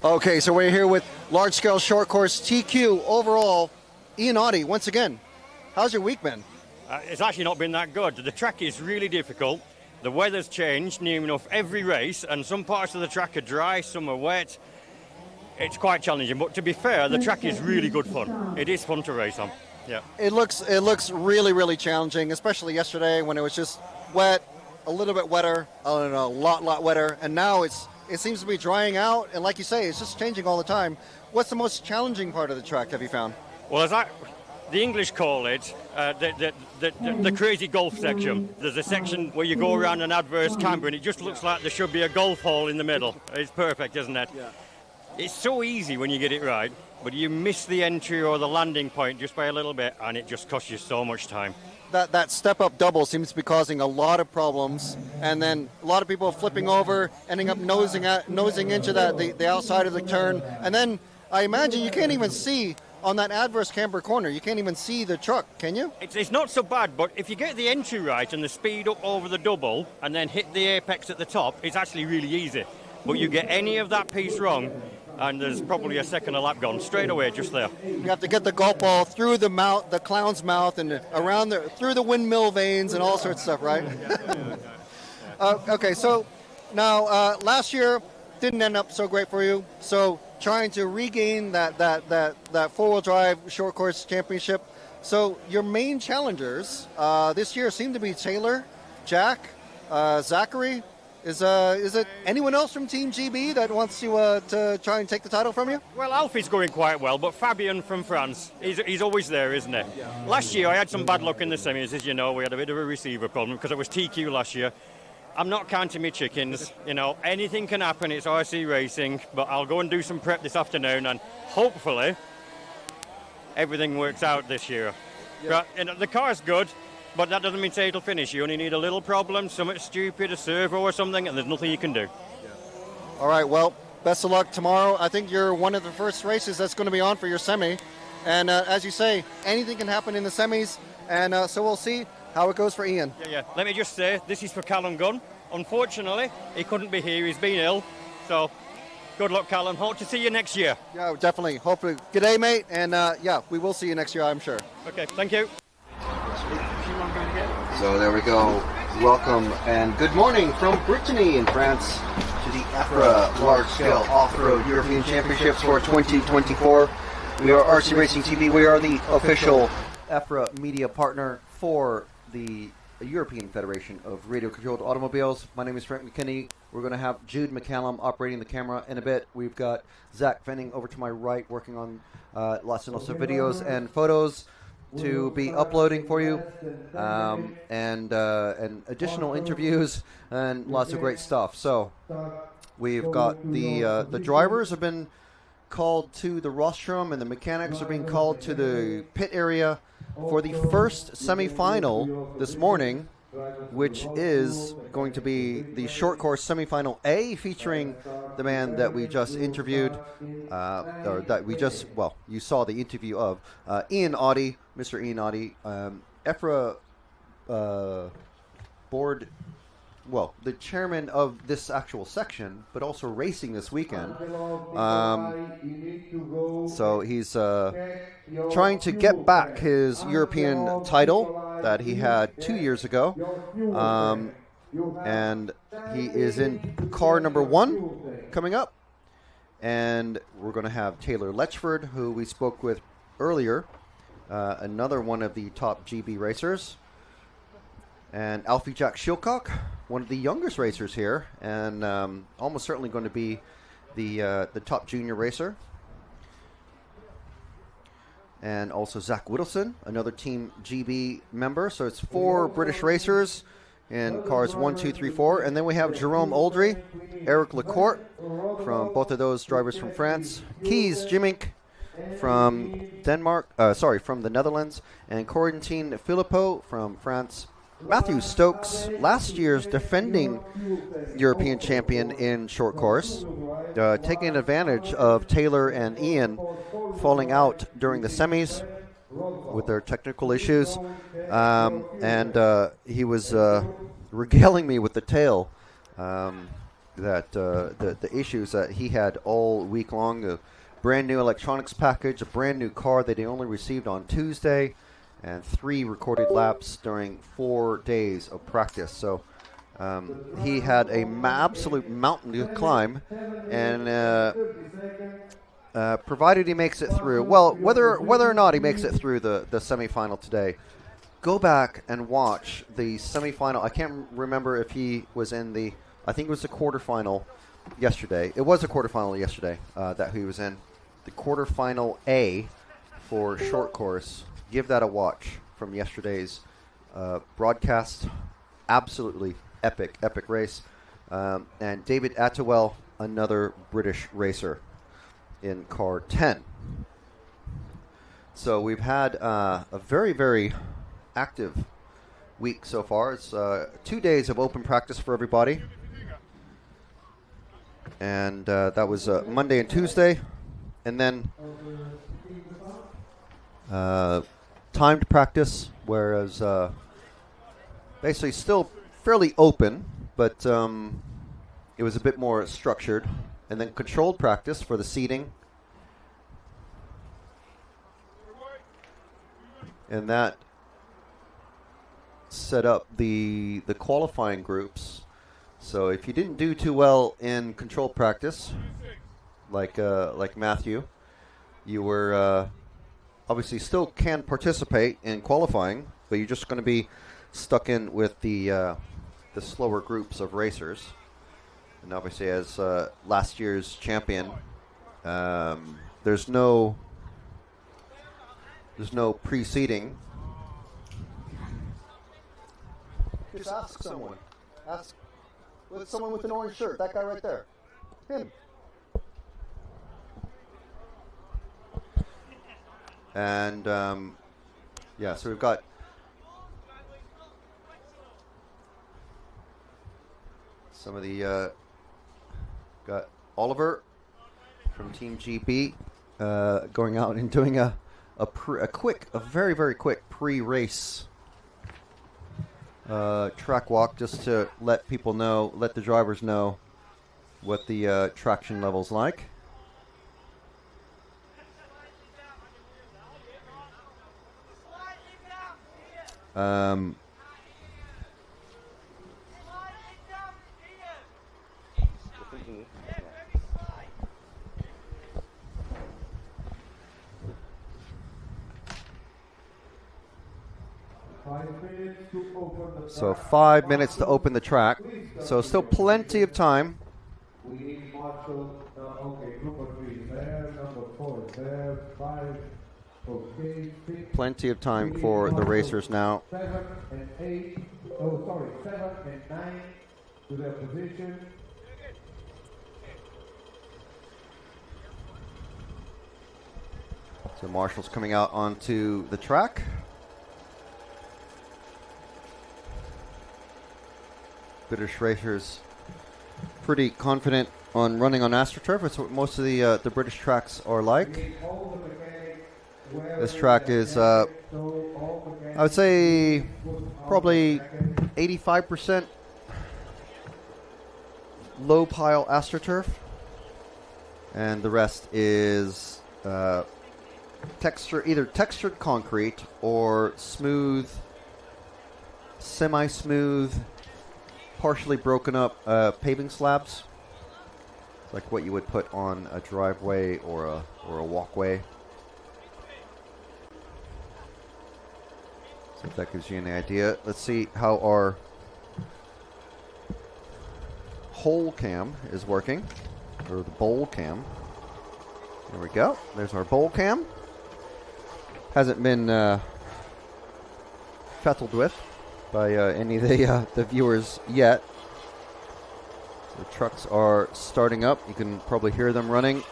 Okay, so we're here with large-scale short course TQ overall. Ian Audie, once again, how's your week been? It's actually not been that good. The track is really difficult. The weather's changed near enough every race, and some parts of the track are dry, some are wet. It's quite challenging, but to be fair, the track is really good fun. It is fun to race on. Yeah. It looks really, really challenging, especially yesterday when it was just wet, a little bit wetter, a lot wetter, and now it seems to be drying out, and like you say, it's just changing all the time. What's the most challenging part of the track, have you found? Well, the English call it the crazy golf section. There's a section where you go around an adverse camber and it just looks like there should be a golf hole in the middle. It's perfect, isn't it? Yeah. It's so easy when you get it right, but you miss the entry or the landing point just by a little bit and it just costs you so much time. That step-up double seems to be causing a lot of problems, and then a lot of people flipping over, ending up nosing into the outside of the turn, and then I imagine you can't even see on that adverse camber corner. You can't even see the truck, can you? It's not so bad, but if you get the entry right and the speed up over the double and then hit the apex at the top, it's actually really easy. But you get any of that piece wrong, and there's probably a second a lap gone straight away just there. You have to get the golf ball through the mouth, the clown's mouth, and around through the windmill veins and all sorts of stuff, right? Okay, so now last year didn't end up so great for you. So trying to regain that four-wheel drive short course championship. So your main challengers this year seem to be Taylor, Jack, Zachary. Is it anyone else from Team GB that wants to try and take the title from you? Well, Alfie's going quite well, but Fabien from France, he's always there, isn't he? Yeah. Last year I had some bad luck in the semis, as you know. We had a bit of a receiver problem because it was TQ last year. I'm not counting my chickens. You know, anything can happen. It's RC racing, but I'll go and do some prep this afternoon, and hopefully everything works out this year. Yeah. But, you know, the car's good. But that doesn't mean say it'll finish. You only need a little problem, something stupid, a servo or something, and there's nothing you can do. Yeah. All right, well, best of luck tomorrow. I think you're one of the first races that's going to be on for your semi. And as you say, anything can happen in the semis, and so we'll see how it goes for Ian. Yeah. Let me just say, this is for Callum Gunn. Unfortunately, he couldn't be here. He's been ill. So good luck, Callum. Hope to see you next year. Yeah, definitely. Hopefully. Good day, mate. And yeah, we will see you next year, I'm sure. Okay, thank you. So there we go. Welcome and good morning from Brittany in France to the EFRA Large Scale Off-Road European Championships for 2024. We are RC Racing TV. We are the official EFRA media partner for the European Federation of Radio-Controlled Automobiles. My name is Frank McKinney. We're going to have Jude McCallum operating the camera in a bit. We've got Zach Fenning over to my right working on lots and lots of videos and photos to be uploading for you, and additional interviews and lots of great stuff. So we've got the drivers have been called to the rostrum, and the mechanics are being called to the pit area for the first semi-final this morning, which is going to be the short course semi-final A, featuring the man that we just interviewed, or that we just, well, you saw the interview of, Ian Audie, Mr. Ian Audie, EFRA board, well, the chairman of this actual section, but also racing this weekend. So he's trying to get back his European title that he had 2 years ago. And he is in car number 1 coming up. And we're going to have Taylor Letchford, who we spoke with earlier, another one of the top GB racers. And Alfie Jack Shilcock, one of the youngest racers here, and almost certainly going to be the top junior racer. And also Zach Whittleston, another Team GB member. So it's 4 British racers in cars 1, 2, 3, 4. And then we have Jerome Oldry, Eric Lecourt, from both of those drivers from France. Keys Jimink from Denmark, from the Netherlands. And Corentin Philippot from France. Matthew Stokes, last year's defending European champion in short course, taking advantage of Taylor and Ian falling out during the semis with their technical issues, and he was regaling me with the tale that the issues that he had all week long. A brand new electronics package, a brand new car that he only received on Tuesday, and 3 recorded laps during 4 days of practice. So he had a absolute mountain to climb, and provided he makes it through. Well, whether or not he makes it through the semifinal today, go back and watch the semifinal. I can't remember if he was in the. I think it was the quarterfinal yesterday. It was a quarterfinal yesterday that he was in. The quarterfinal A for short course. Give that a watch from yesterday's broadcast. Absolutely epic race. And David Attewell, another British racer in car 10. So we've had a very, very active week so far. It's 2 days of open practice for everybody. And that was Monday and Tuesday. And then timed practice, whereas basically still fairly open, but it was a bit more structured. And then controlled practice for the seating. And that set up the qualifying groups. So if you didn't do too well in controlled practice, like Matthew, you were obviously still can participate in qualifying, but you're just going to be stuck in with the slower groups of racers. And obviously, as last year's champion, there's no preceding. Just ask someone. Ask with someone with an orange shirt. That guy right there. Him. And yeah, so we've got some of the got Oliver from Team GB going out and doing a very, very quick pre-race track walk, just to let people know, let the drivers know what the traction level's like. So 5 minutes to open the track. So still plenty of time. We need Marshall. Okay, number 3 there, number 4 there, 5. Okay, 6. Plenty of time for the racers now. 7 and 8. Oh, sorry, 7 and 9 to their position. So Marshall's coming out onto the track. British racers pretty confident on running on AstroTurf. It's what most of the British tracks are like. This track is, I would say, probably 85% low pile AstroTurf, and the rest is either textured concrete or smooth, semi-smooth, partially broken up paving slabs. It's like what you would put on a driveway or a walkway. So if that gives you any idea. Let's see how our hole cam is working, or the bowl cam. There we go. There's our bowl cam. Hasn't been fettled with by any of the viewers yet. So the trucks are starting up. You can probably hear them running.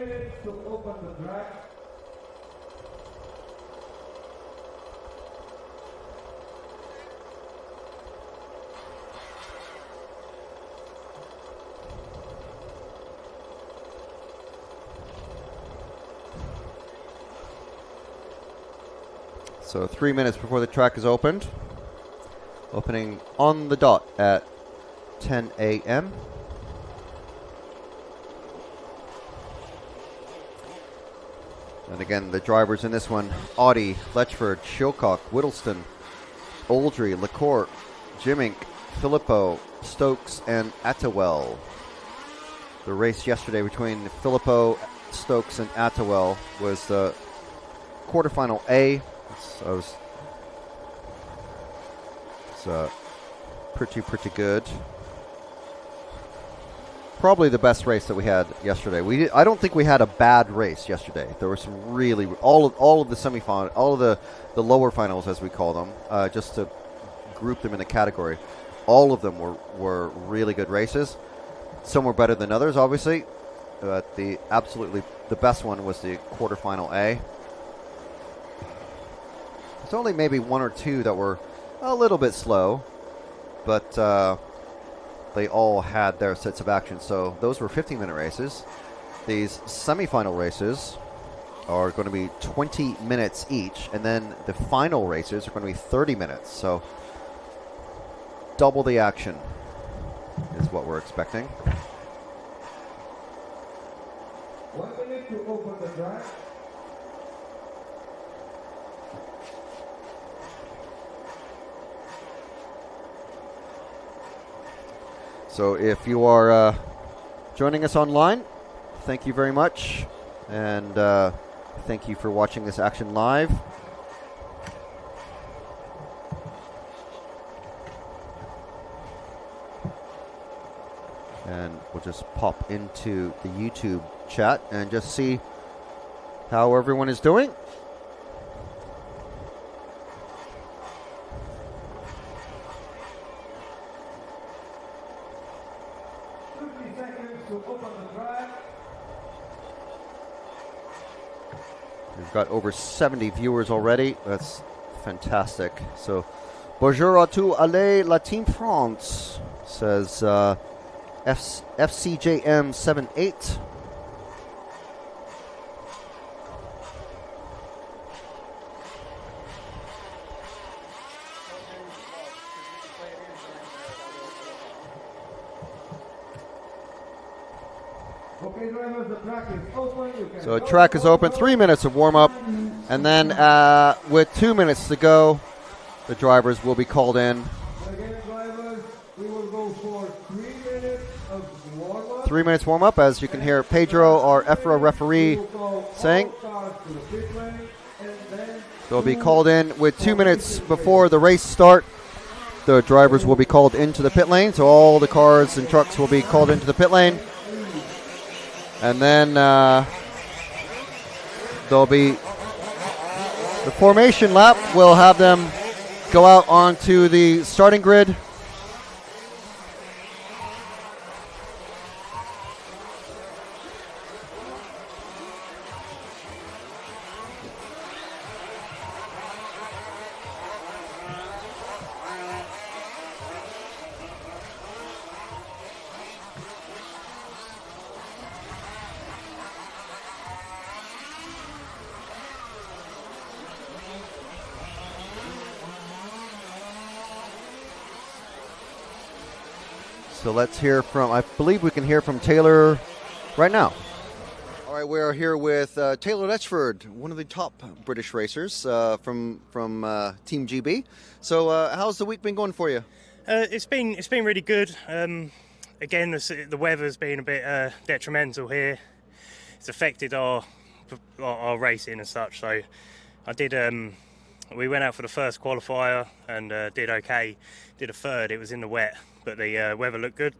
minutes to open the track. So 3 minutes before the track is opened. Opening on the dot at 10 a.m. And again, the drivers in this one: Audi, Letchford, Shilcock, Whittleston, Oldry, LaCourt, Jimink, Filippo, Stokes, and Attewell. The race yesterday between Filippo, Stokes, and Attewell was the quarterfinal A. It's pretty good. Probably the best race that we had yesterday. I don't think we had a bad race yesterday. There were some really all of the semifinal, all of the lower finals as we call them, just to group them in a category. All of them were really good races. Some were better than others, obviously. But the best one was the quarterfinal A. There's only maybe one or two that were a little bit slow, but they all had their sets of action. So those were 15-minute races. These semifinal races are going to be 20 minutes each, and then the final races are going to be 30 minutes. So double the action is what we're expecting. 1 minute to open the track. So if you are joining us online, thank you very much. And thank you for watching this action live. And we'll just pop into the YouTube chat and just see how everyone is doing. We've got over 70 viewers already. That's fantastic. So, bonjour à tous, allez la team France, says FCJM78. Okay, drivers, the track is open. So the track is open, 3 minutes of warm-up, and then with 2 minutes to go, the drivers will be called in. Again, drivers, we will go for 3 minutes of warm-up. 3 minutes warm-up, as you can hear Pedro, our EFRA referee, saying. They'll be called in with 2 minutes before the race start. The drivers will be called into the pit lane, so all the cars and trucks will be called into the pit lane. And then there'll be the formation lap. We'll have them go out onto the starting grid. So let's hear from, I believe we can hear from Taylor right now. All right, we are here with Taylor Letchford, one of the top British racers from Team GB. So how's the week been going for you? It's been really good. Again, the weather's been a bit detrimental here. It's affected our racing and such. So I did. We went out for the first qualifier and did okay. Did a third. It was in the wet, but the weather looked good.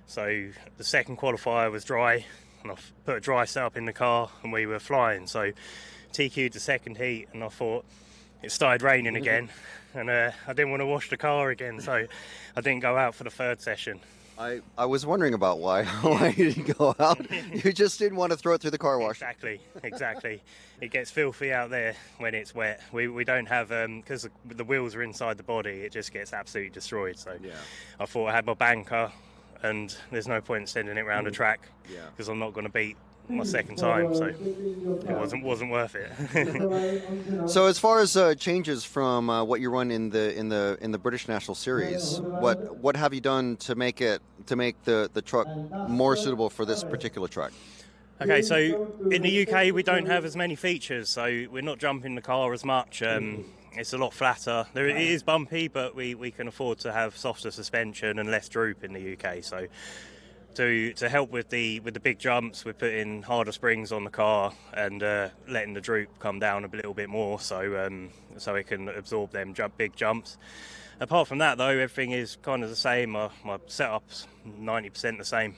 So the second qualifier was dry, and I put a dry setup in the car, and we were flying. So TQ'd the second heat, and I thought it started raining again, and I didn't want to wash the car again, so I didn't go out for the third session. I was wondering about why. Why did you go out? You just didn't want to throw it through the car wash. Exactly. It gets filthy out there when it's wet. We don't have, because the wheels are inside the body, it just gets absolutely destroyed. So Yeah. I thought I had my banker, and there's no point in sending it around the track because I'm not going to beat my second time, so it wasn't worth it. So as far as changes from what you run in the British National Series, what have you done to make the truck more suitable for this particular track? Okay, so in the UK we don't have as many features, so we're not jumping the car as much. It's a lot flatter. It is bumpy, but we can afford to have softer suspension and less droop in the UK. So to help with the big jumps, we're putting harder springs on the car and letting the droop come down a little bit more, so it can absorb them big jumps. Apart from that, though, everything is kind of the same. My setup's 90% the same.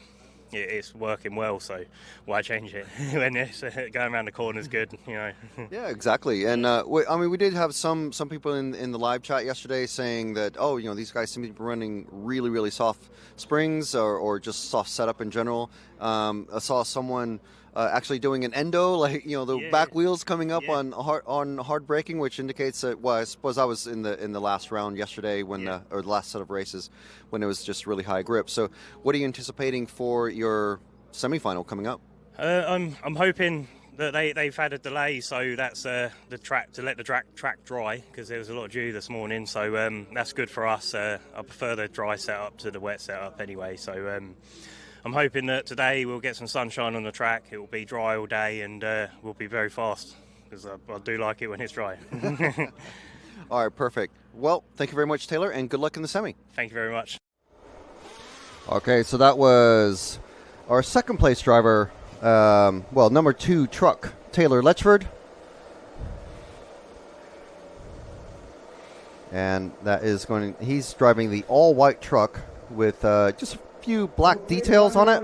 It's working well, so why change it when it's going around the corner is good, you know. Yeah, exactly. And we did have some people in the live chat yesterday saying that, oh, these guys seem to be running really, really soft springs or just soft setup in general. I saw someone actually doing an endo, the back wheels coming up on hard braking, which indicates that. Well, I suppose I was in the last round yesterday or the last set of races when it was just really high grip. So, what are you anticipating for your semifinal coming up? I'm hoping that they've had a delay, so that's the track to let the track dry because there was a lot of dew this morning. So that's good for us. I prefer the dry setup to the wet setup anyway. So. I'm hoping that today we'll get some sunshine on the track. It will be dry all day and we'll be very fast because I do like it when it's dry. All right, perfect. Well, thank you very much, Taylor, and good luck in the semi. Thank you very much. Okay, so that was our second place driver, number 2 truck, Taylor Letchford. And that is he's driving the all-white truck with just few black details on it.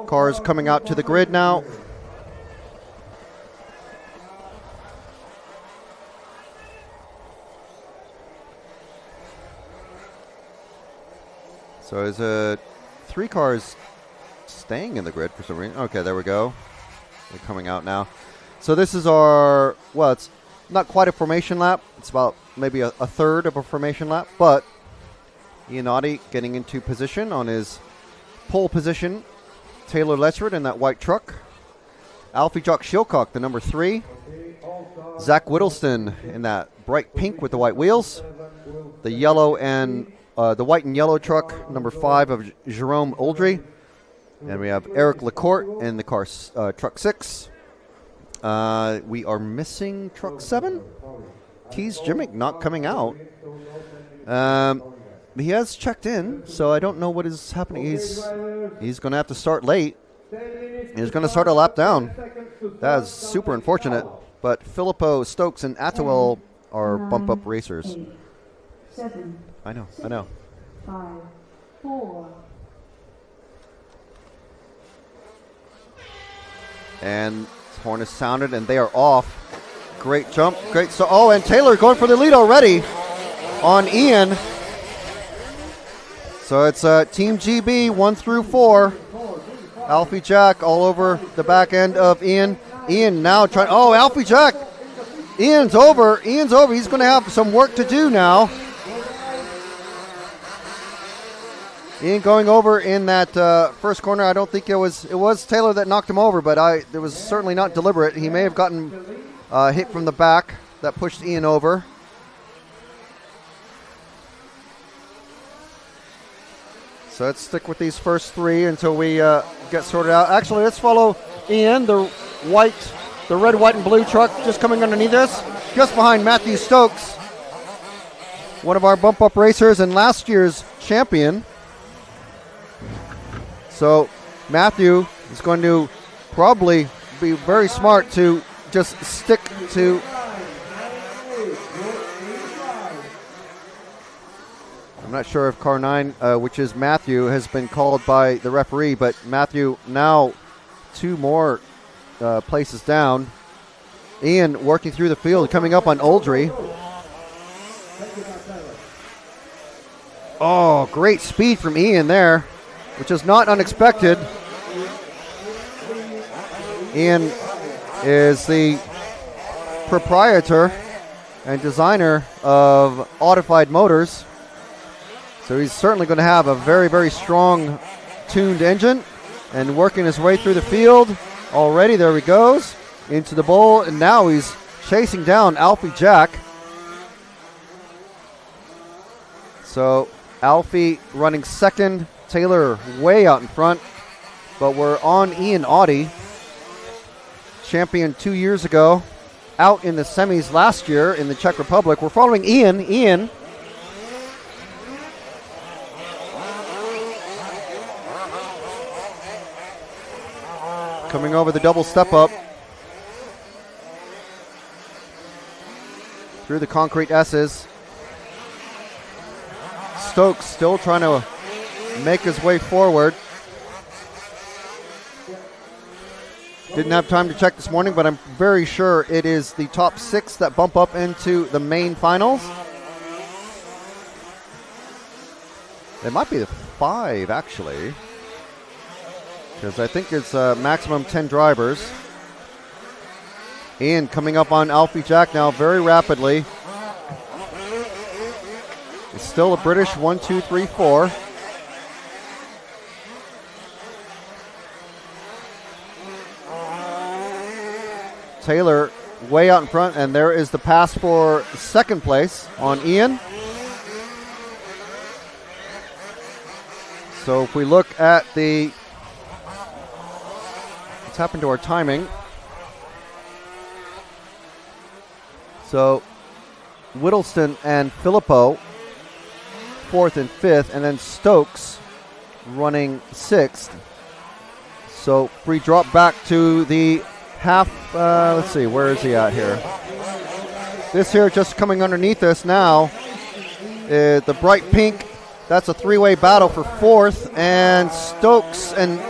Cars coming out to the grid now. So there's 3 cars staying in the grid for some reason. Okay, there we go. They're coming out now. So this is it's not quite a formation lap. It's about maybe a third of a formation lap, but Ian Oddie getting into position on his pole position. Taylor Letchford in that white truck. Alfie Jock Shilcock, the number 3. Zach Whittleston in that bright pink with the white wheels. The yellow and the white and yellow truck, number 5 of Jerome Oldry. And we have Eric Lacourt in the car truck 6. We are missing truck 7. Keys Jimmick not coming out. He has checked in, so I don't know what is happening. He's going to have to start late. He's going to start a lap down. That is super unfortunate. But Filippo, Stokes, and Attewell are bump-up racers. 8, 7, I know. 5, 4. And horn is sounded, and they are off. Great jump. Great. And Taylor going for the lead already on Ian. So it's Team GB 1 through 4. Alfie Jack all over the back end of Ian. Ian now trying. Oh, Alfie Jack. Ian's over. He's going to have some work to do now. Ian going over in that first corner. I don't think it was Taylor that knocked him over, but it was certainly not deliberate. He may have gotten hit from the back that pushed Ian over. So let's stick with these first 3 until we get sorted out. Actually, let's follow Ian, the red, white, and blue truck just coming underneath us, just behind Matthew Stokes, one of our bump-up racers and last year's champion. So Matthew is going to probably be very smart to just stick to. I'm not sure if car 9, which is Matthew, has been called by the referee, but Matthew now 2 more places down. Ian working through the field, coming up on Oldry. Oh, great speed from Ian there, which is not unexpected. Ian is the proprietor and designer of Audified Motors. So he's certainly going to have a very, very strong tuned engine, and working his way through the field already. There he goes into the bowl, and now he's chasing down Alfie Jack. So Alfie running second, Taylor way out in front, but we're on Ian Audi, champion 2 years ago, out in the semis last year in the Czech Republic. We're following Ian. Coming over the double step up through the concrete S's. Stokes still trying to make his way forward. Didn't have time to check this morning, but I'm very sure it is the top 6 that bump up into the main finals. It might be the 5, actually, because I think it's maximum 10 drivers. Ian coming up on Alfie Jack now very rapidly. It's still a British 1, 2, 3, 4. Taylor way out in front, and there is the pass for second place on Ian. So if we look at what's happened to our timing. So Whittleston and Filippo 4th and 5th, and then Stokes running 6th. So if we drop back to the half, let's see, where is he at here? This here just coming underneath us now, the bright pink, that's a 3-way battle for 4th, and Stokes, and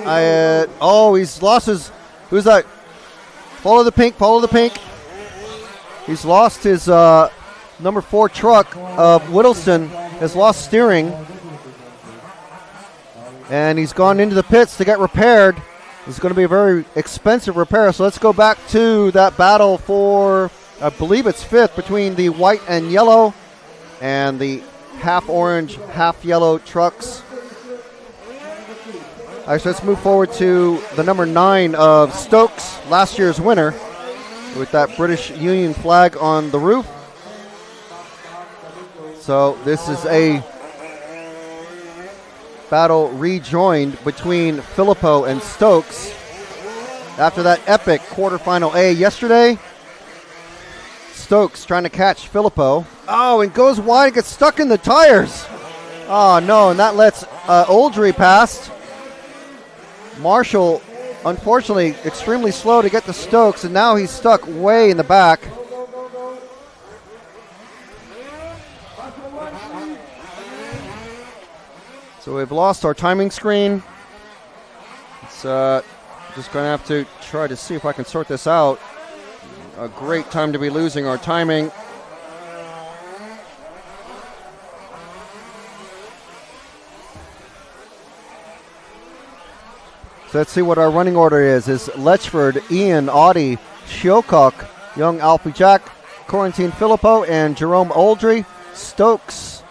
he's lost his, who's that? Follow the pink. He's lost his number 4 truck of Whittleston, has lost steering, and he's gone into the pits to get repaired. It's going to be a very expensive repair, so let's go back to that battle for, I believe it's 5th, between the white and yellow and the half orange, half yellow trucks. All right, so let's move forward to the number 9 of Stokes, last year's winner, with that British Union flag on the roof. So this is a battle rejoined between Filippo and Stokes after that epic quarterfinal A yesterday. Stokes trying to catch Filippo. Oh, and goes wide and gets stuck in the tires. Oh, no, and that lets Oldry past. Marshall, unfortunately, extremely slow to get to Stokes, and now he's stuck way in the back. So we've lost our timing screen. It's just going to have to try to see if I can sort this out. A great time to be losing our timing. So let's see what our running order is. Letchford, Ian, Audi, Shiocock, Young Alfie Jack, Quarantine Filippo, and Jerome Oldry. Stokes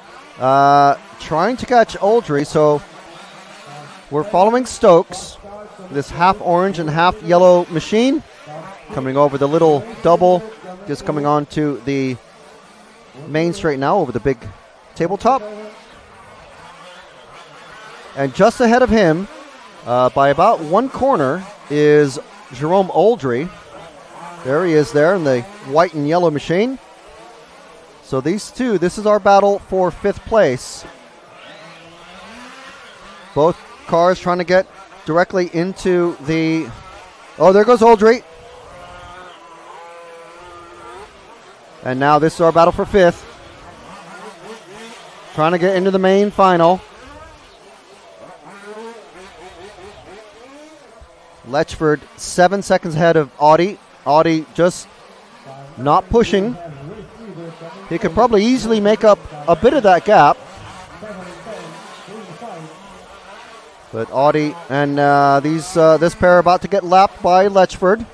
trying to catch Oldry, so we're following Stokes, this half orange and half yellow machine, coming over the little double, just coming on to the main straight now over the big tabletop. And just ahead of him, by about 1 corner, is Jerome Oldry. There he is there in the white and yellow machine. So these two, this is our battle for 5th place. Both cars trying to get directly into the... Oh, there goes Oldry. And now this is our battle for 5th. Trying to get into the main final. Letchford 7 seconds ahead of Audi. Audi just not pushing. He could probably easily make up a bit of that gap. But Audi and this pair are about to get lapped by Letchford.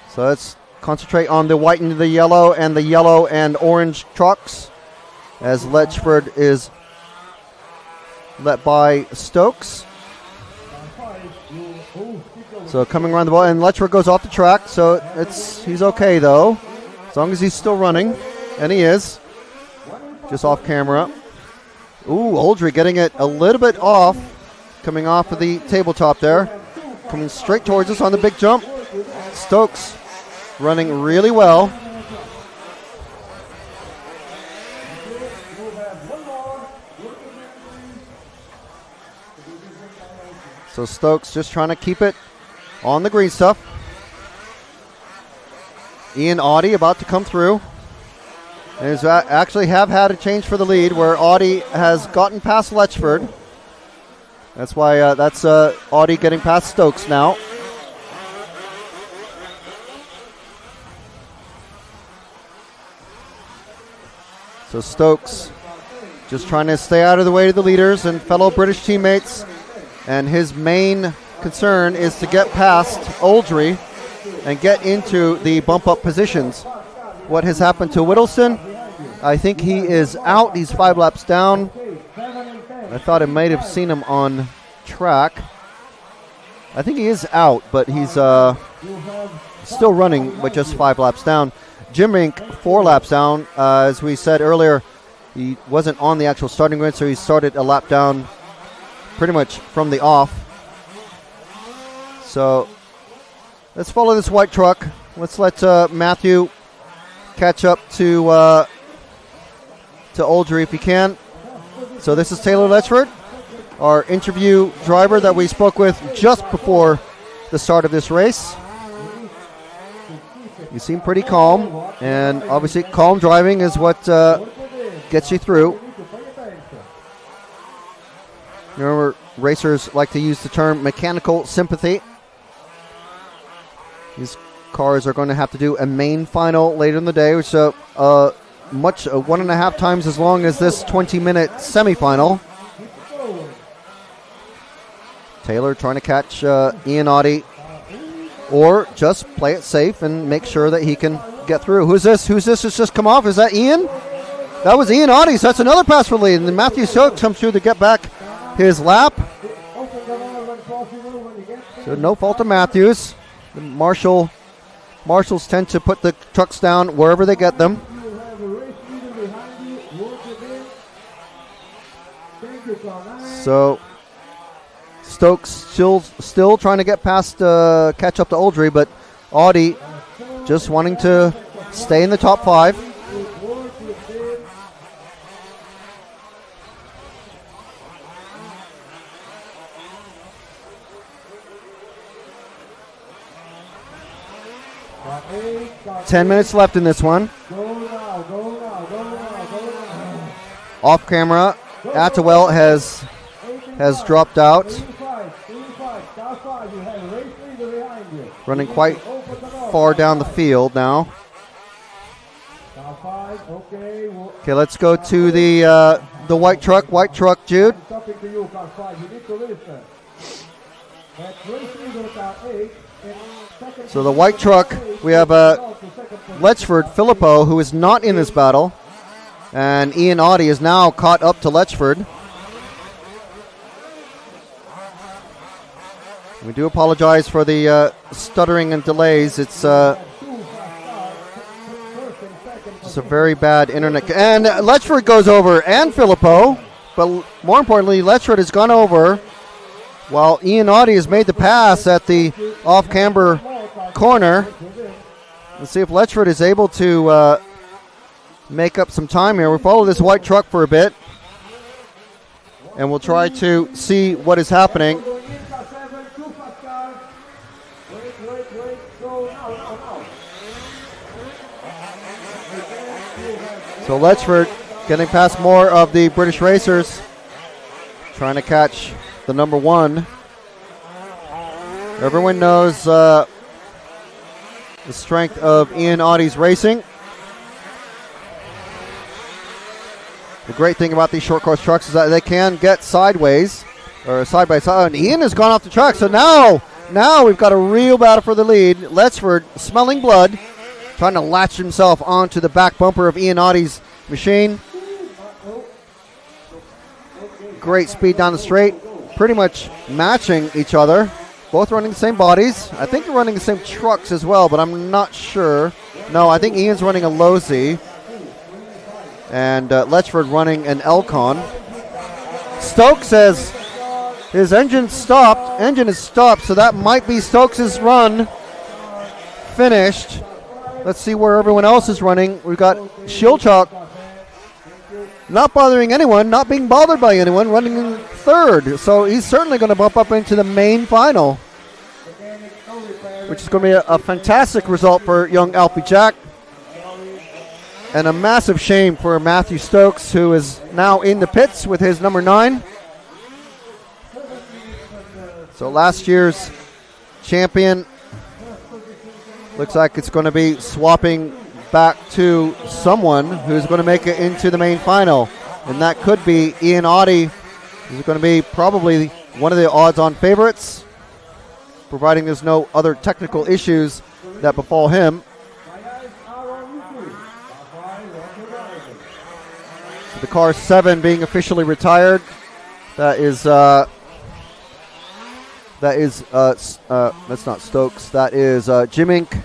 So let's concentrate on the white and the yellow and orange trucks as Letchford is led by Stokes. So coming around the ball, and Letchford goes off the track, so he's okay though, as long as he's still running, and he is. Just off camera. Ooh, Oldry getting it a little bit off, coming off of the tabletop there, coming straight towards us on the big jump. Stokes running really well. So Stokes just trying to keep it on the green stuff. Ian Audi about to come through. And has actually have had a change for the lead where Audi has gotten past Letchford. That's why that's Audi getting past Stokes now. So Stokes just trying to stay out of the way of the leaders and fellow British teammates. And his main concern is to get past Oldry and get into the bump-up positions. What has happened to Whittleston? I think he is out. He's 5 laps down. I thought I might have seen him on track. I think he is out, but he's still running, but just 5 laps down. Jim Rink, 4 laps down. As we said earlier, he wasn't on the actual starting grid, so he started a lap down pretty much from the off. So let's follow this white truck. Let's let Matthew catch up to Oldry if he can. So this is Taylor Letchford, our interview driver that we spoke with just before the start of this race. You seem pretty calm, and obviously calm driving is what gets you through. Remember, racers like to use the term mechanical sympathy. These cars are going to have to do a main final later in the day, which is 1.5 times as long as this 20-minute semifinal. Taylor trying to catch Ian Audi, or just play it safe and make sure that he can get through. Who's this? Who's this that's just come off? Is that Ian? That was Ian Audi, so that's another pass for lead. And then Matthew Stokes comes through to get back his lap. So no fault of Matthews. The marshals tend to put the trucks down wherever they get them. So Stokes still trying to get past, catch up to Oldry, but Audi just wanting to stay in the top 5. Ten minutes left in this one. Off camera, Attewell has dropped out. Running quite far down the field now. Okay, let's go to the white truck. White truck, Jude. So the white truck, we have Letchford Filippo, who is not in this battle. And Ian Audi is now caught up to Letchford. We do apologize for the stuttering and delays. It's just a very bad internet. And Letchford goes over, and Filippo. But more importantly, Letchford has gone over while Ian Audi has made the pass at the off-camber corner. Let's see if Letchford is able to make up some time here. We'll follow this white truck for a bit, and we'll try to see what is happening. So Letchford getting past more of the British racers, trying to catch the number 1. Everyone knows the strength of Ian Audi's racing. The great thing about these short course trucks is that they can get sideways or side by side. And Ian has gone off the track. So now we've got a real battle for the lead. Letchford smelling blood, trying to latch himself onto the back bumper of Ian Audie's machine. Great speed down the straight, pretty much matching each other. Both running the same bodies. I think they're running the same trucks as well, but I'm not sure. No, I think Ian's running a Low Z, and Letchford running an Elcon. Stokes says his engine stopped. Engine is stopped, so that might be Stokes' run finished. Let's see where everyone else is running. We've got Shilchuk not bothering anyone, not being bothered by anyone, running in third. So he's certainly going to bump up into the main final, which is going to be a fantastic result for young Alfie Jack. And a massive shame for Matthew Stokes, who is now in the pits with his number 9. So last year's champion looks like it's going to be swapping back to someone who's going to make it into the main final. And that could be Ian Audie, who's going to be probably one of the odds-on favorites, providing there's no other technical issues that befall him. So the car 7 being officially retired. That's not Stokes. That is Jimink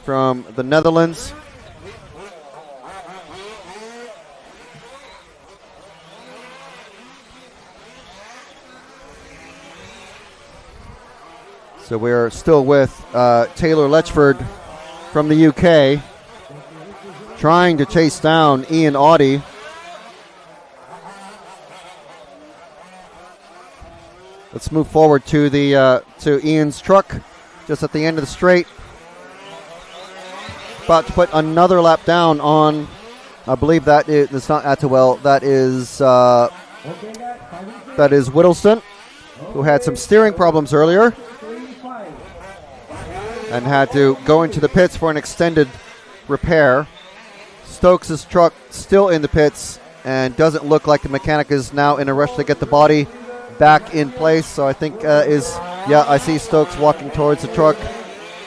from the Netherlands. So we're still with Taylor Letchford from the UK, trying to chase down Ian Audie. Let's move forward to the to Ian's truck, just at the end of the straight. About to put another lap down on, I believe it's not Attewell. That is Whittleston, who had some steering problems earlier and had to go into the pits for an extended repair. Stokes' truck still in the pits and doesn't look like the mechanic is now in a rush to get the body back in place. So I think I see Stokes walking towards the truck.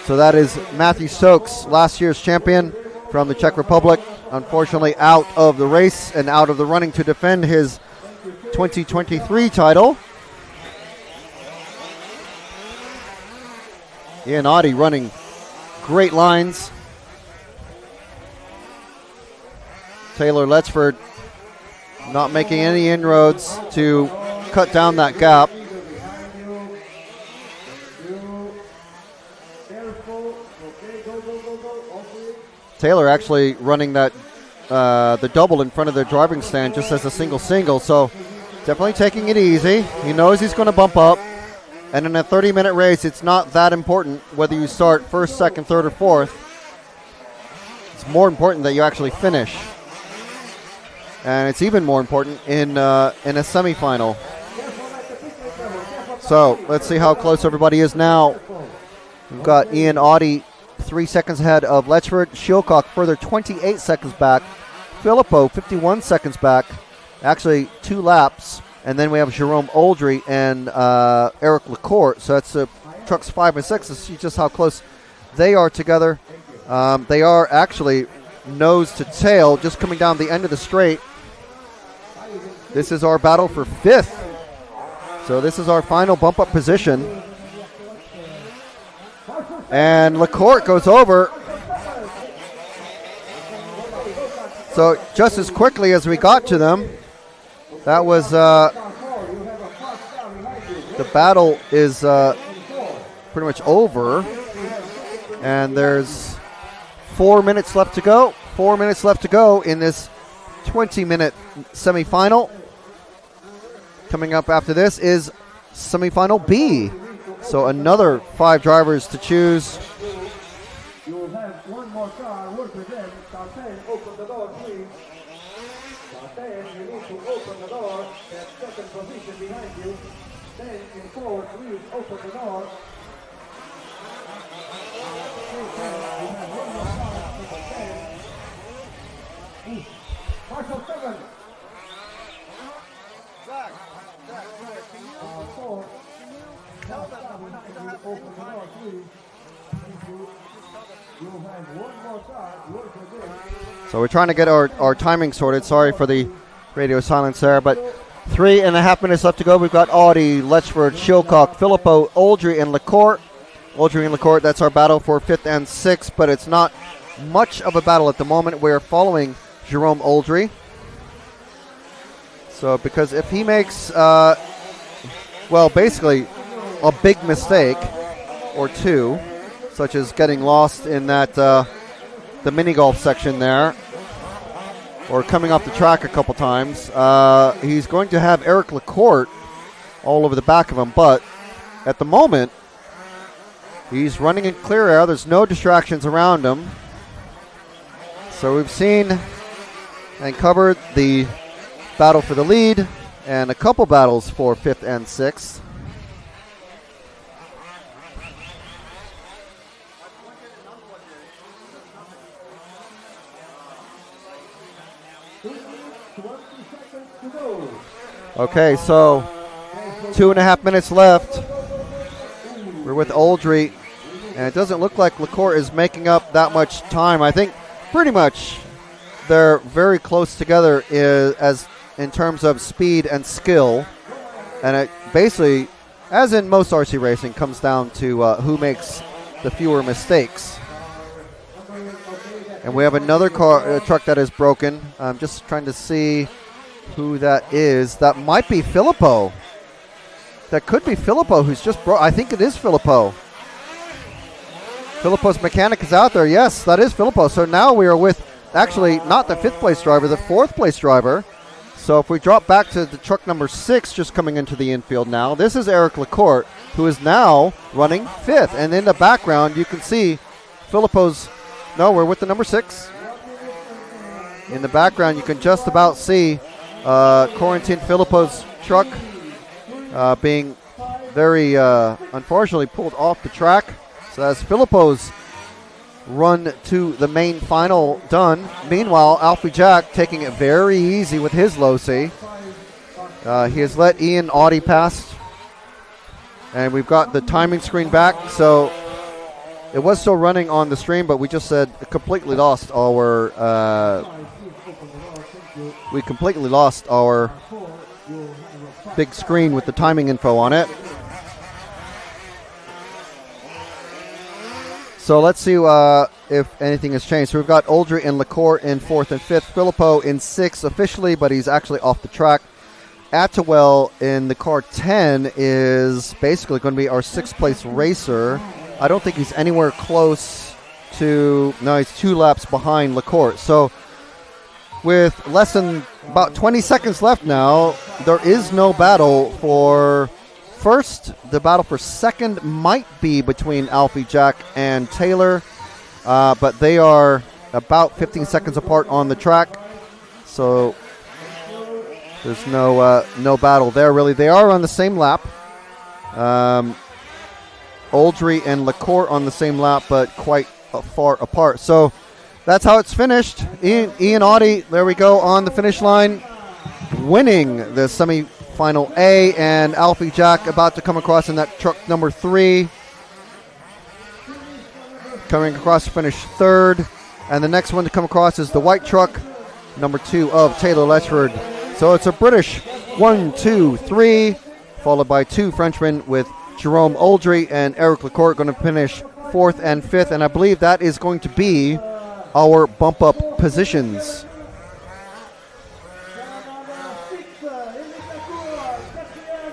So that is Matthew Stokes, last year's champion from the Czech Republic, unfortunately out of the race and out of the running to defend his 2023 title. Ian Audie running great lines. Taylor Letchford not making any inroads to cut down that gap. Taylor actually running that the double in front of the driving stand just as a single, so definitely taking it easy. He knows he's going to bump up, and in a 30-minute race, it's not that important whether you start first, second, third, or fourth. It's more important that you actually finish, and it's even more important in a semifinal. So let's see how close everybody is now. We've got Ian Audie 3 seconds ahead of Letchford. Shilcock further 28 seconds back. Filippo 51 seconds back. Actually 2 laps. And then we have Jerome Oldry and Eric Lacourt. So that's trucks 5 and 6. Let's see just how close they are together. They are actually nose to tail, just coming down the end of the straight. This is our battle for 5th. So this is our final bump up position. And Lacourt goes over. So just as quickly as we got to them, that was the battle is pretty much over. And there's 4 minutes left to go. 4 minutes left to go in this 20-minute semifinal. Coming up after this is semifinal B. So another 5 drivers to choose. You will have one more car represent. Captain, open the door, please. Captain, you need to open the door. That second position behind you. Then in forward, please open the door. Marshal 7. Open the door, please. You'll have one more car. Work again. So we're trying to get our timing sorted. Sorry for the radio silence there, but 3.5 minutes left to go. We've got Audi, Letchford, Shilcock, Filippo, Oldry, and LaCourt. Oldry and LaCourt, that's our battle for 5th and 6th, but it's not much of a battle at the moment. We're following Jerome Oldry. So because if he makes, basically a big mistake or two, such as getting lost in that the mini golf section there, or coming off the track a couple times, he's going to have Eric LaCourt all over the back of him. But at the moment, he's running in clear air. There's no distractions around him. So we've seen and covered the battle for the lead and a couple battles for 5th and 6th. Okay, so 2.5 minutes left. We're with Oldry, and it doesn't look like LaCourt is making up that much time. I think pretty much they're very close together as in terms of speed and skill. And it basically, as in most RC racing, comes down to who makes the fewer mistakes. And we have another truck that is broken. I'm just trying to see who that is. That might be Filippo. That could be Filippo who's just broke. I think it is Filippo. Filippo's mechanic is out there. Yes, that is Filippo. So now we are with actually not the 5th place driver, the 4th place driver. So if we drop back to the truck number 6 just coming into the infield now, this is Eric LaCourt, who is now running 5th. And in the background, you can see Filippo's, no, we're with the number 6. In the background, you can just about see Corentin Filippo's truck being very unfortunately pulled off the track. So that's Filippo's run to the main final done. Meanwhile, Alfie Jack taking it very easy with his low C. He has let Ian Audi pass. And we've got the timing screen back. So it was still running on the stream, but we just said completely lost our big screen with the timing info on it. So let's see if anything has changed. So we've got Oldry and LaCourt in 4th and 5th. Filippo in 6th officially, but he's actually off the track. Attewell in the car 10 is basically going to be our 6th place racer. I don't think he's anywhere close to, no, he's 2 laps behind LaCourt. So with less than about 20 seconds left now, there is no battle for first. The battle for second might be between Alfie Jack and Taylor, but they are about 15 seconds apart on the track. So there's no battle there, really. They are on the same lap. Oldry and LaCourt on the same lap, but quite far apart. So that's how it's finished. Ian Audi, there we go, on the finish line, winning the semi-final A, and Alfie Jack about to come across in that truck number 3. Coming across to finish 3rd. And the next one to come across is the white truck, number 2 of Taylor Letchford. So it's a British 1, 2, 3, followed by 2 Frenchmen with Jerome Oldry and Eric LaCourt going to finish 4th and 5th. And I believe that is going to be our bump-up positions.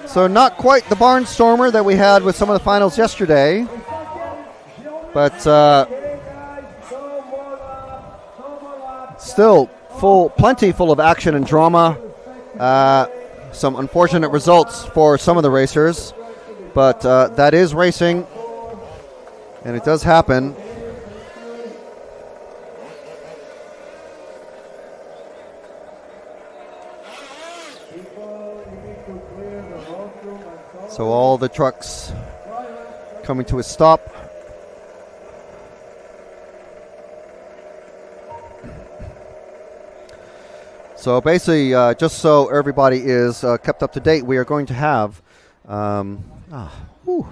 So not quite the barnstormer that we had with some of the finals yesterday, but still plenty full of action and drama. Some unfortunate results for some of the racers, but that is racing, and it does happen. So all the trucks coming to a stop. So basically, just so everybody is kept up to date, we are going to have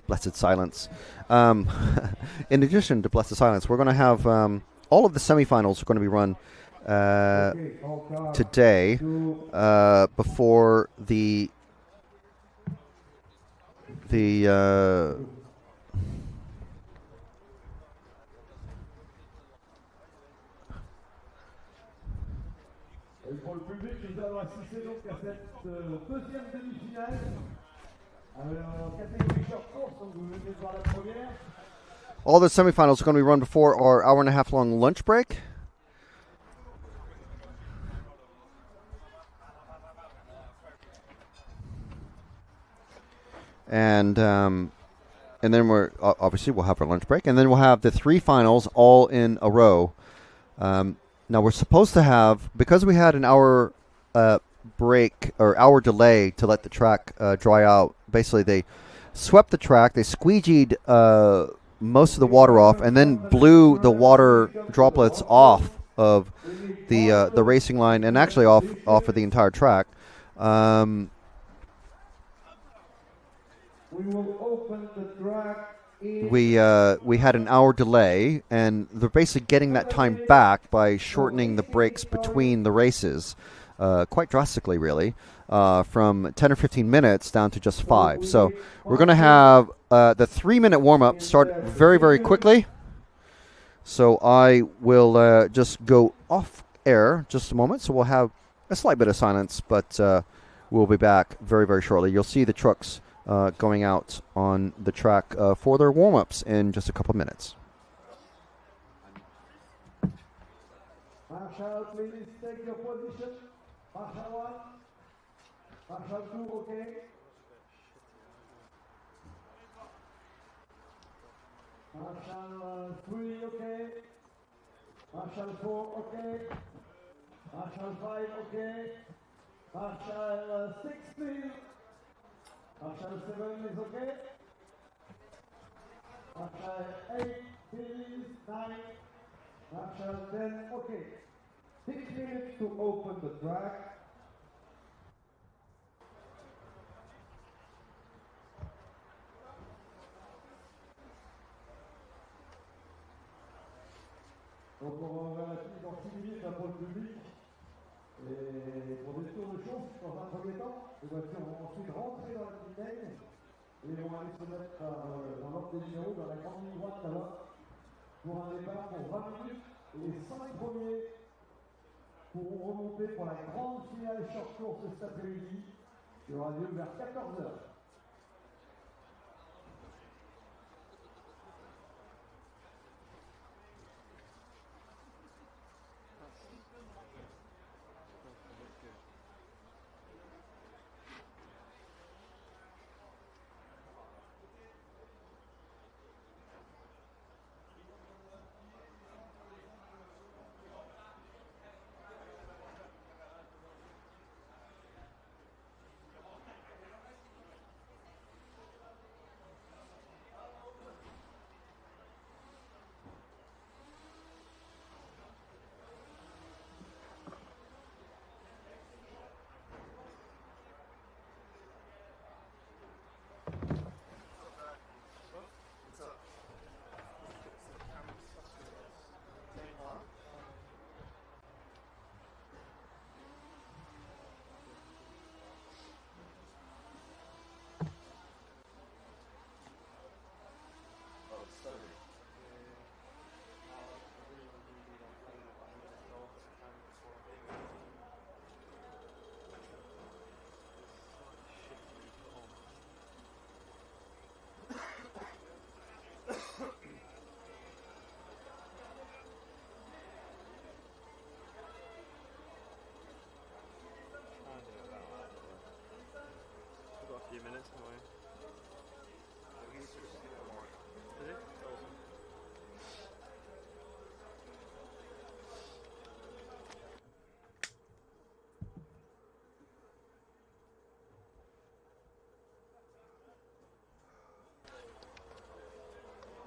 Blessed silence. In addition to blessed silence, we're going to have all of the semifinals are going to be run today before the Et pour le public, nous allons assister donc à cette deuxième demi-finale. Alors, catégorie short course, donc vous venez de voir la première. all the semifinals are going to be run before our hour-and-a-half long lunch break. And then we're obviously we'll have our lunch break, and then we'll have the three finals all in a row. Now we're supposed to have, because we had an hour break or hour delay to let the track dry out. Basically, they swept the track, they squeegeed most of the water off, and then blew the water droplets off of the racing line, and actually off of the entire track. We will open the track. We had an hour delay, and they're basically getting that time back by shortening the breaks between the races, quite drastically, really, from 10 or 15 minutes down to just 5. So we're going to have the 3-minute warm-up start very, very quickly. So I will just go off air just a moment. So we'll have a slight bit of silence, but we'll be back very, very shortly. You'll see the trucks going out on the track for their warm-ups in just a couple minutes. Marshall, please take your position. Marshall 1. Marshall 2, okay. Marshall 3, okay. Marshall 4, okay. Marshall 5, okay. Marshall 6, please. Marshall 7 is okay. Marshall 8, please. 9. Marshall 10, okay. 6 minutes to open the track. Donc on va dans 6 minutes là, pour le public. Et pour des tours de chance, dans un premier temps, les voitures vont ensuite rentrer dans la petite ligne et vont aller se mettre dans l'ordre des numéros, dans la grande ligne droite là-bas, pour un départ pour 20 minutes. Et les 5 premiers pourront remonter pour la grande finale short course de cet après-midi, qui aura lieu vers 14 h.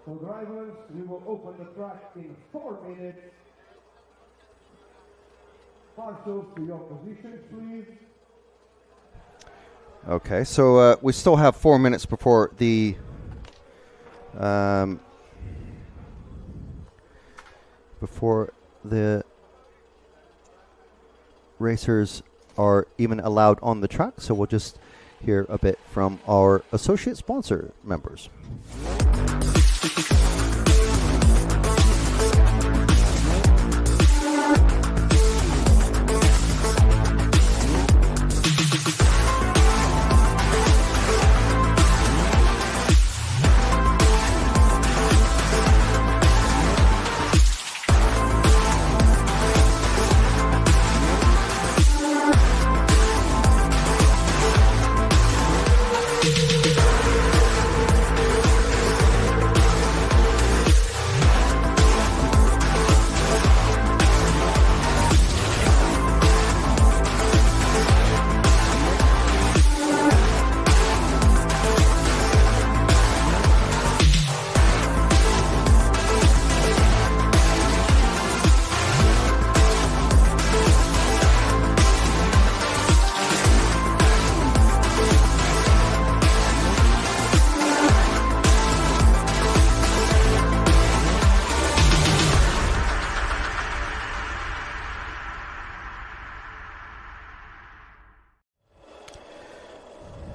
So drivers, we will open the track in 4 minutes. Marshals to your positions, please. Okay, so we still have 4 minutes before the racers are even allowed on the track. So we'll just hear a bit from our associate sponsor members.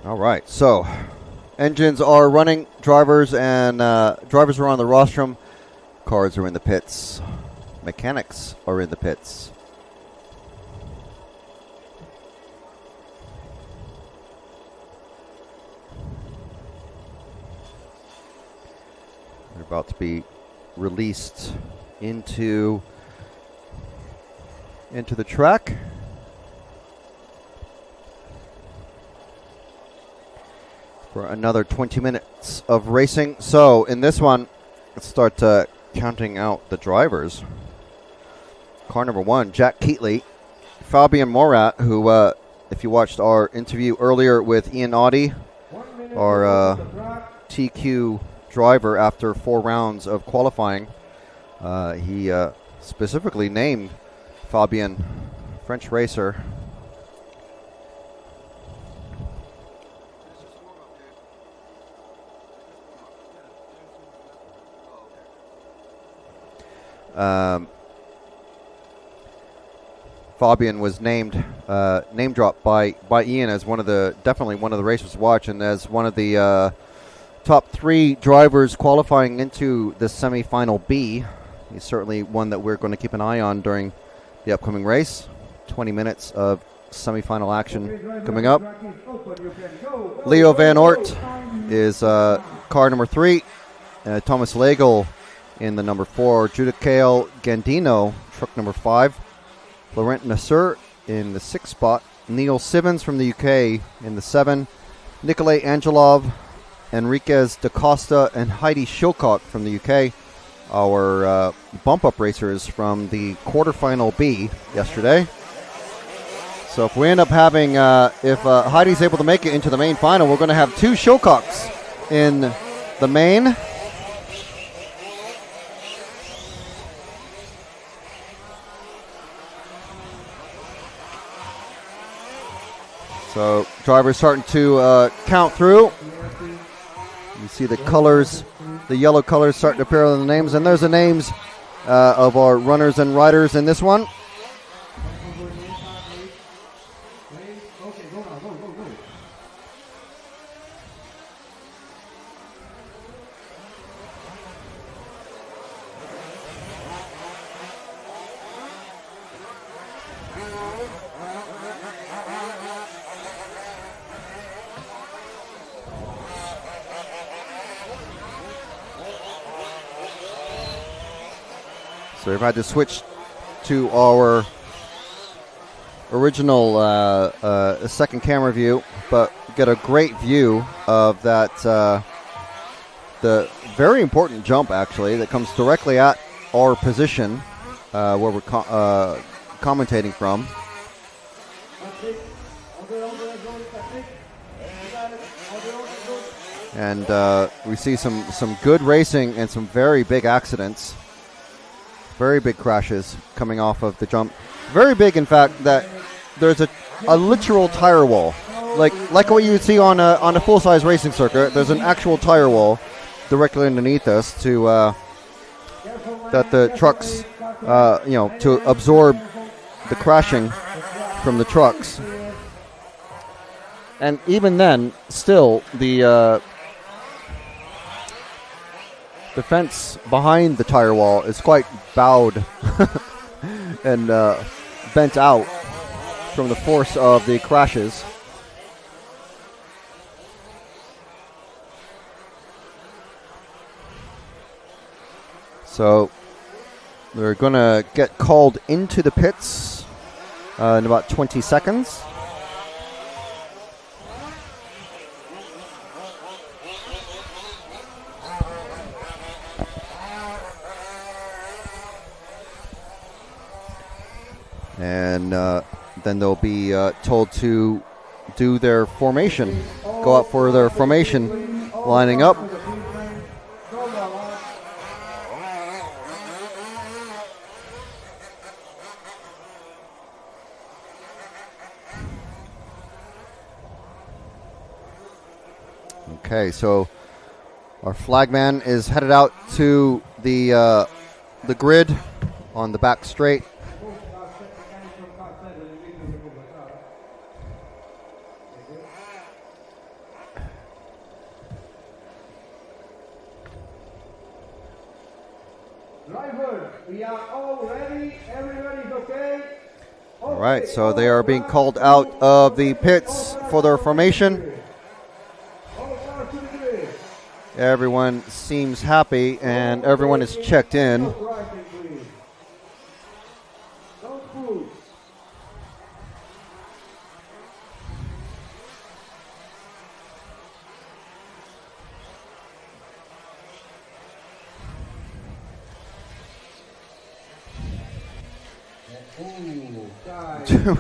All right, so engines are running, drivers are on the rostrum, cars are in the pits, mechanics are in the pits. They're about to be released into the track. For another 20 minutes of racing. So in this one, let's start counting out the drivers. Car number 1, Jack Keatley, Fabian Morat, who, if you watched our interview earlier with Ian Audie, our TQ driver after 4 rounds of qualifying, he specifically named Fabian, French racer. Fabian was name dropped by Ian as definitely one of the racers to watch, and as one of the top 3 drivers qualifying into the semi-final B. He's certainly one that we're going to keep an eye on during the upcoming race. 20 minutes of semi-final action coming up. Leo Van Oort is car number 3. Thomas Legel in the number 4, Judicael Gandino, truck number 5, Laurent Nasser in the 6th spot, Neil Sivens from the UK in the 7, Nikolay Angelov, Enriquez da Costa, and Heidi Shilcock from the UK, our bump-up racers from the quarterfinal B yesterday. So if we end up having, if Heidi's able to make it into the main final, we're going to have 2 Shilcocks in the main. So drivers starting to count through. You see the colors, the yellow colors starting to appear on the names, and there's the names of our runners and riders in this one. So we've had to switch to our original second camera view, but get a great view of that, the very important jump actually that comes directly at our position where we're commentating from. And we see some good racing and some very big accidents. Very big crashes coming off of the jump. Very big, in fact, that there's a literal tire wall like what you would see on a full-size racing circuit. There's an actual tire wall directly underneath us to that the trucks, to absorb the crashing from the trucks. And even then, still the fence behind the tire wall is quite bowed and bent out from the force of the crashes. So they're going to get called into the pits in about 20 seconds. And then they'll be told to do their formation, go out for their formation, lining up. Okay, so our flagman is headed out to the grid on the back straight. Drivers, we are all ready. Everybody's okay? All right, so they are being called out of the pits for their formation. Everyone seems happy and everyone is checked in.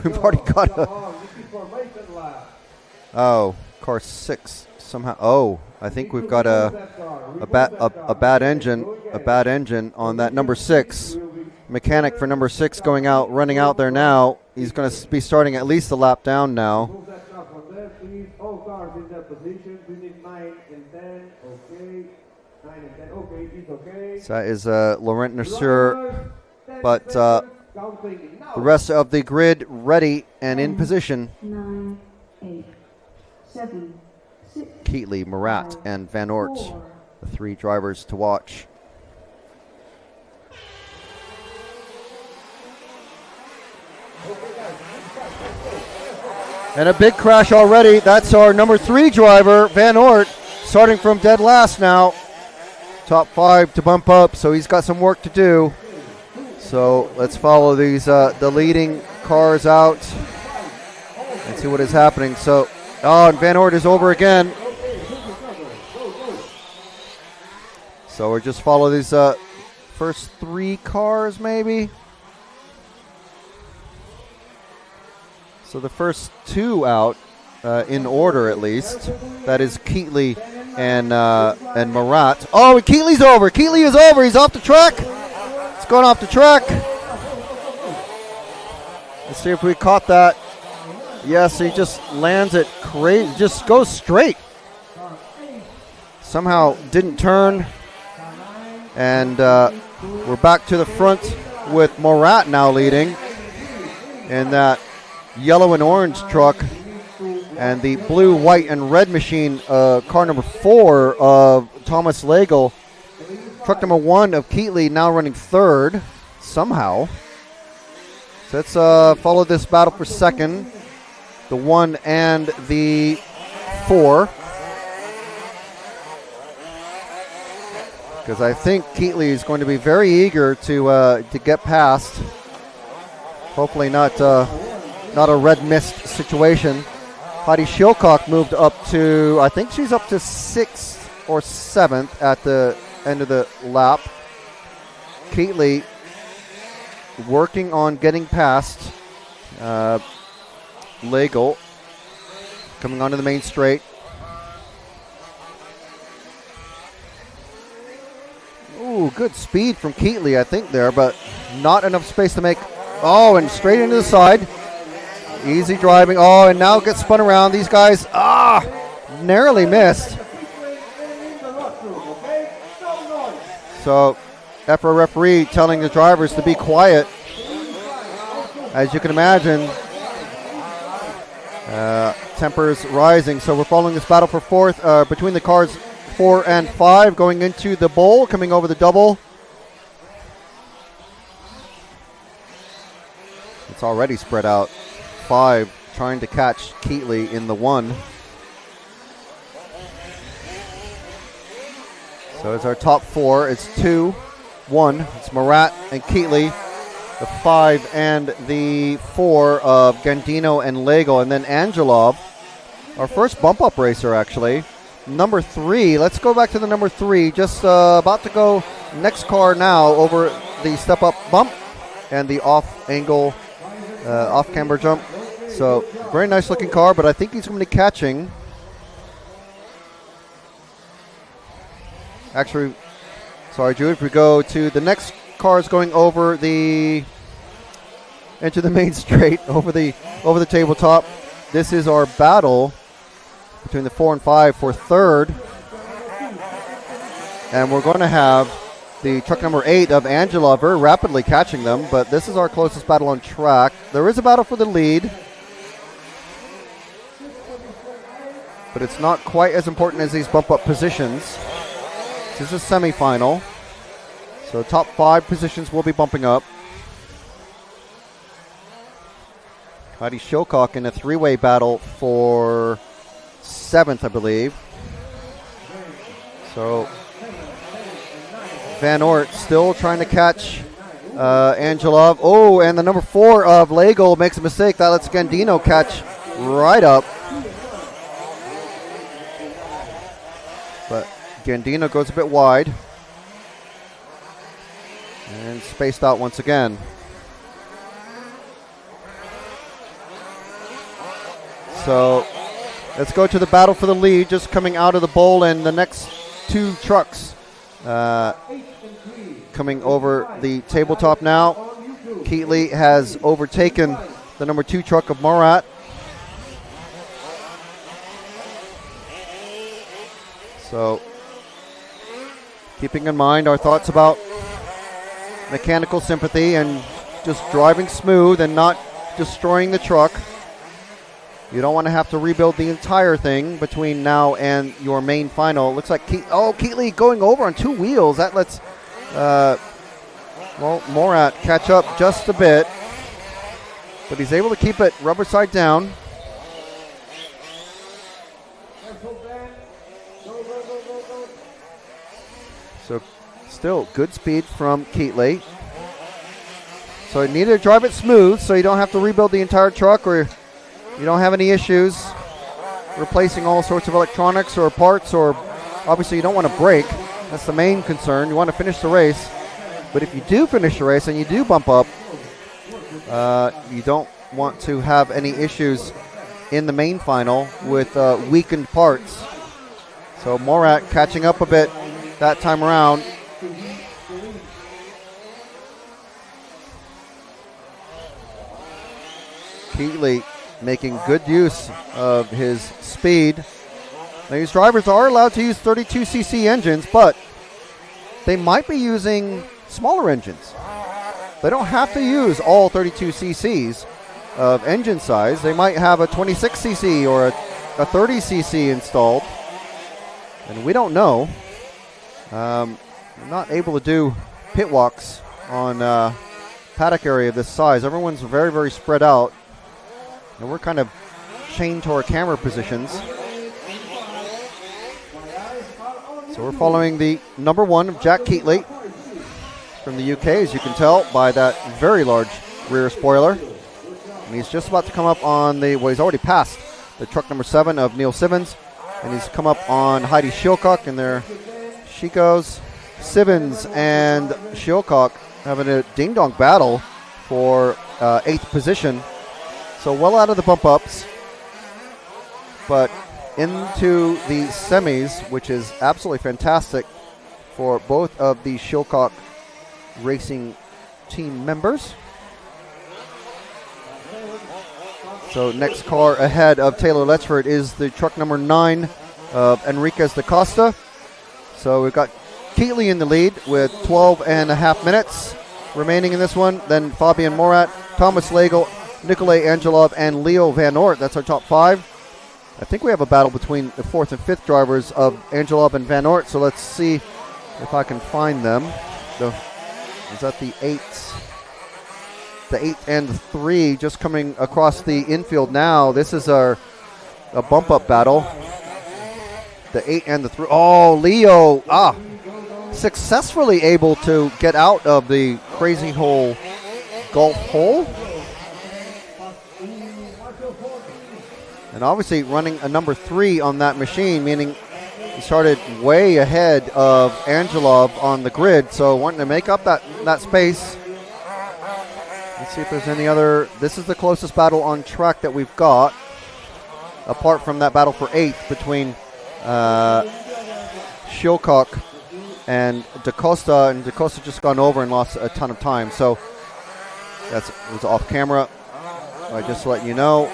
We've already got car 6 somehow. Oh, I think we've got a bad engine on that number 6. Mechanic for number 6 running out there now. He's going to be starting at least a lap down now. All cars in their positions. We need 9 and 10. Okay. 9 and 10. Okay, he's okay. So that is Laurent Nassur, but the rest of the grid ready and in position. 9, 8, 7, 6. Keatley, Murat, and Van Oort, the 3 drivers to watch. And a big crash already. That's our number 3 driver, Van Oort, starting from dead last now. Top 5 to bump up, so he's got some work to do. So let's follow these the leading cars out and see what is happening. So, and Van Oort is over again. So we'll just follow these first 3 cars maybe. So the first 2 out in order at least. That is Keatley and Murat. Oh, Keatley's over. Keatley is over. He's off the track. It's going off the track. Let's see if we caught that. Yes, he just lands it crazy. Just goes straight. Somehow didn't turn. And we're back to the front with Murat now leading in that yellow and orange truck. And the blue, white, and red machine, car number 4 of Thomas Legel. Truck number 1 of Keatley now running 3rd somehow. So let's follow this battle for 2nd. The 1 and the 4. Because I think Keatley is going to be very eager to get past. Hopefully not a red mist situation. Heidi Shilcock moved up to, I think she's up to 6th or 7th at the end of the lap. Keatley working on getting past Legel, coming onto the main straight. Ooh, good speed from Keatley, I think, there, but not enough space to make. Oh, and straight into the side. Easy driving. Oh, and now gets spun around. These guys, narrowly missed. So, EFRA referee telling the drivers to be quiet. As you can imagine, tempers rising. So we're following this battle for fourth between the cars 4 and 5 going into the bowl, coming over the double. It's already spread out. 5 trying to catch Keatley in the 1. So it's our top 4. It's 2, 1. It's Murat and Keatley. The 5 and the 4 of Gandino and Lego. And then Angelov, our first bump-up racer, actually. Number 3. Let's go back to the number 3. Just about to go next car now over the step-up bump and the off-angle, off-camber jump. So, very nice-looking car, but I think he's going to be catching. Actually, sorry, Jude, if we go to the next cars going over into the main straight, over the tabletop. This is our battle between the 4 and 5 for third. And we're going to have the truck number 8 of Angela very rapidly catching them, but this is our closest battle on track. There is a battle for the lead, but it's not quite as important as these bump-up positions. This is a semifinal, so top 5 positions will be bumping up. Heidi Shilcock in a 3-way battle for 7th, I believe. So Van Oort still trying to catch Angelov. Oh, and the number 4 of Lego makes a mistake. That lets Gandino catch right up. But Gandino goes a bit wide. And spaced out once again. So let's go to the battle for the lead, just coming out of the bowl, and the next 2 trucks coming over the tabletop now. Keatley has overtaken the number 2 truck of Murat. So keeping in mind our thoughts about mechanical sympathy and just driving smooth and not destroying the truck. You don't want to have to rebuild the entire thing between now and your main final. It looks like Keatley going over on 2 wheels. That lets Murat catch up just a bit, but he's able to keep it rubber side down. So still good speed from Keatley. So you need to drive it smooth so you don't have to rebuild the entire truck, or you don't have any issues replacing all sorts of electronics or parts, or obviously you don't want to break. That's the main concern. You want to finish the race. But if you do finish the race and you do bump up, you don't want to have any issues in the main final with weakened parts. So Murat catching up a bit that time around. Keatley making good use of his speed. Now, these drivers are allowed to use 32cc engines, but they might be using smaller engines. They don't have to use all 32cc's of engine size. They might have a 26cc or a 30cc installed, and we don't know. We're not able to do pit walks on paddock area this size. Everyone's very, very spread out. And we're kind of chained to our camera positions. So we're following the number 1 of Jack Keatley from the UK, as you can tell by that very large rear spoiler. And he's just about to come up on he's already passed the truck number 7 of Neil Sivens. And he's come up on Heidi Shilcock, and there she goes. Sivens and Shilcock having a ding-dong battle for 8th position. So well out of the bump-ups, but into the semis, which is absolutely fantastic for both of the Shilcock Racing team members. So next car ahead of Taylor Letchford is the truck number 9 of Enriquez da Costa. So we've got Keatley in the lead with 12.5 minutes remaining in this one. Then Fabian Morat, Thomas Lagel, Nikolay Angelov, and Leo Van Oort. That's our top 5. I think we have a battle between the 4th and 5th drivers of Angelov and Van Oort. So let's see if I can find them. Is that the 8? The 8 and the 3 just coming across the infield now. This is a bump-up battle. The 8 and the 3. Oh, Leo successfully able to get out of the crazy hole golf hole. And obviously running a number 3 on that machine, meaning he started way ahead of Angelov on the grid. So wanting to make up that space. Let's see if there's any other. This is the closest battle on track that we've got, apart from that battle for 8th between Shilcock and Da Costa. And Da Costa just gone over and lost a ton of time. So it was off camera. I just let you know.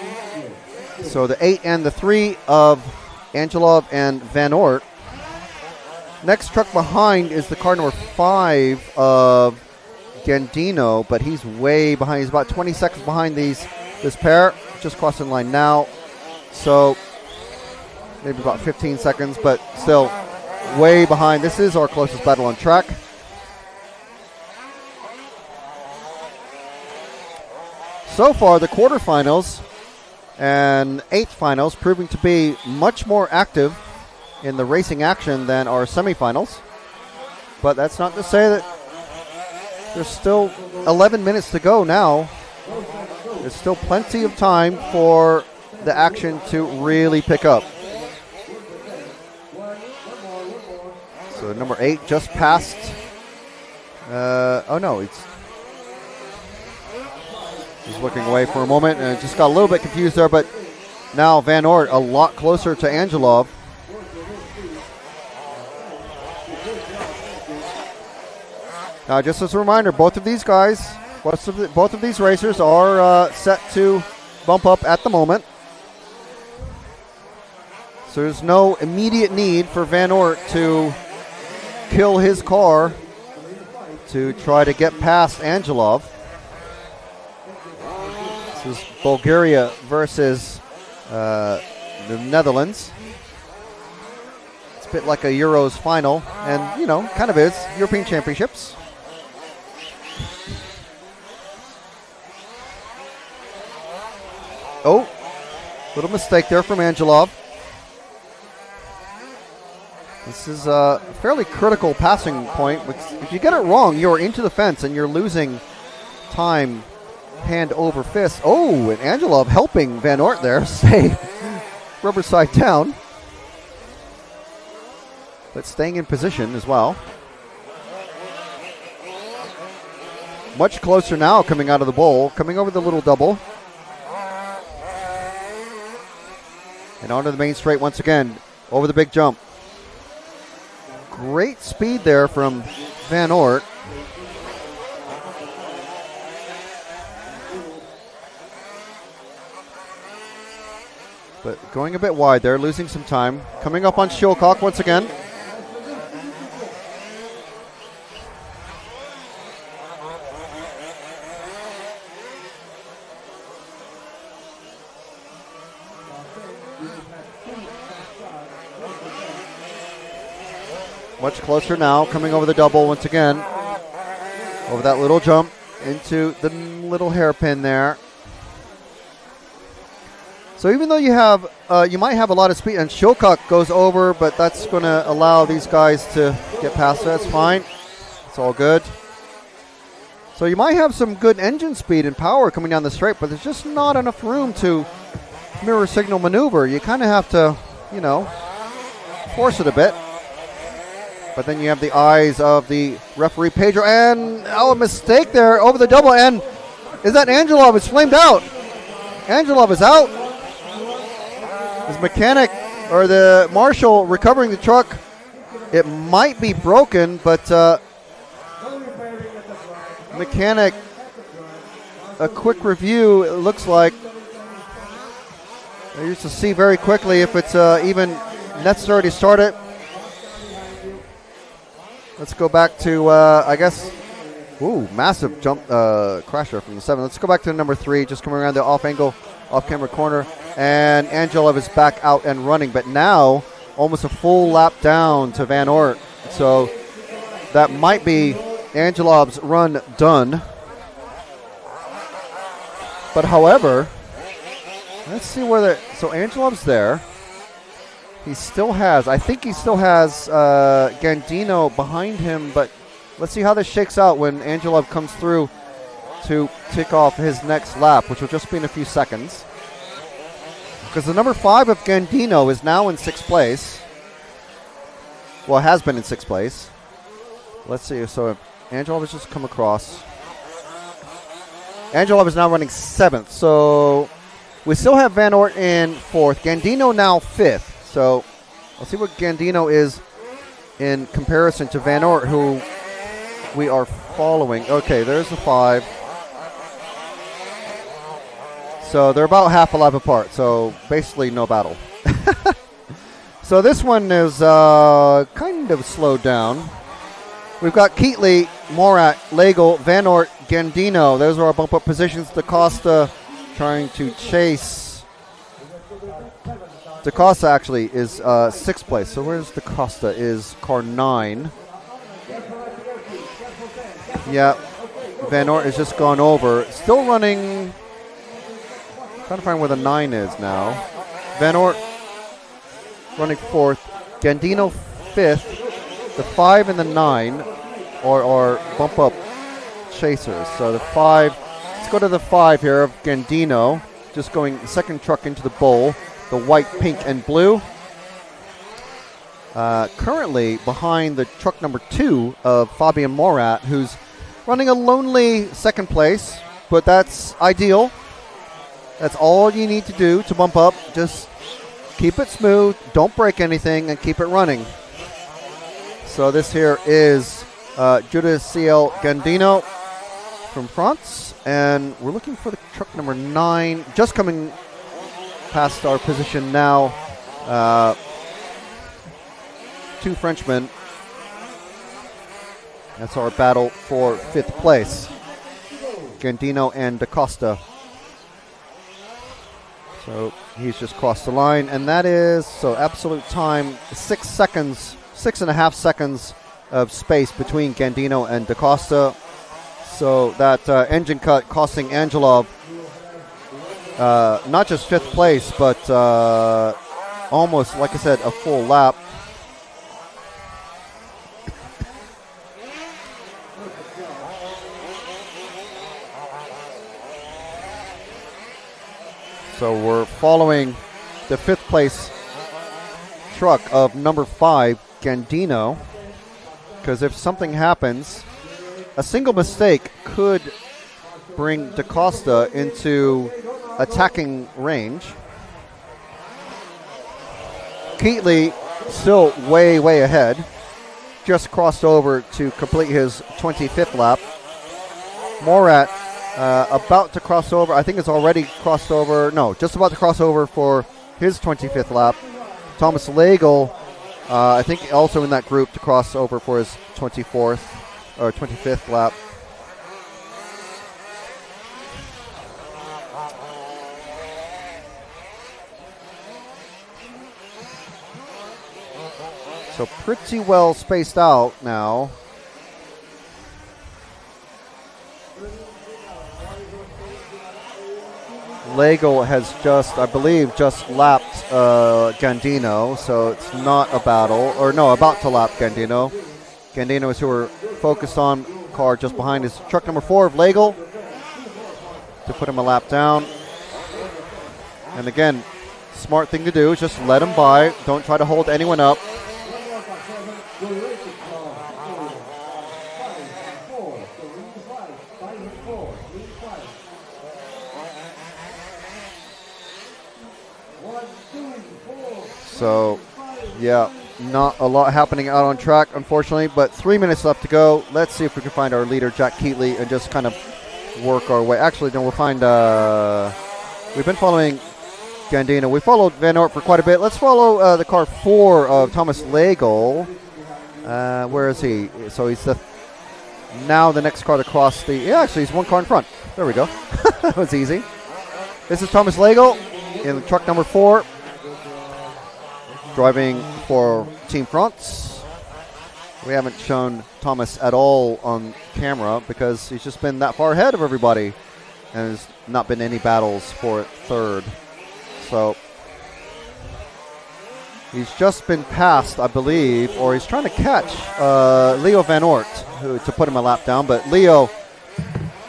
So the 8 and the 3 of Angelov and Van Oort. Next truck behind is the car number 5 of Gandino, but he's way behind. He's about 20 seconds behind this pair. Just crossing line now. So maybe about 15 seconds, but still way behind. This is our closest battle on track. So far, the quarterfinals and 8th finals proving to be much more active in the racing action than our semifinals. But that's not to say that there's still 11 minutes to go now. There's still plenty of time for the action to really pick up. So number 8 just passed. Oh no, he's looking away for a moment and just got a little bit confused there, but now Van Oort a lot closer to Angelov. Now, just as a reminder, both of these guys, both of these racers are set to bump up at the moment. So there's no immediate need for Van Oort to kill his car to try to get past Angelov. This is Bulgaria versus the Netherlands. It's a bit like a Euros final, and, you know, kind of is. European Championships. Oh, little mistake there from Angelov. This is a fairly critical passing point. If you get it wrong, you're into the fence and you're losing time hand over fist. Oh, and Angelov helping Van Oort there stay rubber side down. But staying in position as well. Much closer now coming out of the bowl, coming over the little double. And onto the main straight once again, over the big jump. Great speed there from Van Oort. But going a bit wide there, losing some time. Coming up on Shilcock once again. Much closer now, coming over the double once again. Over that little jump into the little hairpin there. So even though you have, you might have a lot of speed, and Shilcock goes over, but that's going to allow these guys to get past. That's fine. It's all good. So you might have some good engine speed and power coming down the straight, but there's just not enough room to mirror signal maneuver. You kind of have to, you know, force it a bit. But then you have the eyes of the referee, Pedro, and a mistake there over the double. And is that Angelov? It's flamed out. Angelov is out. His mechanic or the marshal recovering the truck. It might be broken, but mechanic, a quick review, it looks like I used to see very quickly if it's even necessary to start it. Let's go back to, I guess, ooh, massive jump crasher from the 7. Let's go back to number 3, just coming around the off-angle, off-camera corner. And Angelov is back out and running, but now almost a full lap down to Van Oort. So that might be Angelov's run done. But however, let's see where so Angelov's there. He still has, I think he still has Gandino behind him, but let's see how this shakes out when Angelov comes through to tick off his next lap, which will just be in a few seconds. Because the number 5 of Gandino is now in 6th place. Well, has been in 6th place. Let's see. So Angelov has just come across. Angelov is now running 7th. So we still have Van Oort in 4th. Gandino now 5th. So let's see what Gandino is in comparison to Van Oort, who we are following. Okay, there's the 5. So they're about half a lap apart, so basically no battle. So this one is kind of slowed down. We've got Keatley, Morat, Legel, Van Oort, Gandino. Those are our bump-up positions. DaCosta trying to chase. DaCosta actually is 6th place. So where's DaCosta? Is car 9. Yeah, Van Oort has just gone over. Still running. Trying to find where the 9 is now. Van Oort running 4th. Gandino 5th. The 5 and the 9 are bump up chasers. So the 5, let's go to the 5 here of Gandino. Just going second truck into the bowl. The white, pink, and blue. Currently behind the truck number 2 of Fabian Morat, who's running a lonely 2nd place, but that's ideal. That's all you need to do to bump up. Just keep it smooth, don't break anything, and keep it running. So this here is Judas CL Gandino from France, and we're looking for the truck number 9, just coming past our position now. 2 Frenchmen. That's our battle for 5th place. Gandino and DaCosta. So he's just crossed the line, and that is, so absolute time, 6 seconds, 6.5 seconds of space between Gandino and DaCosta. So that engine cut costing Angelov not just 5th place, but almost, like I said, a full lap. So we're following the 5th place truck of number 5, Gandino, because if something happens, a single mistake could bring DaCosta into attacking range. Keatley still way, way ahead. Just crossed over to complete his 25th lap. Morat about to cross over. I think it's already crossed over. No, just about to cross over for his 25th lap. Thomas Legel, I think also in that group to cross over for his 24th or 25th lap. So pretty well spaced out now. Legel has just, I believe, just lapped Gandino, so it's not a battle, or no, about to lap Gandino. Gandino is who we're focused on, car just behind is truck number 4 of Legel to put him a lap down. And again, smart thing to do is just let him by, don't try to hold anyone up. So, yeah, not a lot happening out on track, unfortunately, but 3 minutes left to go. Let's see if we can find our leader, Jack Keatley, and just kind of work our way. Actually, no, we'll find, we've been following Gandino. We followed Van Oort for quite a bit. Let's follow the car 4 of Thomas Legel. Where is he? So he's now the next car to cross the... Yeah, actually, he's one car in front. There we go. That was easy. This is Thomas Legel in truck number 4, driving for Team France. We haven't shown Thomas at all on camera because he's just been that far ahead of everybody, and there's not been any battles for third. So he's just been passed, I believe, or he's trying to catch Leo Van Oort to put him a lap down. But Leo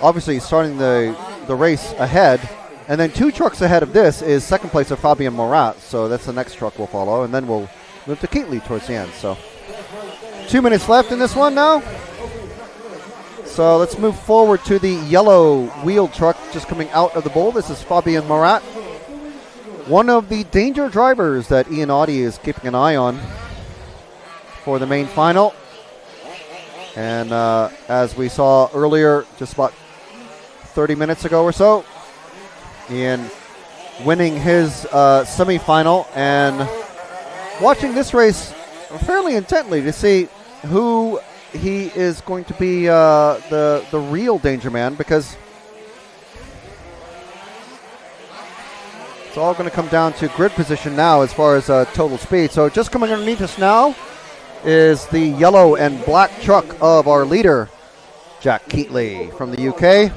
obviously starting the race ahead. And then 2 trucks ahead of this is second place of Fabian Morat. So that's the next truck we'll follow. And then we'll move to Keatley towards the end. So 2 minutes left in this one now. So let's move forward to the yellow wheeled truck just coming out of the bowl. This is Fabian Morat, one of the danger drivers that Ian Audi is keeping an eye on for the main final. And as we saw earlier, just about 30 minutes ago or so, Ian winning his semifinal and watching this race fairly intently to see who he is going to be the real danger man, because it's all going to come down to grid position now as far as total speed. So just coming underneath us now is the yellow and black truck of our leader, Jack Keatley from the UK.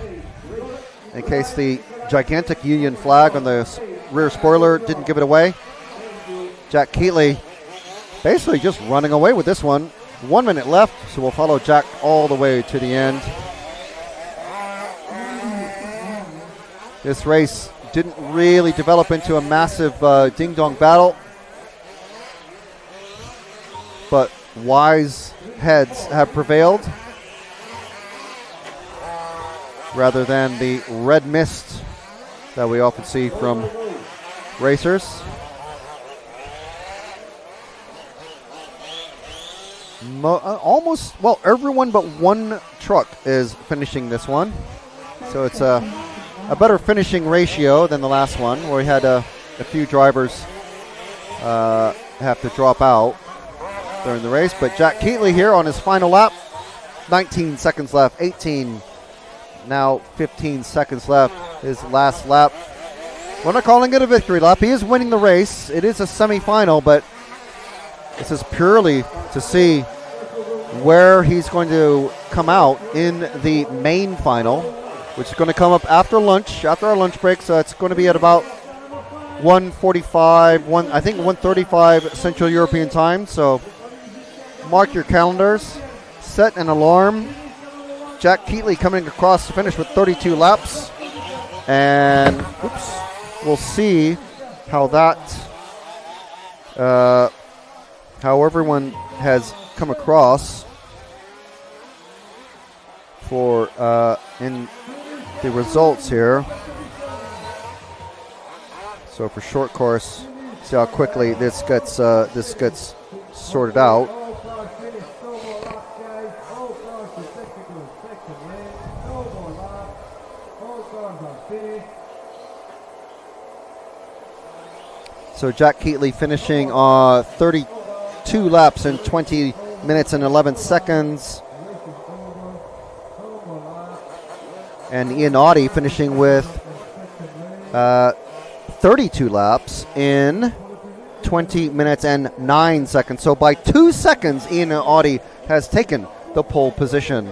In case the gigantic Union flag on the rear spoiler didn't give it away, Jack Keatley basically just running away with this one. 1 minute left, so we'll follow Jack all the way to the end. This race didn't really develop into a massive ding-dong battle, but wise heads have prevailed rather than the red mist that we often see from racers. Almost, well, everyone but one truck is finishing this one. So it's a better finishing ratio than the last one, where we had a few drivers have to drop out during the race. But Jack Keatley here on his final lap. 19 seconds left, 18, now 15 seconds left, his last lap. We're not calling it a victory lap. He is winning the race. It is a semifinal, but this is purely to see where he's going to come out in the main final, which is going to come up after lunch, after our lunch break. So it's going to be at about 1:45, I think 1:35 Central European time. So mark your calendars, set an alarm. Jack Keatley coming across the finish with 32 laps, and we'll see how that, how everyone has come across for in the results here. So for short course, see how quickly this gets sorted out. So Jack Keatley finishing 32 laps in 20 minutes and 11 seconds. And Ian Audi finishing with 32 laps in 20 minutes and 9 seconds. So by 2 seconds, Ian Audi has taken the pole position.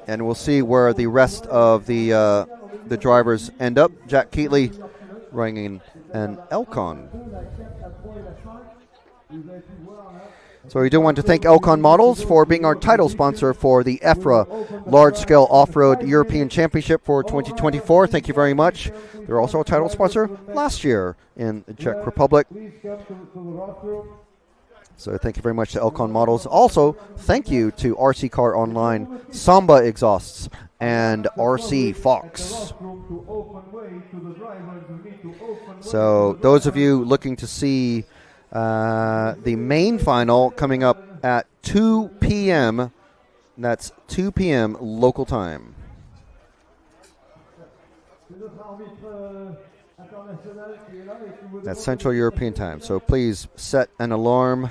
And we'll see where the rest of the drivers end up. Jack Keatley running an Elcon. So we do want to thank Elcon Models for being our title sponsor for the EFRA Large-Scale Off-Road European Championship for 2024. Thank you very much. They're also a title sponsor last year in the Czech Republic. So thank you very much to Elcon Models. Also, thank you to RC Car Online, Samba Exhausts, and RC Fox. So those of you looking to see the main final coming up at 2 p.m. And that's 2 p.m. local time. That's Central European time. So please set an alarm.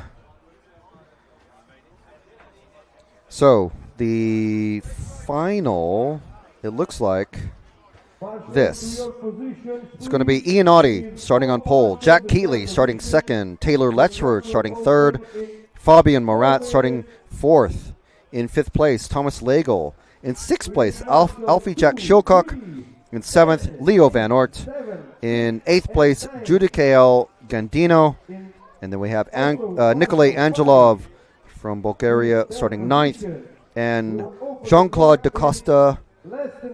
So the final, it looks like this. It's going to be Ian Audie starting on pole, Jack Keeley starting second, Taylor Letchford starting third, Fabian Morat starting fourth. In fifth place, Thomas Legel. In sixth place, Alfie Jack Shilcock. In seventh, Leo Van Oort. In eighth place, Judikael Gandino. And then we have Nikolay Angelov from Bulgaria starting ninth. And Jean-Claude da Costa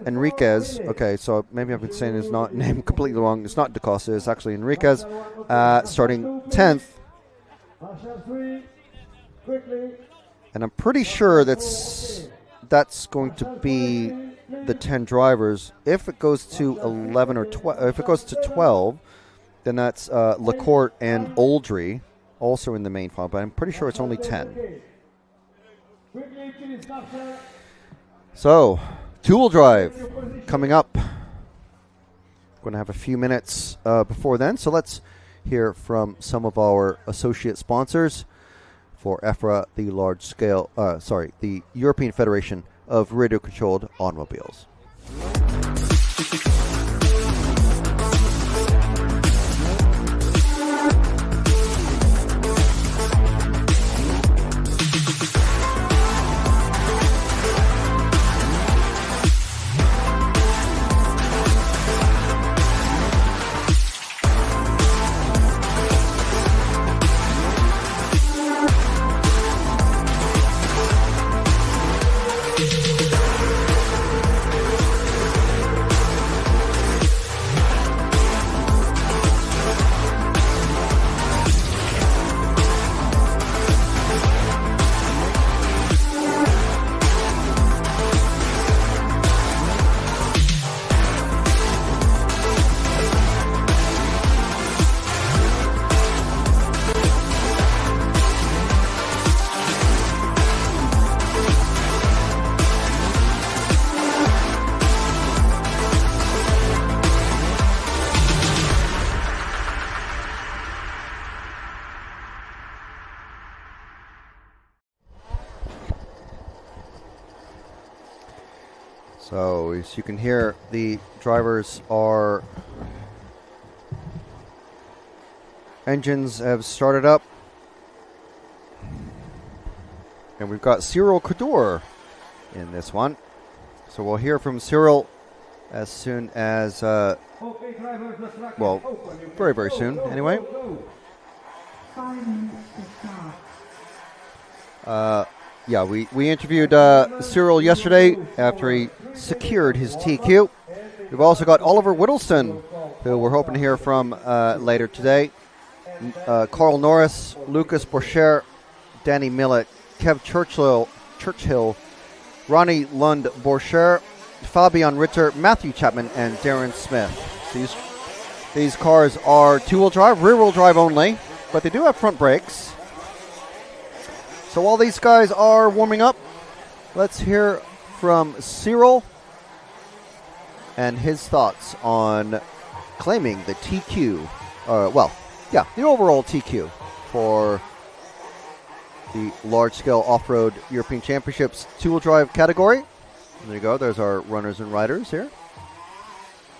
Enriquez. Okay, so maybe I've been saying his name completely wrong. It's not da Costa, it's actually Enriquez. Starting 10th. And I'm pretty sure that's going to be the 10 drivers. If it goes to 11 or 12, if it goes to 12, then that's Lacourt and Oldry also in the main final. But I'm pretty sure it's only 10. So, two-wheel drive coming up. Going to have a few minutes before then. So let's hear from some of our associate sponsors for EFRA, the European Federation of Radio-Controlled Automobiles. So as you can hear, the drivers are engines have started up, and we've got Sirel Kador in this one. So we'll hear from Sirel as soon as, well, very, very soon anyway. 5 minutes to start. Yeah, we interviewed Sirel yesterday after he secured his TQ. We've also got Oliver Whittleston, who we're hoping to hear from later today. Carl Norris, Lucas Borcher, Danny Millett, Kev Churchill, Ronnie Lund Borcher, Fabian Ritter, Matthew Chapman, and Darren Smith. These cars are two-wheel drive, rear-wheel drive only, but they do have front brakes. So while these guys are warming up, let's hear from Sirel and his thoughts on claiming the TQ, the overall TQ for the large-scale off-road European Championships two-wheel drive category. There you go. There's our runners and riders here.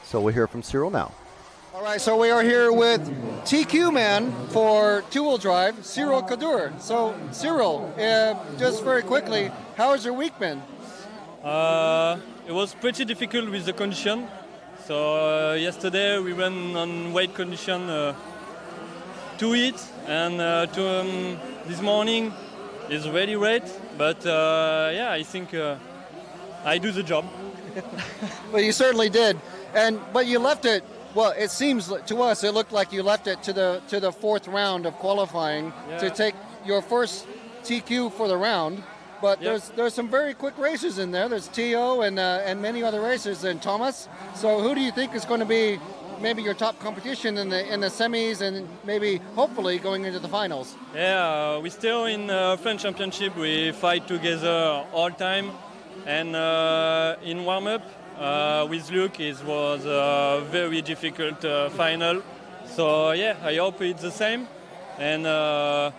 So we'll hear from Sirel now. All right, so we are here with TQ man for two-wheel drive, Sirel Kador. So, Sirel, just very quickly, how has your week been? It was pretty difficult with the condition. So yesterday we ran on weight condition to it, and this morning is really great. But I think I do the job. Well, you certainly did, but you left it. Well, it seems to us it looked like you left it to the fourth round of qualifying to take your first TQ for the round. But there's some very quick races in there. There's T.O. and many other races, and Thomas. So who do you think is going to be maybe your top competition in the semis and maybe hopefully going into the finals. Yeah, we're still in French Championship. We fight together all time, and in warm-up with Luke, it was a very difficult final. So yeah, I hope it's the same, and I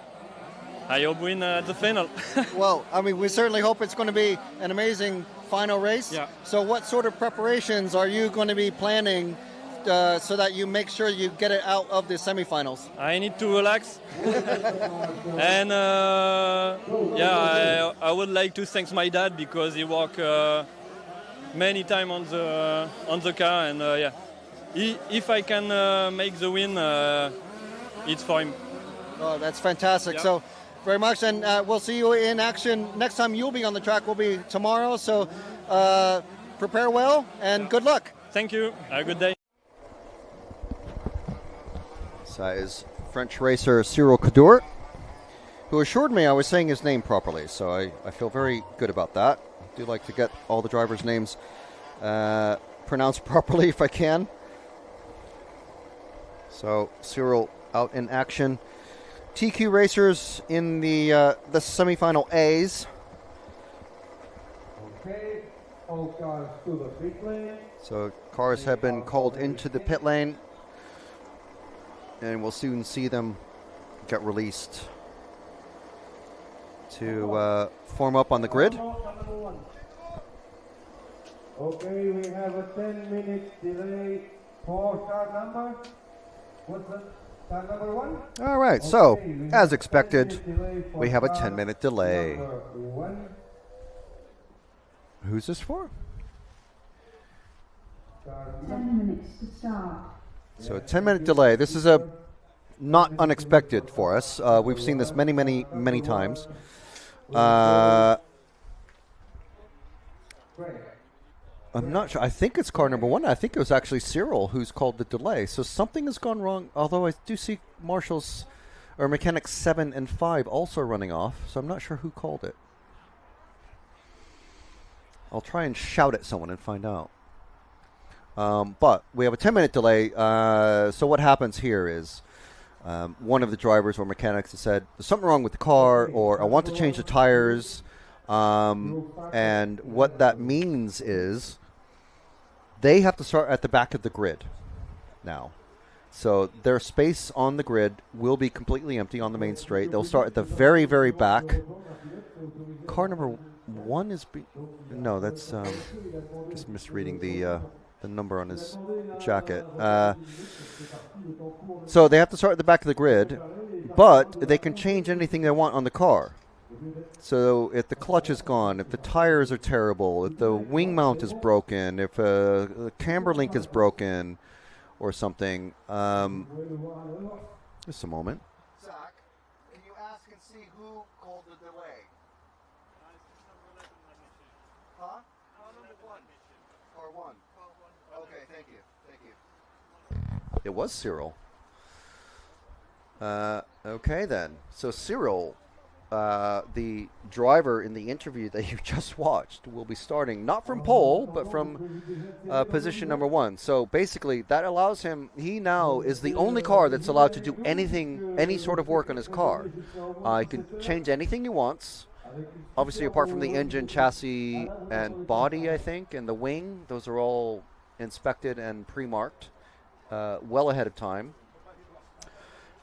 hope we win the final. Well, I mean, we certainly hope it's going to be an amazing final race. Yeah. So what sort of preparations are you going to be planning so that you make sure you get it out of the semifinals? I need to relax. And yeah, I would like to thank my dad because he worked many times on the car, and yeah, if I can make the win, it's for him. Oh, that's fantastic. Yeah. So very much, and we'll see you in action. Next time you'll be on the track will be tomorrow, so prepare well and good luck. Thank you. Have a good day. So that is French racer Sirel Kador, who assured me I was saying his name properly, so I feel very good about that. I do like to get all the drivers' names pronounced properly if I can. So Sirel out in action. TQ racers in the semifinal A's. Okay, all cars to the pit lane. So cars have been called into the pit lane, and we'll soon see them get released to form up on the grid. Okay, we have a 10-minute delay for car number. What's that? Car number 1? All right, so as expected, we have a 10-minute delay. Number 1. Who's this for? Car 10 minutes to start. So a 10-minute delay. This is a not unexpected for us. We've seen this many, many, many times. I'm not sure. I think it's car number 1. I think it was actually Sirel who's called the delay. So something has gone wrong, although I do see marshals or mechanics 7 and 5 also running off. So I'm not sure who called it. I'll try and shout at someone and find out. But we have a 10-minute delay. So what happens here is one of the drivers or mechanics has said, there's something wrong with the car, or I want to change the tires. And what that means is they have to start at the back of the grid now. So their space on the grid will be completely empty on the main straight. They'll start at the very, very back. Car number 1 is... no, that's just misreading the number on his jacket. So they have to start at the back of the grid, but they can change anything they want on the car. So if the clutch is gone, if the tires are terrible, if the wing mount is broken, if the camber link is broken or something. Just a moment. Zach, can you ask and see who called the delay? Huh? Car 1. Okay, thank you. Thank you. It was Sirel. Okay then. So Sirel, the driver in the interview that you just watched, will be starting not from pole, but from position number 1. So basically, that allows him, he now is the only car that's allowed to do anything, any sort of work on his car. He can change anything he wants. Obviously, apart from the engine, chassis, and body, I think, and the wing, those are all inspected and pre-marked well ahead of time.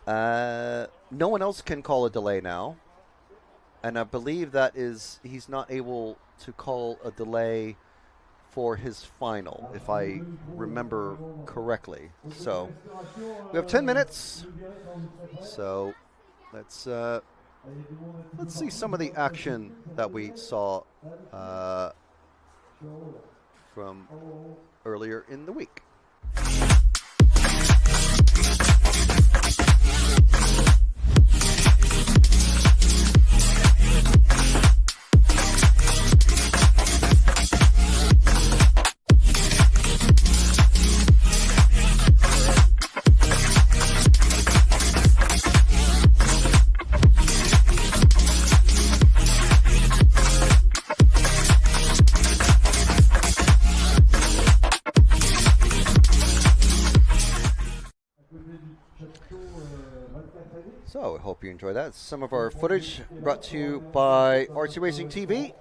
No one else can call a delay now. And I believe that is, he's not able to call a delay for his final, if I remember correctly. So we have 10 minutes. So let's see some of the action that we saw from earlier in the week. So I hope you enjoy that. Some of our footage brought to you by RC Racing TV.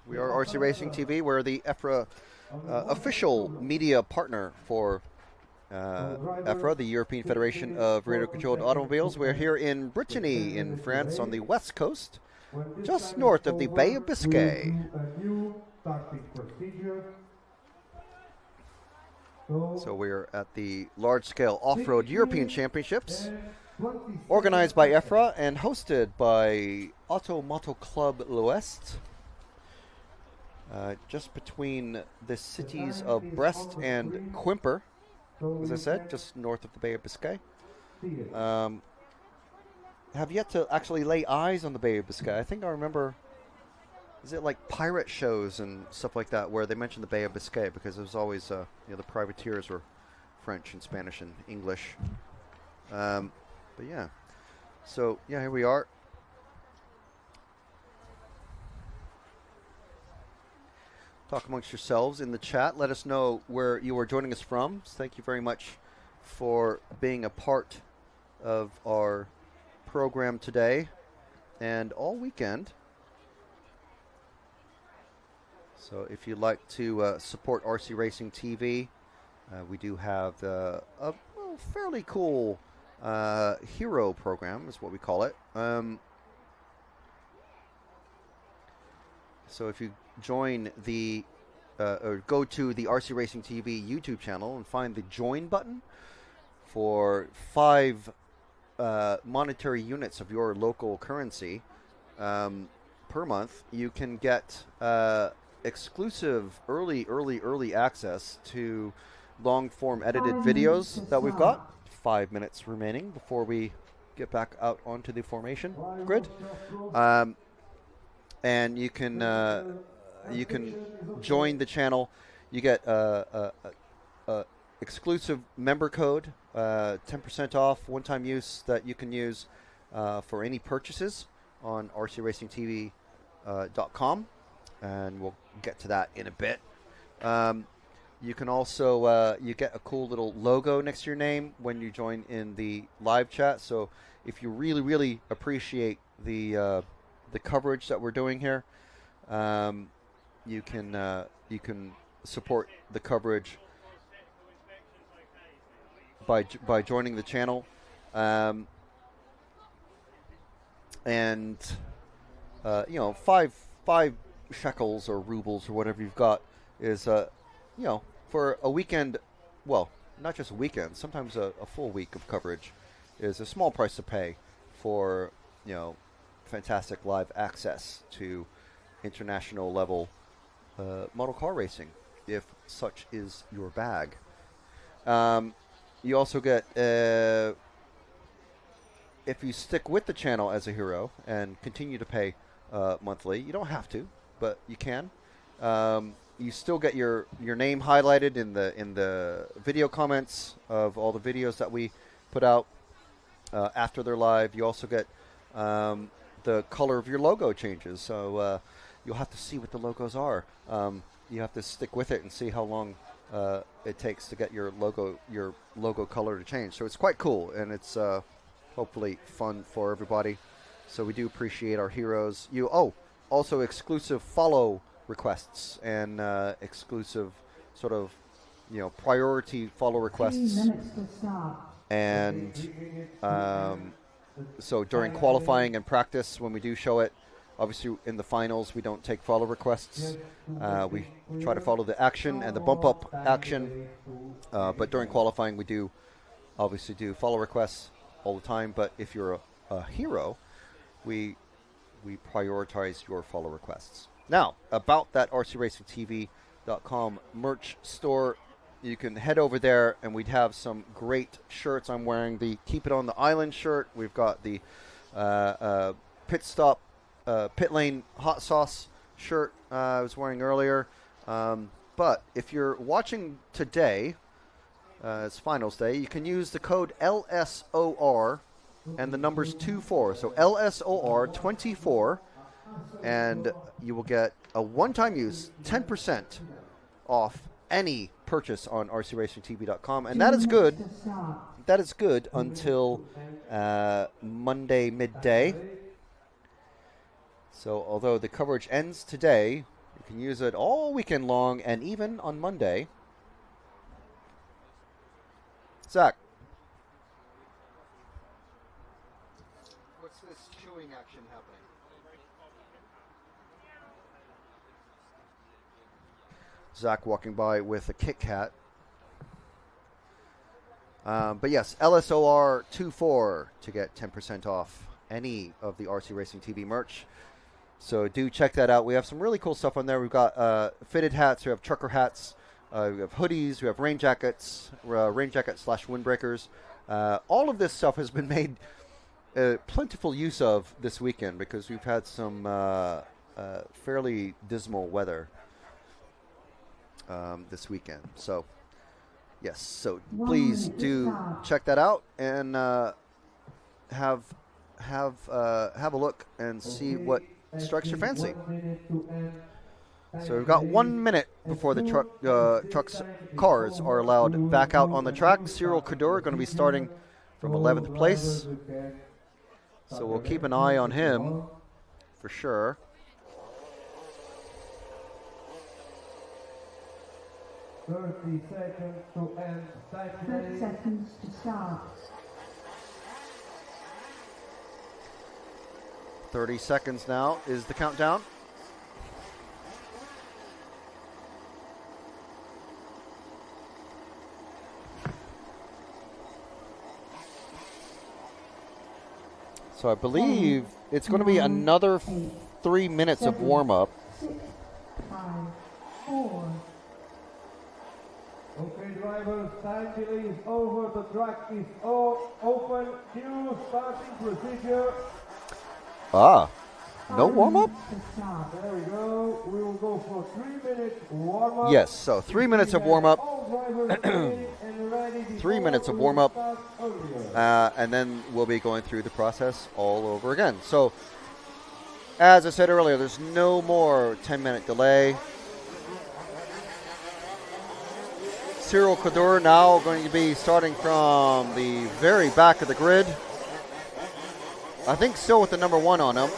We are RC Racing TV. We're the EFRA official media partner for EFRA, the European Federation of Radio-Controlled Automobiles. We're here in Brittany, in France, on the west coast, just north of the Bay of Biscay. So we're at the large-scale off-road European Championships, organized by EFRA and hosted by Automoto Club l'Ouest, just between the cities of Brest and Quimper, as I said, just north of the Bay of Biscay. Have yet to actually lay eyes on the Bay of Biscay. I think I remember, is it like pirate shows and stuff like that where they mention the Bay of Biscay, because it was always, the privateers were French and Spanish and English. But yeah, so yeah, here we are. Talk amongst yourselves in the chat. Let us know where you are joining us from. So thank you very much for being a part of our program today and all weekend. So if you'd like to support RC Racing TV, we do have a fairly cool hero program, is what we call it. So if you join the or go to the RC Racing TV YouTube channel and find the join button, for 5 monetary units of your local currency per month, you can get exclusive early access to long form edited videos that we've got. 5 minutes remaining before we get back out onto the formation grid. And you can join the channel. You get a exclusive member code, 10% off, one-time use that you can use for any purchases on rcracingtv.com, and we'll get to that in a bit. You can also you get a cool little logo next to your name when you join in the live chat. So if you really appreciate the coverage that we're doing here, you can support the coverage by joining the channel, and 5 shekels or rubles or whatever you've got is for a weekend, well, not just a weekend, sometimes a full week of coverage is a small price to pay for fantastic live access to international level model car racing, if such is your bag. You also get, if you stick with the channel as a hero and continue to pay monthly, you don't have to, but you can. You still get your name highlighted in the video comments of all the videos that we put out after they're live. You also get the color of your logo changes, so you'll have to see what the logos are. You have to stick with it and see how long it takes to get your logo color to change. So it's quite cool, and it's hopefully fun for everybody. So we do appreciate our heroes. Also exclusive follow requests and exclusive sort of priority follow requests. And so during qualifying and practice, when we do show it, obviously in the finals we don't take follow requests. We try to follow the action and the bump up action, but during qualifying we do obviously do follow requests all the time. But if you're a hero, we prioritize your follow requests. Now, about that rcracingtv.com merch store, you can head over there and we'd have some great shirts. I'm wearing the Keep It On the Island shirt. We've got the Pit Lane Hot Sauce shirt I was wearing earlier. But if you're watching today, it's finals day, you can use the code LSOR and the numbers 24. So LSOR 24, and you will get a one-time use 10% off any purchase on rcracingtv.com, and that is good that is good until Monday midday. So although the coverage ends today, you can use it all weekend long and even on Monday. Zach. What's this chewing action happening? Zach walking by with a Kit Kat. But yes, LSOR 24 to get 10% off any of the RC Racing TV merch. So do check that out. We have some really cool stuff on there. We've got fitted hats. We have trucker hats. We have hoodies. We have rain jackets / windbreakers. All of this stuff has been made plentiful use of this weekend because we've had some fairly dismal weather this weekend. So yes, so please do check that out and have a look and see what strikes your fancy. So we've got 1 minute before the cars are allowed back out on the track. Sirel Kador going to be starting from 11th place. So we'll keep an eye on him for sure. Thirty seconds to end. 30 seconds to start. 30 seconds now is the countdown. So I believe it's going to be another 3 minutes of warm-up. 6, 5, 4. Okay, drivers, time delay is over. The track is all open. New starting procedure. No warm-up? There we go. We will go for 3 minutes warm-up. Yes, so 3 minutes of warm-up. All drivers ready and ready 3 minutes of warm-up. And then we'll be going through the process all over again. So, as I said earlier, there's no more 10-minute delay. Sirel Kador now going to be starting from the very back of the grid. I think still with the number 1 on him.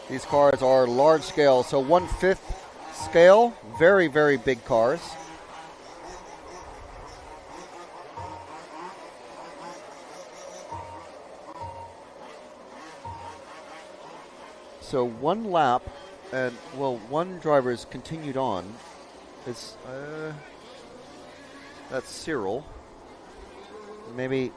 These cars are large scale, so 1/5 scale, very, very big cars. So one lap, and well, one driver's continued on. It's that's Sirel. Maybe.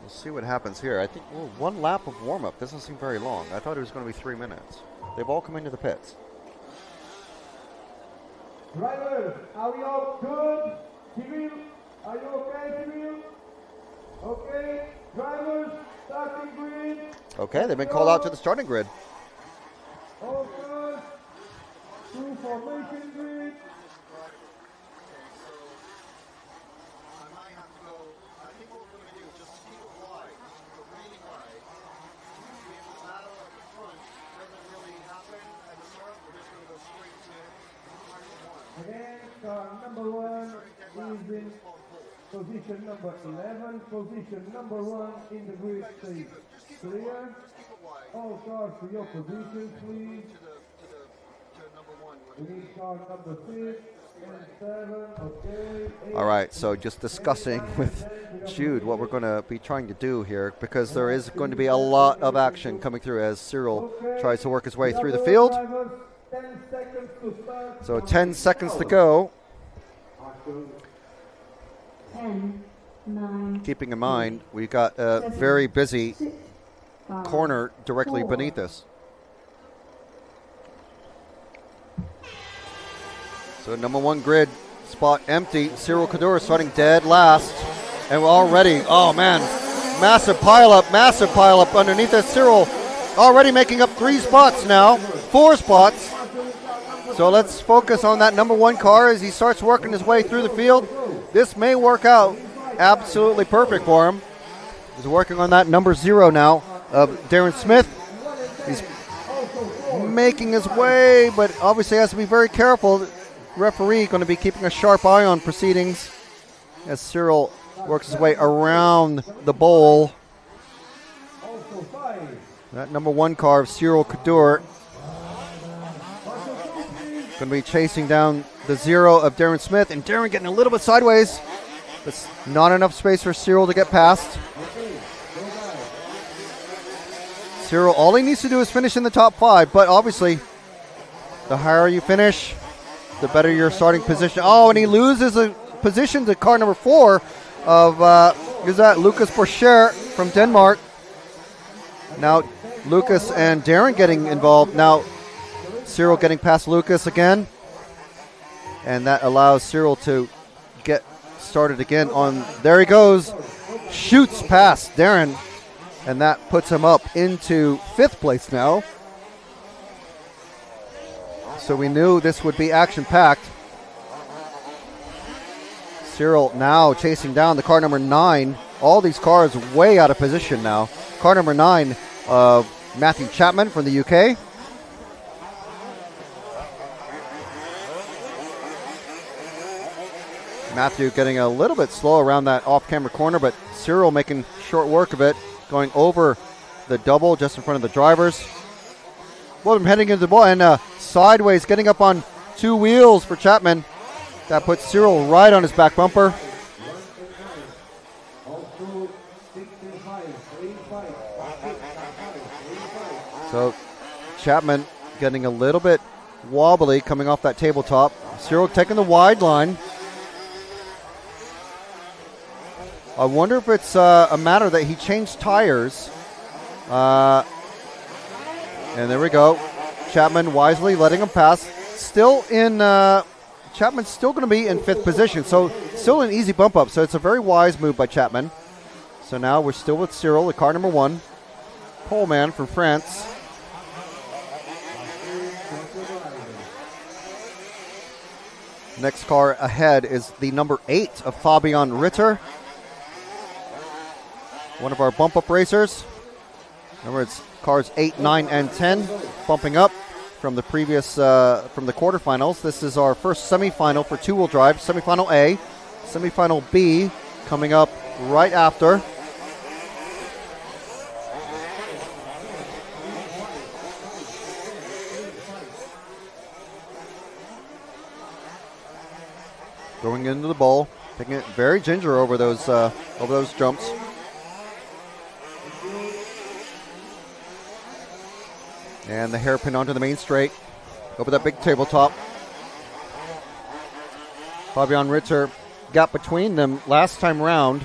We'll see what happens here. I think one lap of warm-up doesn't seem very long. I thought it was going to be 3 minutes. They've all come into the pits. Drivers, are we all good? Civil, are you okay, Civil? Okay, drivers, starting grid. Okay, they've been called out to the starting grid. All good. Two formation grid. Again, car number 1 is in position number 11. Position number 1 in the grid stays clear. All cars to your positions, please. We need car number 6 and 7. Okay. 8. All right, so just discussing with Jude what we're going to be trying to do here, because there is going to be a lot of action coming through as Sirel tries to work his way through the field. 10 seconds to start. So 10 seconds to go. 10, 9. Keeping in mind, we've got a very busy 6, 5, corner directly 4. beneath us. So number 1 grid spot empty. Sirel Kador starting dead last. And we're already, oh man, massive pileup underneath us. Sirel already making up 3 spots now, 4 spots. So let's focus on that number 1 car as he starts working his way through the field. This may work out absolutely perfect for him. He's working on that number 0 now of Darren Smith. He's making his way, but obviously has to be very careful. The referee going to be keeping a sharp eye on proceedings as Sirel works his way around the bowl. That number 1 car of Sirel Kador going to be chasing down the 0 of Darren Smith, and Darren getting a little bit sideways. That's not enough space for Sirel to get past. Sirel, all he needs to do is finish in the top 5, but obviously the higher you finish, the better your starting position. Oh, and he loses a position to car number 4 of is that Lucas Borcher from Denmark. Now Lucas and Darren getting involved. Now Sirel getting past Lucas again, and that allows Sirel to get started again on, there he goes, shoots past Darren, and that puts him up into 5th place now. So we knew this would be action-packed. Sirel now chasing down the car number 9. All these cars way out of position now. Car number 9 of Matthew Chapman from the UK. Matthew getting a little bit slow around that off-camera corner, but Sirel making short work of it, going over the double just in front of the drivers. Well, I'm heading into the ball, and sideways, getting up on 2 wheels for Chapman. That puts Sirel right on his back bumper. So Chapman getting a little bit wobbly coming off that tabletop. Sirel taking the wide line. I wonder if it's a matter that he changed tires. And there we go. Chapman wisely letting him pass. Still in, Chapman's still going to be in 5th position. So still an easy bump up. So it's a very wise move by Chapman. So now we're still with Sirel, the car number 1. Poleman from France. Next car ahead is the number 8 of Fabian Ritter. One of our bump-up racers. Remember, it's cars 8, 9, and 10 bumping up from the previous, from the quarterfinals. This is our first semifinal for 2-wheel drive. Semifinal A, semifinal B coming up right after. Going into the bowl, taking it very ginger over those jumps. And the hairpin onto the main straight, over that big tabletop. Fabian Ritter got between them last time around.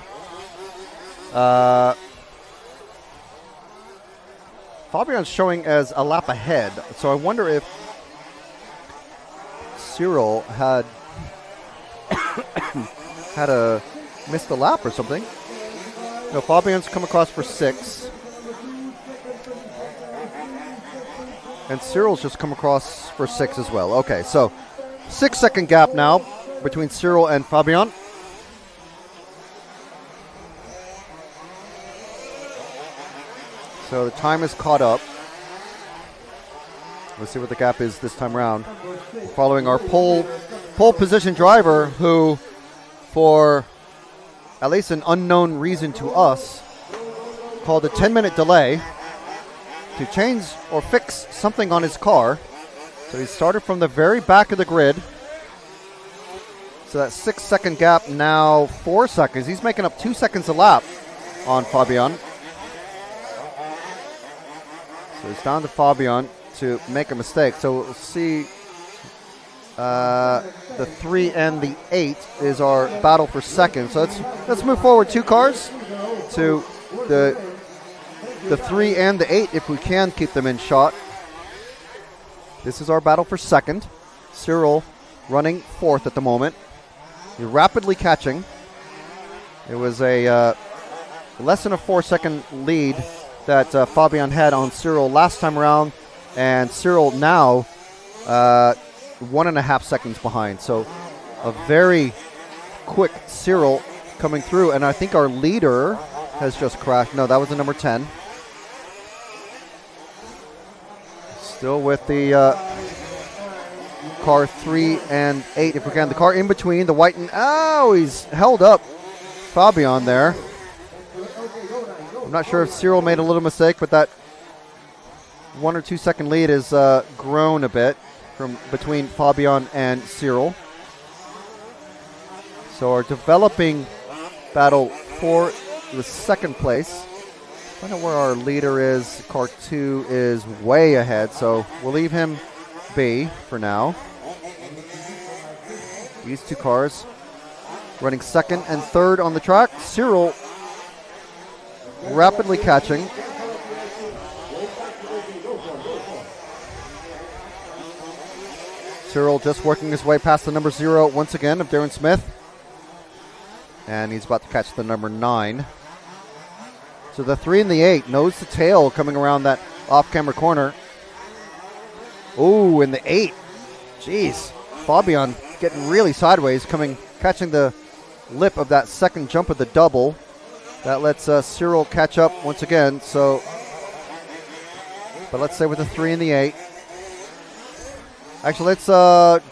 Fabian's showing as a lap ahead, so I wonder if Sirel had missed a lap or something. No, Fabian's come across for 6. And Sirel's just come across for 6 as well. Okay, so 6-second gap now between Sirel and Fabian. So the time is caught up. Let's see what the gap is this time around. Following our pole position driver, who, for at least an unknown reason to us, called a 10-minute delay to change or fix something on his car. So he started from the very back of the grid. So that 6-second gap now 4 seconds. He's making up 2 seconds a lap on Fabian. So it's down to Fabian to make a mistake. So we'll see. The 3 and the 8 is our battle for second. So let's move forward 2 cars to the 3 and the 8 if we can keep them in shot. This is our battle for second. Sirel running 4th at the moment. He's rapidly catching. It was a less than a 4-second lead that Fabian had on Sirel last time around, and Sirel now 1.5 seconds behind. So a very quick Sirel coming through. And I think our leader has just crashed. No, that was the number 10. Still with the car 3 and 8, if we can. The car in between, the white and... Oh, he's held up Fabian there. I'm not sure if Sirel made a little mistake, but that 1 or 2 second lead has grown a bit from between Fabian and Sirel. So our developing battle for the second place. I don't know where our leader is. Car 2 is way ahead, so we'll leave him be for now. These two cars running second and third on the track. Sirel rapidly catching. Sirel just working his way past the number 0 once again of Darren Smith. And he's about to catch the number 9. So the 3 and the 8, nose to tail coming around that off-camera corner. Ooh, and the 8. Jeez. Fabian getting really sideways, catching the lip of that second jump of the double. That lets Sirel catch up once again. So, but let's say with the 3 and the 8. Actually, let's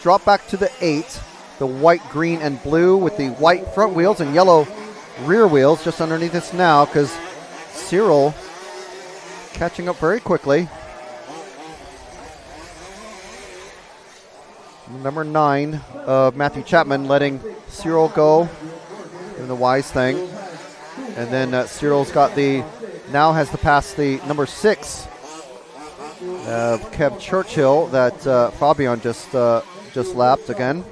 drop back to the 8. The white, green, and blue with the white front wheels and yellow rear wheels just underneath us now, because Sirel catching up very quickly. Number 9 of Matthew Chapman letting Sirel go, doing the wise thing. And then Sirel's got now has to pass the number 6 of Kev Churchill that Fabian just lapped again.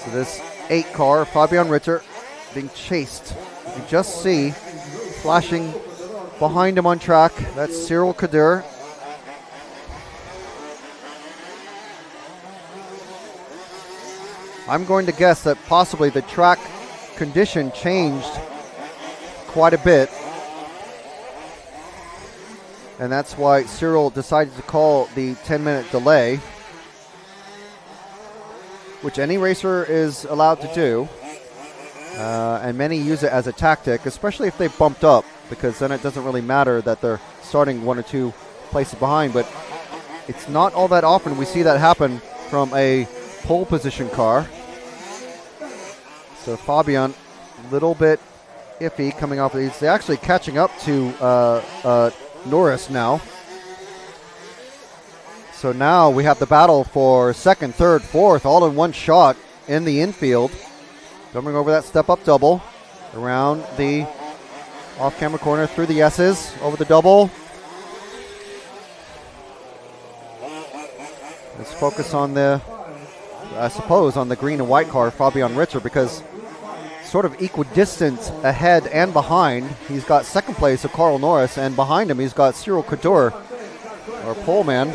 So this 8 car, Fabian Ritter, being chased. You just see flashing behind him on track. That's Sirel Kador. I'm going to guess that possibly the track condition changed quite a bit. And that's why Sirel decided to call the 10-minute delay, which any racer is allowed to do. And many use it as a tactic, especially if they bumped up, because then it doesn't really matter that they're starting 1 or 2 places behind. But it's not all that often we see that happen from a pole position car. So Fabian, a little bit iffy coming off of these. They're actually catching up to Norris now. So now we have the battle for second, third, fourth, all in one shot in the infield. Coming over that step-up double, around the off-camera corner, through the S's, over the double. Let's focus on on the green and white car, Fabian Ritter, because sort of equidistant ahead and behind. He's got second place of Carl Norris, and behind him he's got Sirel Kador, our pole man.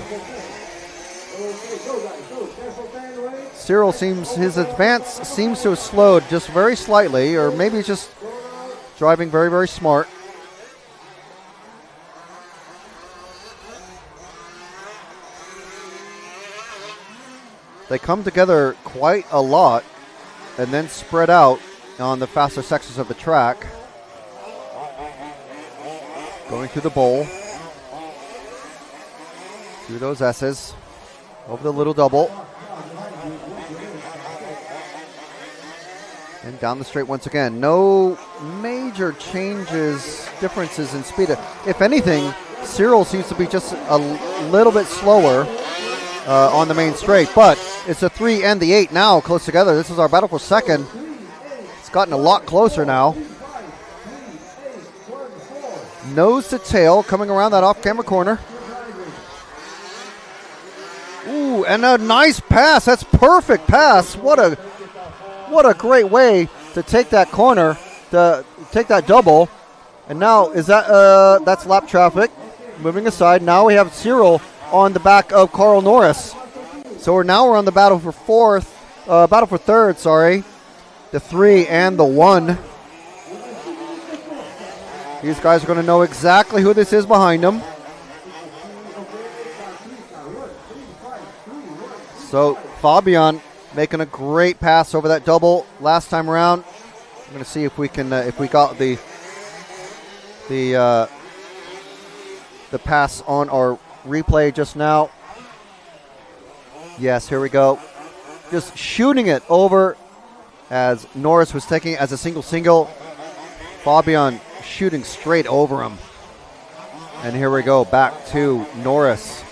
Sirel his advance seems to have slowed just very slightly, or maybe just driving very, very smart. They come together quite a lot and then spread out on the faster sections of the track. Going through the bowl, through those S's, over the little double. And down the straight once again. No major differences in speed. If anything, Sirel seems to be just a little bit slower on the main straight. But it's the 3 and the 8 now close together. This is our battle for second. It's gotten a lot closer now. Nose to tail coming around that off-camera corner. Ooh, and a nice pass. That's perfect pass. What a great way to take that corner, to take that double. And now that's lap traffic. Moving aside, now we have Sirel on the back of Carl Norris. So we're on the battle for third, sorry. The 3 and the 1. These guys are going to know exactly who this is behind them. So Fabian making a great pass over that double last time around. I'm going to see if we can, if we got the pass on our replay just now. Yes, here we go. Just shooting it over as Norris was taking it as a single. Fabian shooting straight over him. And here we go, back to Norris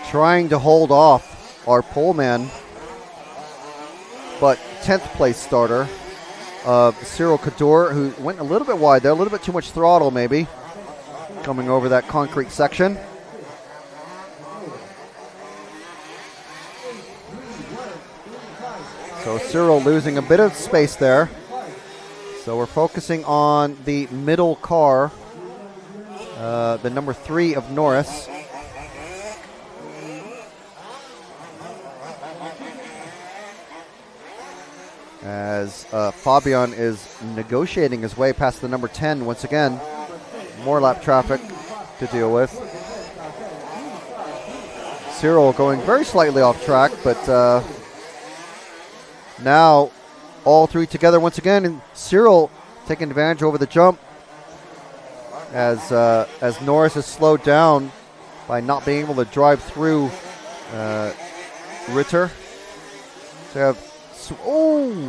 trying to hold off our pole man, but 10th place starter of Sirel Kador, who went a little bit wide there, a little bit too much throttle maybe, coming over that concrete section. So Sirel losing a bit of space there. So we're focusing on the middle car, the number 3 of Norris. As Fabian is negotiating his way past the number 10 once again. More lap traffic to deal with. Sirel going very slightly off track, but now all three together once again, and Sirel taking advantage over the jump as Norris is slowed down by not being able to drive through Ritter. So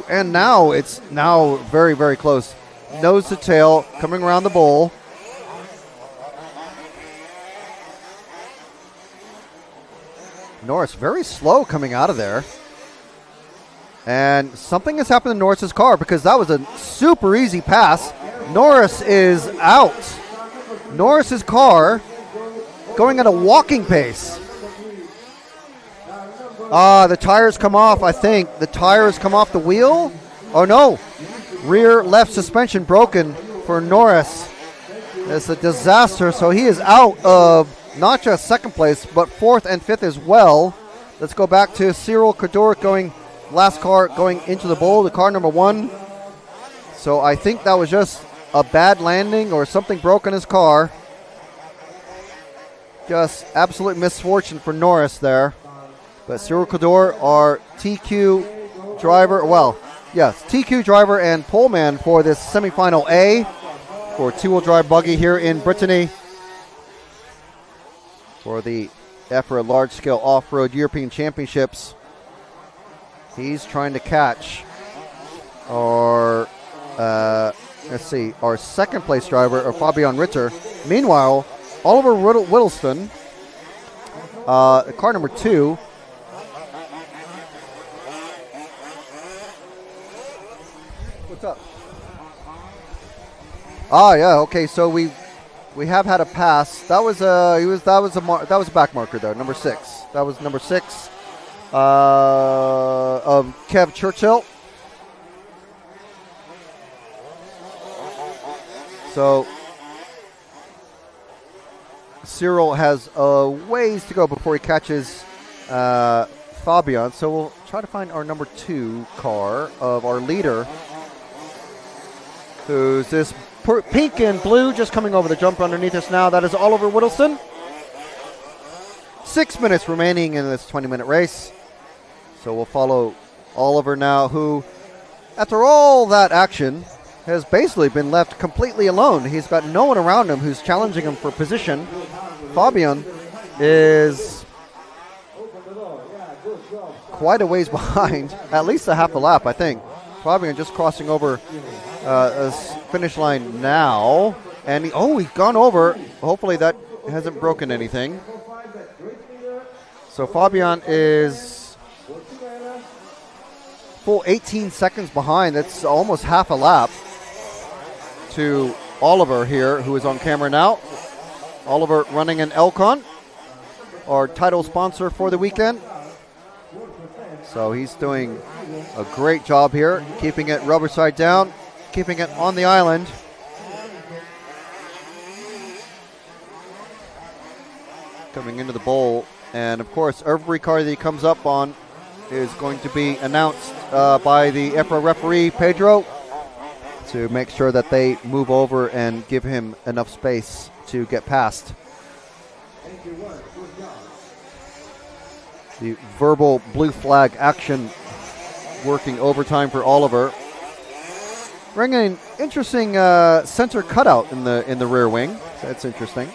and now it's very, very close. Nose to tail, coming around the bowl. Norris very slow coming out of there. And something has happened to Norris's car because that was a super easy pass. Norris is out. Norris's car going at a walking pace. The tires come off, I think. The tires come off the wheel. Oh, no. Rear left suspension broken for Norris. It's a disaster. So he is out of not just second place, but 4th and 5th as well. Let's go back to Sirel Kador going, last car going into the bowl, the car number 1. So I think that was just a bad landing or something broke in his car. Just absolute misfortune for Norris there. But Sirel Kador, our TQ driver, TQ driver and poleman for this semifinal A for two-wheel drive buggy here in Brittany for the EFRA large-scale off-road European Championships. He's trying to catch our, our second place driver, Fabian Ritter. Meanwhile, Oliver Whittleston, car number 2, what's up? Okay. So we have had a pass. That was a back marker though. Number 6. That was number 6 of Kev Churchill. So Sirel has a ways to go before he catches Fabian. So we'll try to find our number 2 car of our leader, who's this pink and blue just coming over the jump underneath us now. That is Oliver Whittleston. 6 minutes remaining in this 20-minute race. So we'll follow Oliver now, who, after all that action, has basically been left completely alone. He's got no one around him who's challenging him for position. Fabian is quite a ways behind, at least a half a lap, I think. Fabian just crossing over a finish line now. And he's gone over. Hopefully that hasn't broken anything. So Fabian is full 18 seconds behind. That's almost half a lap to Oliver here, who is on camera now. Oliver running an Elcon, our title sponsor for the weekend. So he's doing a great job here, keeping it rubber side down, keeping it on the island. Coming into the bowl. And, of course, every car that he comes up on is going to be announced by the EFRA referee, Pedro, to make sure that they move over and give him enough space to get past. The verbal blue flag action working overtime for Oliver. Bringing an interesting center cutout in the rear wing. That's interesting.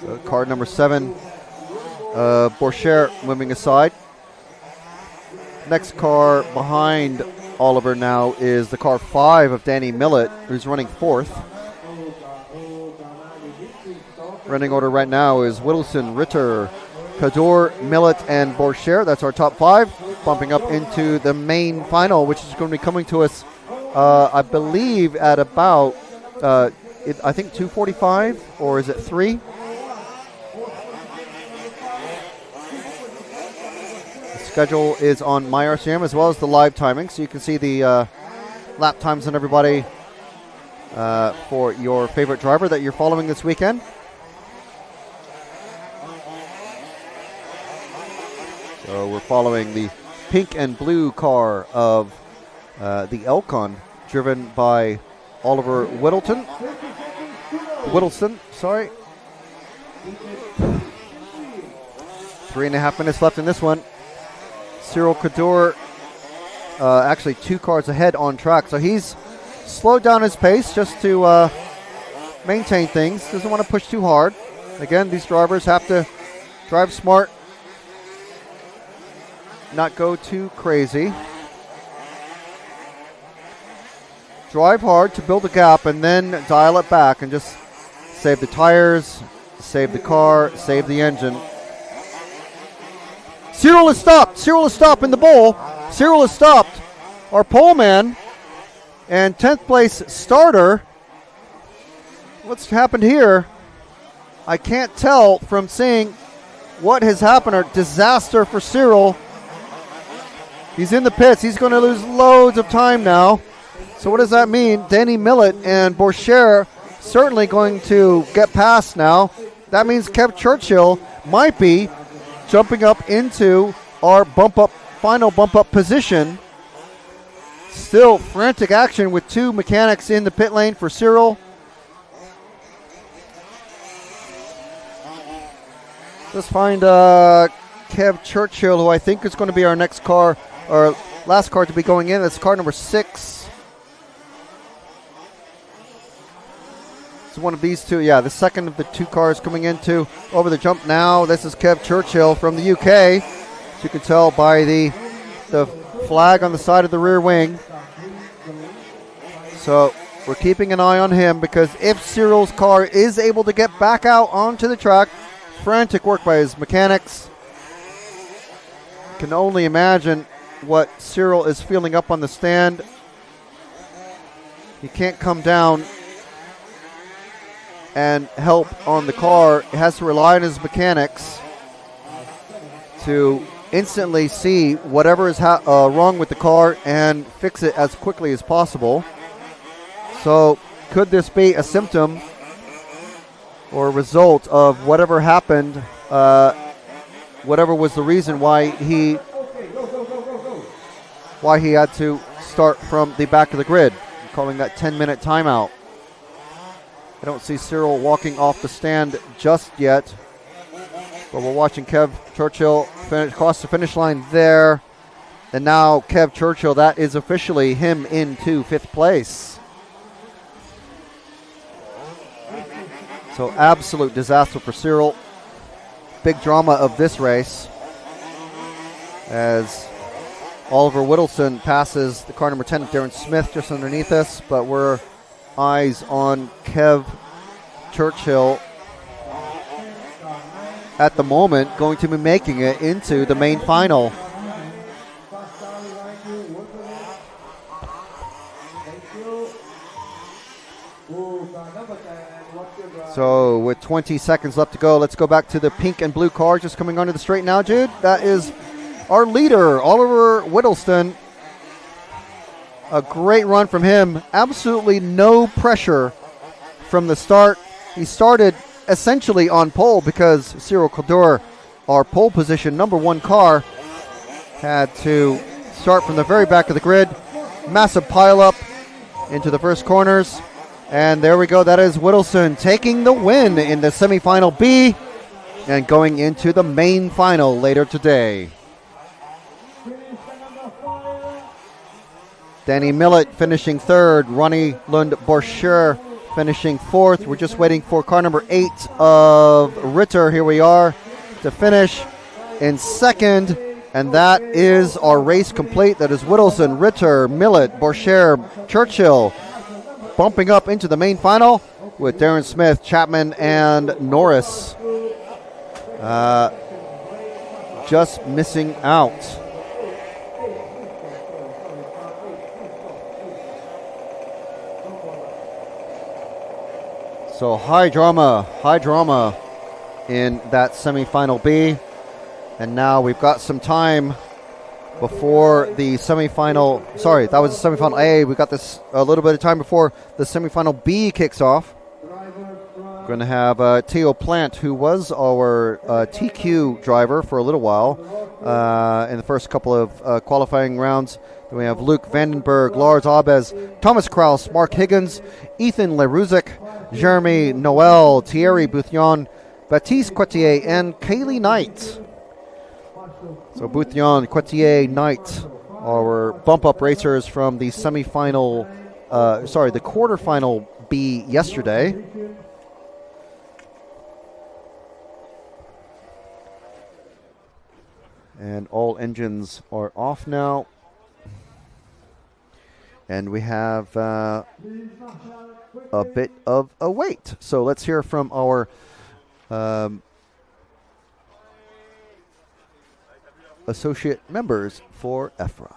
So card number 7, Borcher moving aside. Next car behind Oliver now is the car 5 of Danny Millett, who's running 4th. Running order right now is Whittleston, Ritter, Kador, Millett, and Borcher. That's our top 5. Bumping up into the main final, which is going to be coming to us, I believe, at about, I think 2:45, or is it 3? The schedule is on MyRCM as well as the live timing, so you can see the lap times on everybody for your favorite driver that you're following this weekend. So we're following the pink and blue car of the Elcon, driven by Oliver Whittleston. 3.5 minutes left in this one. Sirel Kador, actually 2 cars ahead on track, so he's slowed down his pace just to maintain things. Doesn't want to push too hard. Again, these drivers have to drive smart, not go too crazy. Drive hard to build a gap and then dial it back and just save the tires, save the car, save the engine. Sirel is stopped. Sirel is stopped in the bowl. Sirel is stopped. Our pole man and 10th place starter. What's happened here? I can't tell from seeing what has happened. A disaster for Sirel. He's in the pits. He's going to lose loads of time now. So what does that mean? Danny Millett and Borcher certainly going to get past now. That means Kev Churchill might be jumping up into our final bump up position. Still frantic action with 2 mechanics in the pit lane for Sirel. Let's find Kev Churchill, who I think is going to be our next car, or last car to be going in. That's car number 6. One of these 2, yeah, the second of the 2 cars coming into over the jump now. This is Kev Churchill from the UK, as you can tell by the flag on the side of the rear wing. So we're keeping an eye on him, because if Sirel's car is able to get back out onto the track, frantic work by his mechanics. Can only imagine what Sirel is feeling up on the stand. He can't come down and help on the car. He has to rely on his mechanics to instantly see whatever is wrong with the car and fix it as quickly as possible. So could this be a symptom or a result of whatever happened, whatever was the reason why he had to start from the back of the grid? I'm calling that 10-minute timeout. I don't see Sirel walking off the stand just yet, but we're watching Kev Churchill cross the finish line there. And now Kev Churchill, that is officially him into 5th place. So absolute disaster for Sirel. Big drama of this race as Oliver Whittleston passes the car number 10, Darren Smith, just underneath us, but we're eyes on Kev Churchill at the moment, going to be making it into the main final. So with 20 seconds left to go, let's go back to the pink and blue car just coming onto the straight now, Jude. That is our leader, Oliver Whittleston. A great run from him. Absolutely no pressure from the start. He started essentially on pole because Sirel Kador, our pole position number 1 car, had to start from the very back of the grid. Massive pile up into the first corners. And there we go. That is Whittleston taking the win in the semifinal B and going into the main final later today. Danny Millett finishing third. Ronnie Lund Borcher finishing fourth. We're just waiting for car number 8 of Ritter. Here we are to finish in second. And that is our race complete. That is Whittleston, Ritter, Millett, Borcher, Churchill bumping up into the main final with Darren Smith, Chapman, and Norris just missing out. So high drama in that semifinal B. And now we've got some time before the semifinal. Sorry, that was the semifinal A. We got this a little bit of time before the semifinal B kicks off. We're going to have Theo Plant, who was our TQ driver for a little while in the first couple of qualifying rounds. Then we have Luke Vandenberg, Lars Abes, Thomas Kraus, Mark Higgins, Ethan Leruzic, Jeremy Noel, Thierry Bouthillon, Baptiste Coetier, and Kaylee Knight. So Bouthillon, Coetier, Knight, our bump-up racers from the semifinal, the quarterfinal B yesterday. And all engines are off now. And we have a bit of a wait. So let's hear from our associate members for EFRA.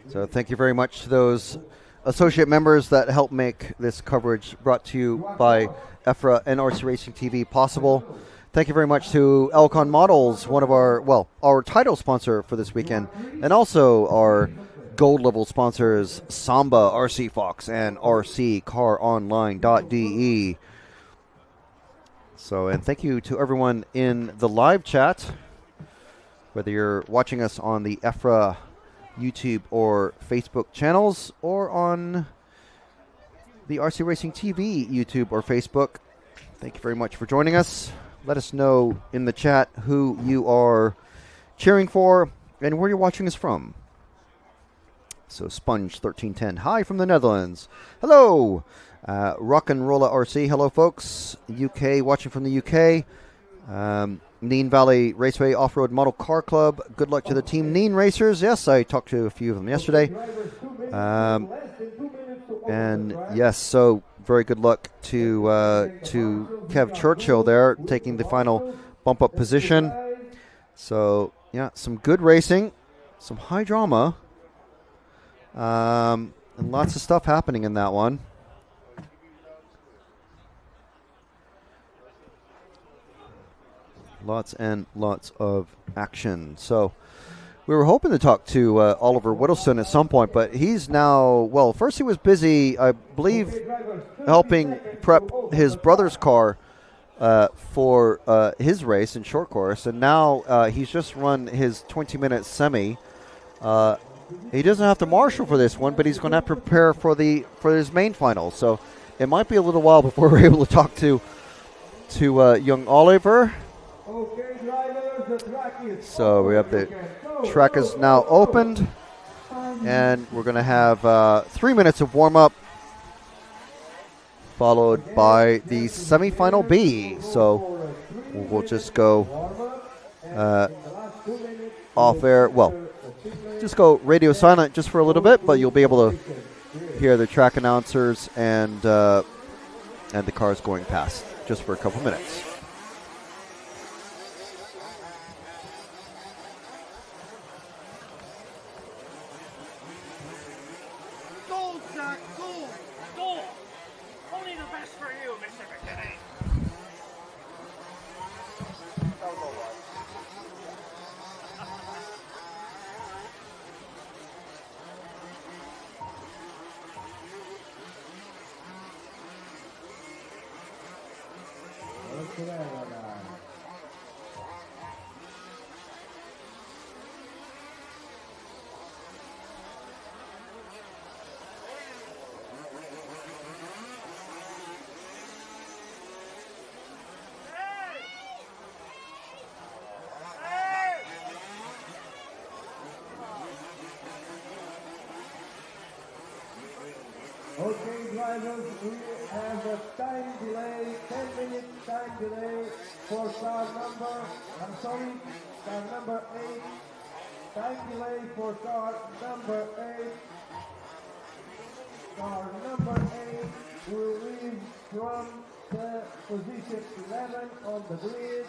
So thank you very much to those associate members that help make this coverage brought to you by EFRA and RC Racing TV possible. Thank you very much to Elcon Models, one of our title sponsor for this weekend, and also our gold level sponsors, Samba, RC Fox, and RCCarOnline.de. So, and thank you to everyone in the live chat, whether you're watching us on the EFRA YouTube or Facebook channels, or on the RC Racing TV YouTube or Facebook. Thank you very much for joining us. Let us know in the chat who you are cheering for and where you're watching us from. So Sponge1310, hi from the Netherlands. Hello, Rock and Rolla RC. Hello, folks. UK, watching from the UK. Neen Valley Raceway Off-Road Model Car Club. Good luck to the Team Neen racers. Yes, I talked to a few of them yesterday. And yes, so very good luck to Kev Churchill there, taking the final bump-up position. So, yeah, some good racing, some high drama, and lots of stuff happening in that one. Lots and lots of action. So we were hoping to talk to Oliver Whittleston at some point, but he's now, well, first he was busy, I believe, helping prep his brother's car for his race in short course, and now he's just run his 20-minute semi. He doesn't have to marshal for this one, but he's going to have to prepare for his main final. So it might be a little while before we're able to talk to young Oliver. So we have the track is now opened, and we're going to have 3 minutes of warm-up, followed by the semifinal B. So we'll just go off air. Well, just go radio silent just for a little bit, but you'll be able to hear the track announcers and the cars going past just for a couple minutes. Gold, Jack, gold, gold. Only the best for you, Mr. McKinney. Okay, drivers, we have a time delay, 10-minute time delay for car number 8. Time delay for car number 8. Car number 8 will leave from the position 11 on the grid.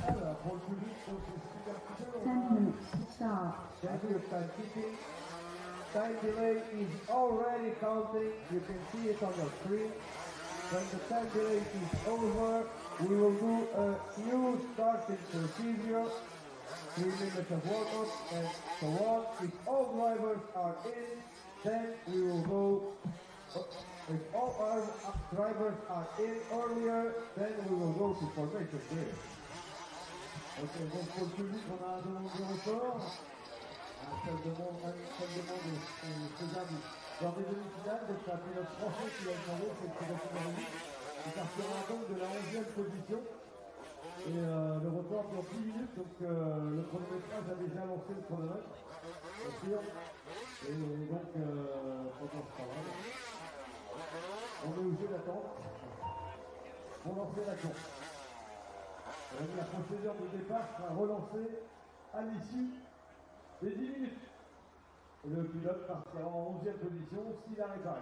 Alors, pour le public, donc c'est un petit peu 10 minutes to start. Timekeeping. Time delay is already counting. You can see it on your screen. When the time delay is over, we will do a new starting procedure. 3 minutes of warm-up and so on. If all drivers are in, then we will go. If all our drivers are in earlier, then we will go to formation day. Ok, donc pour le public, on a un demande de report. Celle demande est faisable dans les demi-finales. Donc c'est un pilote français qui a demandé, c'est le pilote numéro 8. Il partira donc de la 11e position. Et le report dans 10 minutes. Donc le chronométrage a déjà lancé le chronomètre. Bien sûr. Et donc pendant ce travail, on est obligé d'attendre pour lancer la course. La procédure de départ sera relancée à l'issue des 10 minutes. Et le pilote partira en 11e position s'il a réparé.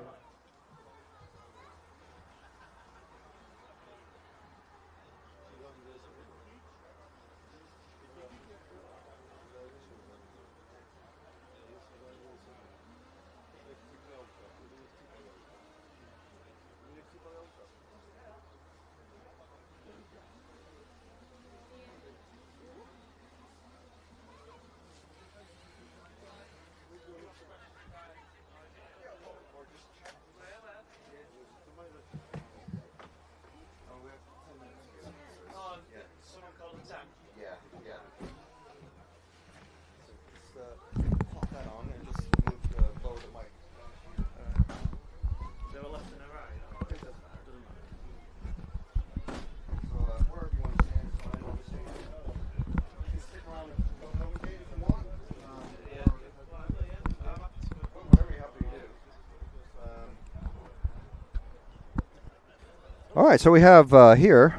All right, so we have here,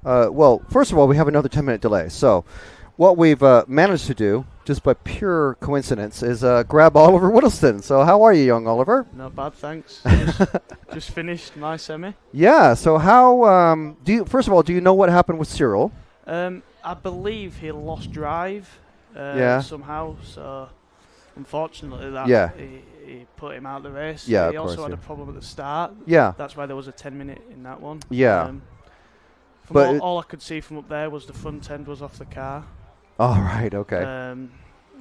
well, first of all, we have another 10-minute delay. So what we've managed to do, just by pure coincidence, is grab Oliver Whittleston. So how are you, young Oliver? Not bad, thanks. Just finished my semi. Yeah, so how, first of all, do you know what happened with Sirel? I believe he lost drive somehow, so unfortunately that he put him out of the race. Yeah, he also had a problem at the start. Yeah. That's why there was a 10-minute in that one. Yeah. From all I could see from up there was the front end was off the car. All right, okay.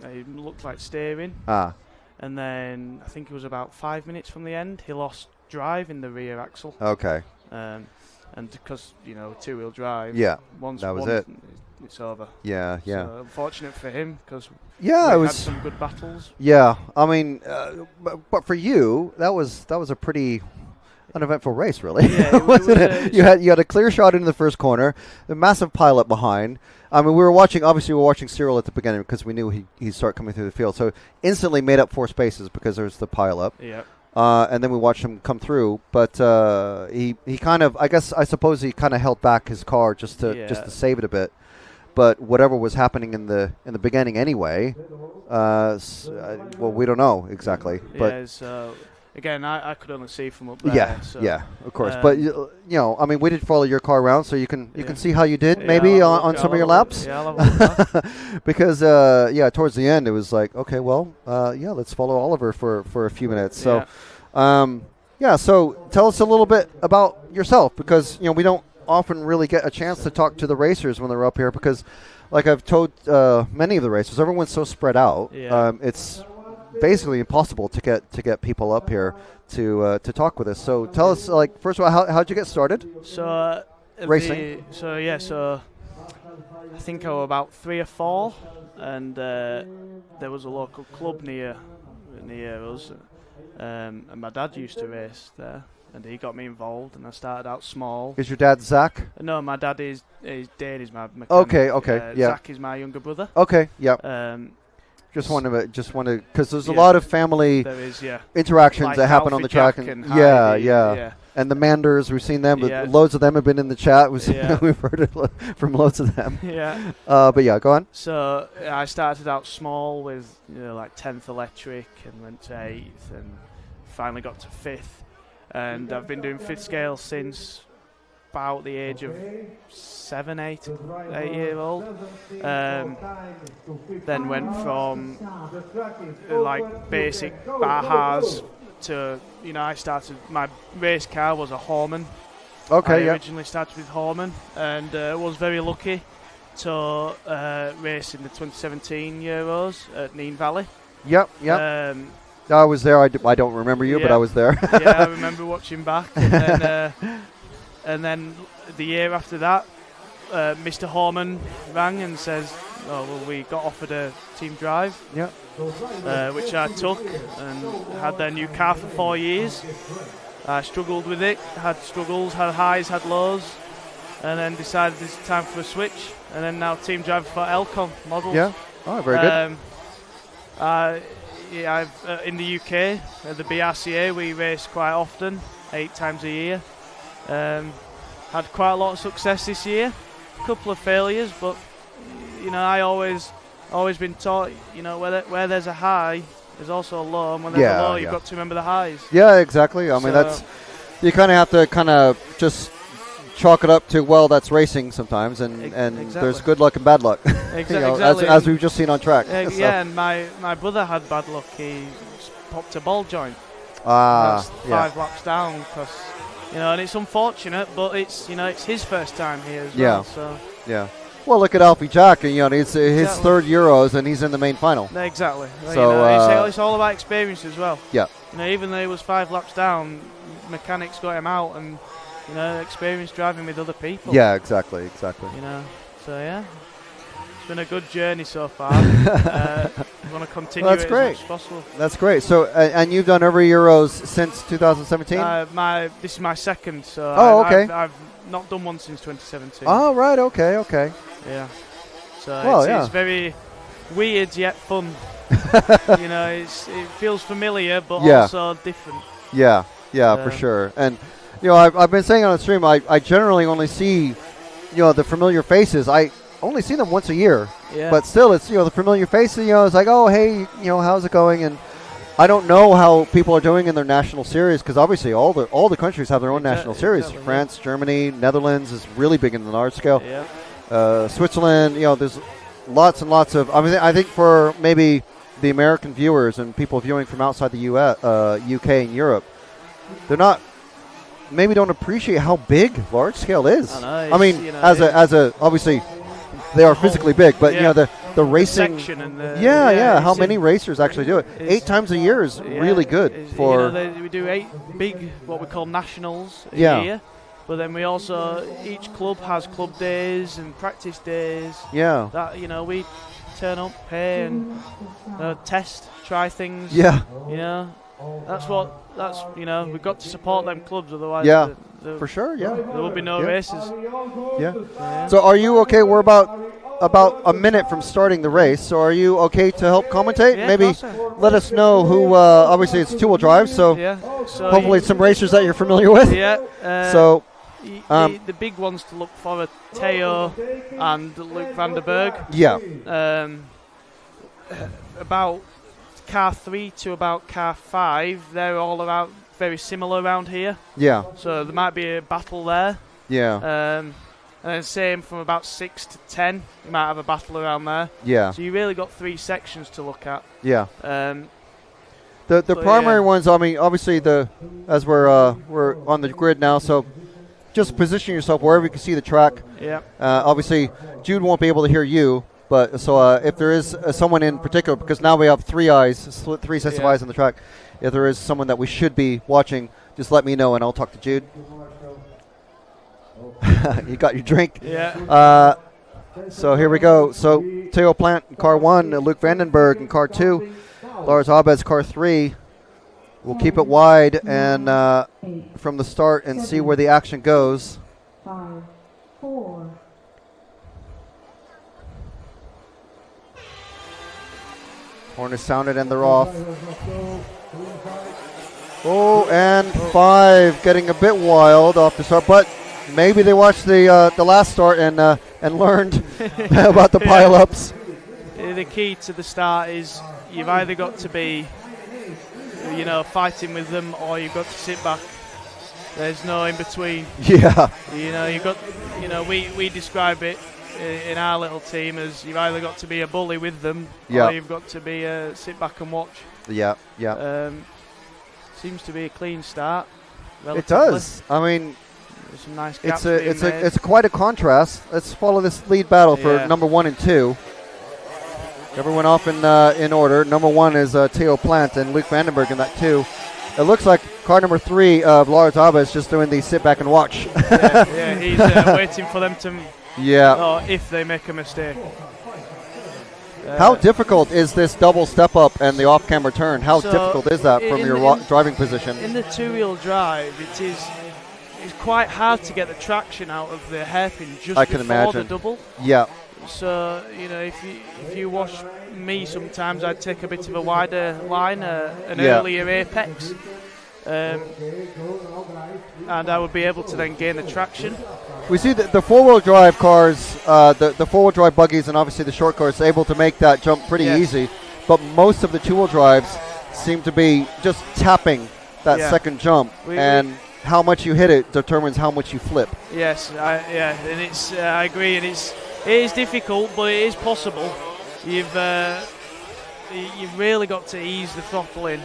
It looked like steering. And then I think it was about 5 minutes from the end, he lost drive in the rear axle. Okay. And because, two-wheel drive. Yeah, once that was it. it's over. Yeah, yeah. So unfortunate for him because it was had some good battles. Yeah, I mean, but for you, that was a pretty uneventful race, really. Yeah, wasn't it? You had a clear shot into the first corner, a massive pileup behind. I mean, we were watching Sirel at the beginning because we knew he'd start coming through the field. So instantly made up 4 spaces because there's the pileup. Yeah. And then we watched him come through, but he kind of, I suppose he kind of held back his car just to save it a bit. But whatever was happening in the beginning anyway, well, we don't know exactly. But again, I could only see from up there. Yeah, of course. But I mean, we did follow your car around, so you can see how you did maybe on some of your laps. Yeah, I'll have a look. Because towards the end it was like, okay, well, let's follow Oliver for a few minutes. So, so tell us a little bit about yourself, because we don't often really get a chance to talk to the racers when they're up here, because like I've told many of the racers, everyone's so spread out. It's basically impossible to get people up here to talk with us. So tell us, like, first of all, how'd you get started? So racing. So I think I was about 3 or 4, and there was a local club near us, and my dad used to race there. And he got me involved, and I started out small. Is your dad Zach? No, my dad is Dane is my mechanic. Okay, yeah. Zach is my younger brother. Okay, yeah. Just want to, because there's a lot of family interactions like that happen Alfie on the track, Jack and yeah. And the Manders, we've seen them, but loads of them have been in the chat. We've heard it from loads of them. Yeah. But yeah, go on. So I started out small with like 10th electric, and went to 8th, and finally got to 5th. And I've been doing 5th scale since about the age of 7, 8 year old. Then went from like basic Bahas to, I started, my race car was a Horman. Okay, I originally started with Horman, and was very lucky to race in the 2017 Euros at Neen Valley. Yep. I was there. I don't remember you, but I was there. I remember watching back. And then the year after that, Mr. Horman rang and says, we got offered a team drive. Yeah. Which I took, and had their new car for 4 years. I struggled with it, had struggles, had highs, had lows, and then decided it's time for a switch. And then now team driver for Elcon models. Yeah. Oh, very good. I've in the UK at the BRCA we race quite often, 8 times a year. Had quite a lot of success this year, a couple of failures, but I always been taught, where there's a high, there's also a low, and when there's a low, you've got to remember the highs. Yeah, exactly. I mean, that's, you kind of have to just chalk it up to, well, that's racing sometimes, and exactly. There's good luck and bad luck. Exactly. As we've just seen on track. Yeah, and my brother had bad luck. He popped a ball joint. That's 5 laps down, because and it's unfortunate, but it's it's his first time here as well. So well, look at Alfie Jack, and it's his 3rd Euros, and he's in the main final. Exactly. So it's all about experience as well. Yeah. Even though he was 5 laps down, mechanics got him out, and experience driving with other people. Yeah, exactly. So yeah, it's been a good journey so far. We want to continue it as much as possible. That's great. So, and you've done every Euros since 2017? This is my 2nd. So okay. I've not done one since 2017. Oh, right. Okay. Yeah. So it's very weird yet fun. It feels familiar, but also different. Yeah, for sure. And I've been saying on the stream, I generally only see, the familiar faces. I only see them once a year. Yeah. But still, it's, the familiar faces, it's like, oh, hey, how's it going? And I don't know how people are doing in their national series, because obviously all the countries have their own national series. France, Germany, Netherlands is really big in the large scale. Yeah. Switzerland, there's lots and lots of, I think for maybe the American viewers and people viewing from outside the UK and Europe, they're not, maybe don't appreciate how big large scale is. I mean, as a obviously they are physically big, but the racing section and how many racers actually do it? 8 times a year is really good for. We do 8 big what we call nationals a year, But then we also, each club has club days and practice days. Yeah. That, you know, we turn up, pay, and test, try things. Yeah. You know, that's you know, we've got to support them clubs, otherwise. Yeah. For sure. Yeah. There will be no Yeah. races. Yeah. So are you okay? We're about a minute from starting the race. So are you okay to help commentate? Yeah, Maybe of course. let us know who. Obviously, it's two-wheel drive, so Yeah. So hopefully some racers that you're familiar with. Yeah. So. The big ones to look for are Theo and Luke van der Berg. Yeah. About car 3 to about car 5, they're all around very similar around here. Yeah. So there might be a battle there. Yeah. And then same from about 6 to 10, you might have a battle around there. Yeah. So you really got 3 sections to look at. Yeah. The but primary yeah. ones. I mean, obviously as we're on the grid now, so just position yourself wherever you can see the track. Yeah. Obviously, Jude won't be able to hear you, but so if there is someone in particular, because now we have 3 eyes, 3 sets of eyes on the track. If there is someone that we should be watching, just let me know and I'll talk to Jude. You got your drink. Yeah. So here we go. So Theo Plant in car 1, Luke Vandenberg in car 2, Lars Abes car 3. We'll keep it wide and from the start and see where the action goes. 5, 4, Horn is sounded and they're off. Oh, and 5 getting a bit wild off the start, but maybe they watched the last start and learned about the pileups. The key to the start is you've either got to be, you know, fighting with them, or you've got to sit back. There's no in between. Yeah. You know, you've got, you know, we describe it in our little team as you've either got to be a bully with them, or you've got to be sit back and watch. Yeah, yeah. Seems to be a clean start. It does. I mean, there's some nice gaps it's quite a contrast. Let's follow this lead battle for number 1 and 2. Everyone off in order. Number 1 is Theo Plant and Luke Vandenberg in that 2. It looks like car number 3 of Lars Abes just doing the sit back and watch. Yeah, he's waiting for them to. Yeah. Or if they make a mistake. How difficult is this double step up and the off-camera turn? How difficult is that from your driving position? In the two-wheel drive, it's quite hard to get the traction out of the hairpin just before the double. Yeah. So, you know, if you watch me sometimes, I'd take a bit of a wider line, an earlier apex, and I would be able to then gain the traction. We see the four-wheel drive cars, the four-wheel drive buggies, and obviously the short cars able to make that jump pretty easy, but most of the two-wheel drives seem to be just tapping that second jump, and how much you hit it determines how much you flip. Yes, and it's I agree, and it is difficult, but it is possible. You've really got to ease the throttle in.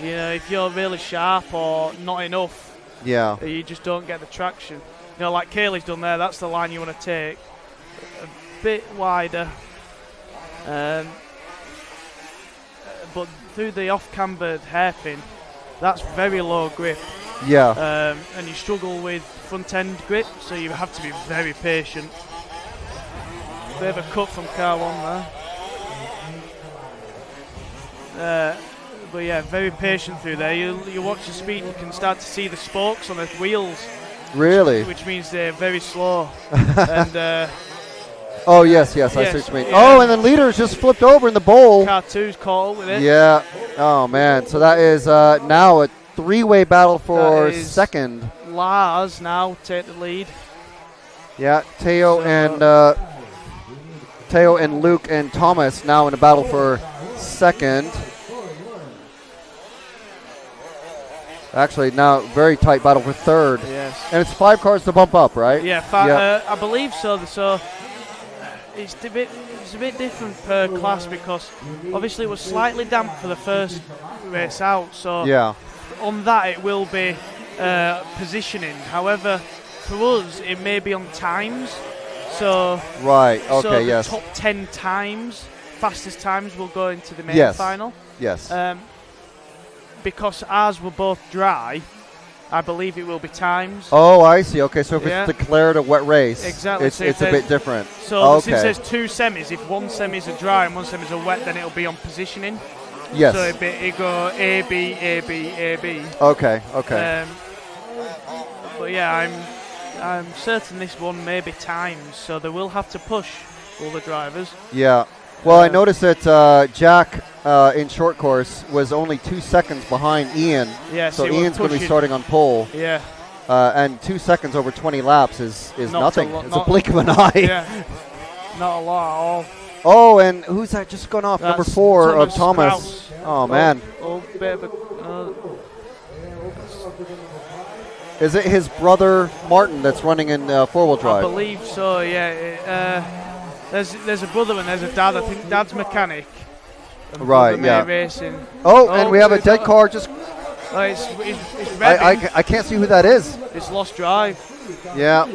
You know, if you're really sharp or not enough, you just don't get the traction. You know, like Kaylee's done there, that's the line you want to take. A bit wider. But through the off-cambered hairpin, that's very low grip. Yeah. And you struggle with front-end grip, so you have to be very patient. Bit of a cut from car 1 there. But yeah, very patient through there. You watch the speed, you can start to see the spokes on the wheels. Really? Which means they're very slow. And oh yes, I see what you mean. Oh, and then leader's just flipped over in the bowl. Car 2's caught with it. Yeah. Oh man. So that is now a three-way battle for second. Lars now take the lead. Yeah, Theo and Luke and Thomas now in a battle for second. Actually, now very tight battle for third. Yes. And it's 5 cars to bump up, right? Yeah, I believe so. So it's a bit different per class because obviously it was slightly damp for the first race out. So on that it will be positioning. However, for us it may be on times. So the top 10 times, fastest times will go into the main final. Yes. Because ours were both dry, I believe it will be times. Oh, I see. Okay, so if Yeah. it's declared a wet race, Exactly. it's So if a bit different. So okay. since there's 2 semis, if one semi is a dry and one semi is a wet, then it'll be on positioning. Yes. So it go A, B, A, B, A, B. Okay. Okay. But yeah, I'm certain this one may be times, so they will have to push all the drivers. Yeah. Well, I noticed that Jack in short course was only 2 seconds behind Ian. Yeah, so he was Ian's going to be pushing. starting on pole. Yeah. And 2 seconds over 20 laps is Not nothing. a lot- It's a not- blink of an eye. Yeah. Not a lot at all. Oh, and who's that just gone off? Number That's 4 of Thomas. Kraus. Oh, man. Bit of a, Is it his brother Martin that's running in 4-wheel I drive? believe so. Yeah. There's a brother and there's a dad. I think dad's mechanic. and Right, brother yeah. may Racing. Oh, and we have a dead car just... Oh, it's revving. I can't see who that is. It's Lost Drive. Yeah.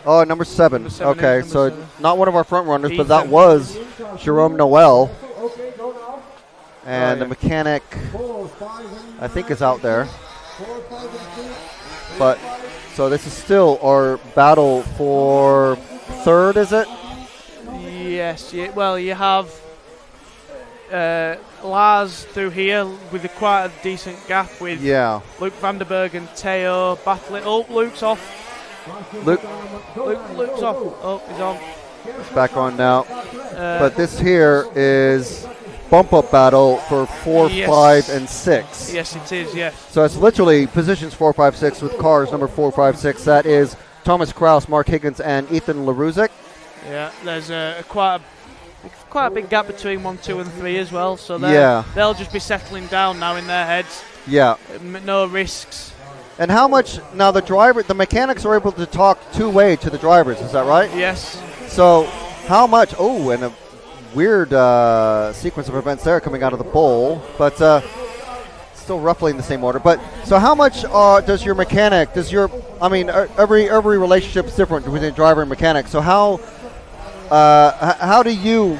Oh, number 7. Number 7 Okay, is so number 7. not one of our front runners, but Ethan. that was Jerome Noel. And Oh, the mechanic, I think, is out there. But, so this is still our battle for 3rd, is it? Yes. Well, you have Lars through here with quite a decent gap with Yeah. Luke Vanderberg and Teo battling. Oh, Luke's off. Luke's Luke's off. Oh, he's on. back on now. But this here is bump-up battle for 4, Yes. 5, and 6. Yes, it is. Yes. So it's literally positions 4, 5, 6 with cars number 4, 5, 6. That is Thomas Kraus, Mark Higgins, and Ethan LaRuzic. Yeah. There's quite a big gap between 1, 2, and 3 as well. So they'll just be settling down now in their heads. Yeah. No risks. And how much now the mechanics are able to talk two-way to the drivers? Is that right? Yes. So how much? Oh, and a weird sequence of events there coming out of the bowl, but still roughly in the same order. But so how much does your mechanic? Every relationship is different between driver and mechanic. So how do you